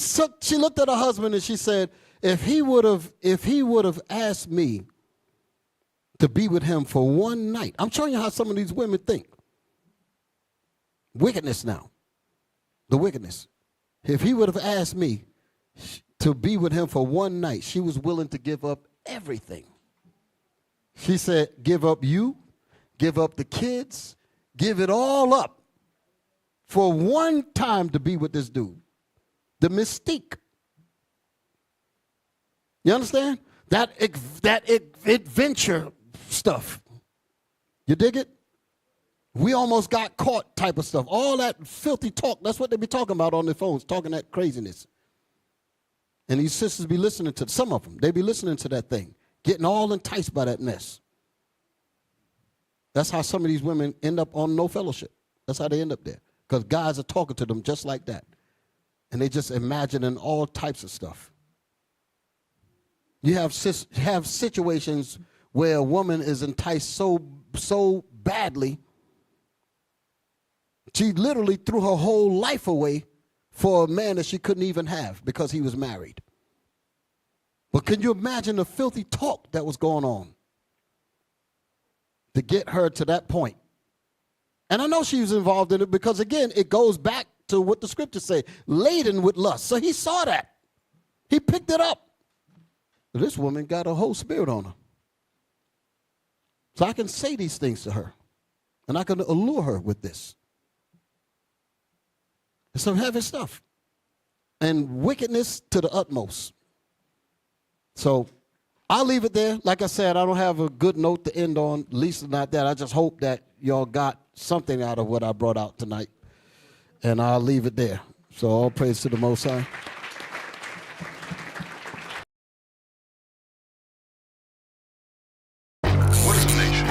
looked at her husband and she said, if he would have asked me to be with him for one night. I'm showing you how some of these women think. Wickedness now. The wickedness. If he would have asked me to be with him for one night, she was willing to give up everything. She said, give up you, give up the kids, give it all up for one time to be with this dude. The mystique. You understand? That adventure stuff. You dig it? We almost got caught type of stuff. All that filthy talk, that's what they be talking about on their phones, talking that craziness. And these sisters be listening to, some of them, they be listening to that thing, getting all enticed by that mess. That's how some of these women end up on no fellowship. That's how they end up there. Because guys are talking to them just like that. And they just imagining all types of stuff. You have situations where a woman is enticed so badly, she literally threw her whole life away for a man that she couldn't even have because he was married. But can you imagine the filthy talk that was going on to get her to that point? And I know she was involved in it because, again, it goes back to what the scriptures say, laden with lust. So he saw that. He picked it up. This woman got a whole spirit on her. So I can say these things to her, and I can allure her with this. It's some heavy stuff. And wickedness to the utmost. So I'll leave it there. Like I said, I don't have a good note to end on, at least not that. I just hope that y'all got something out of what I brought out tonight. And I'll leave it there. So all praise to the Most High. What is a nation?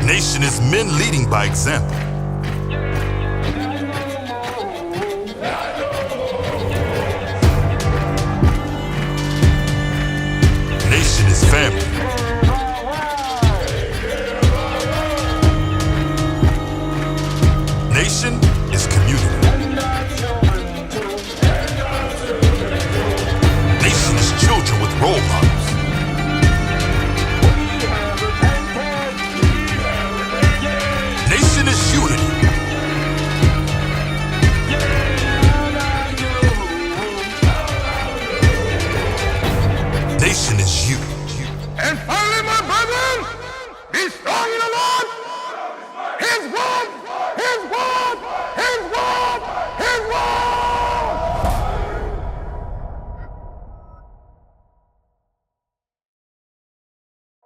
Nation is men leading by example. Nation is family. role models. Nation is unity. Nation is you.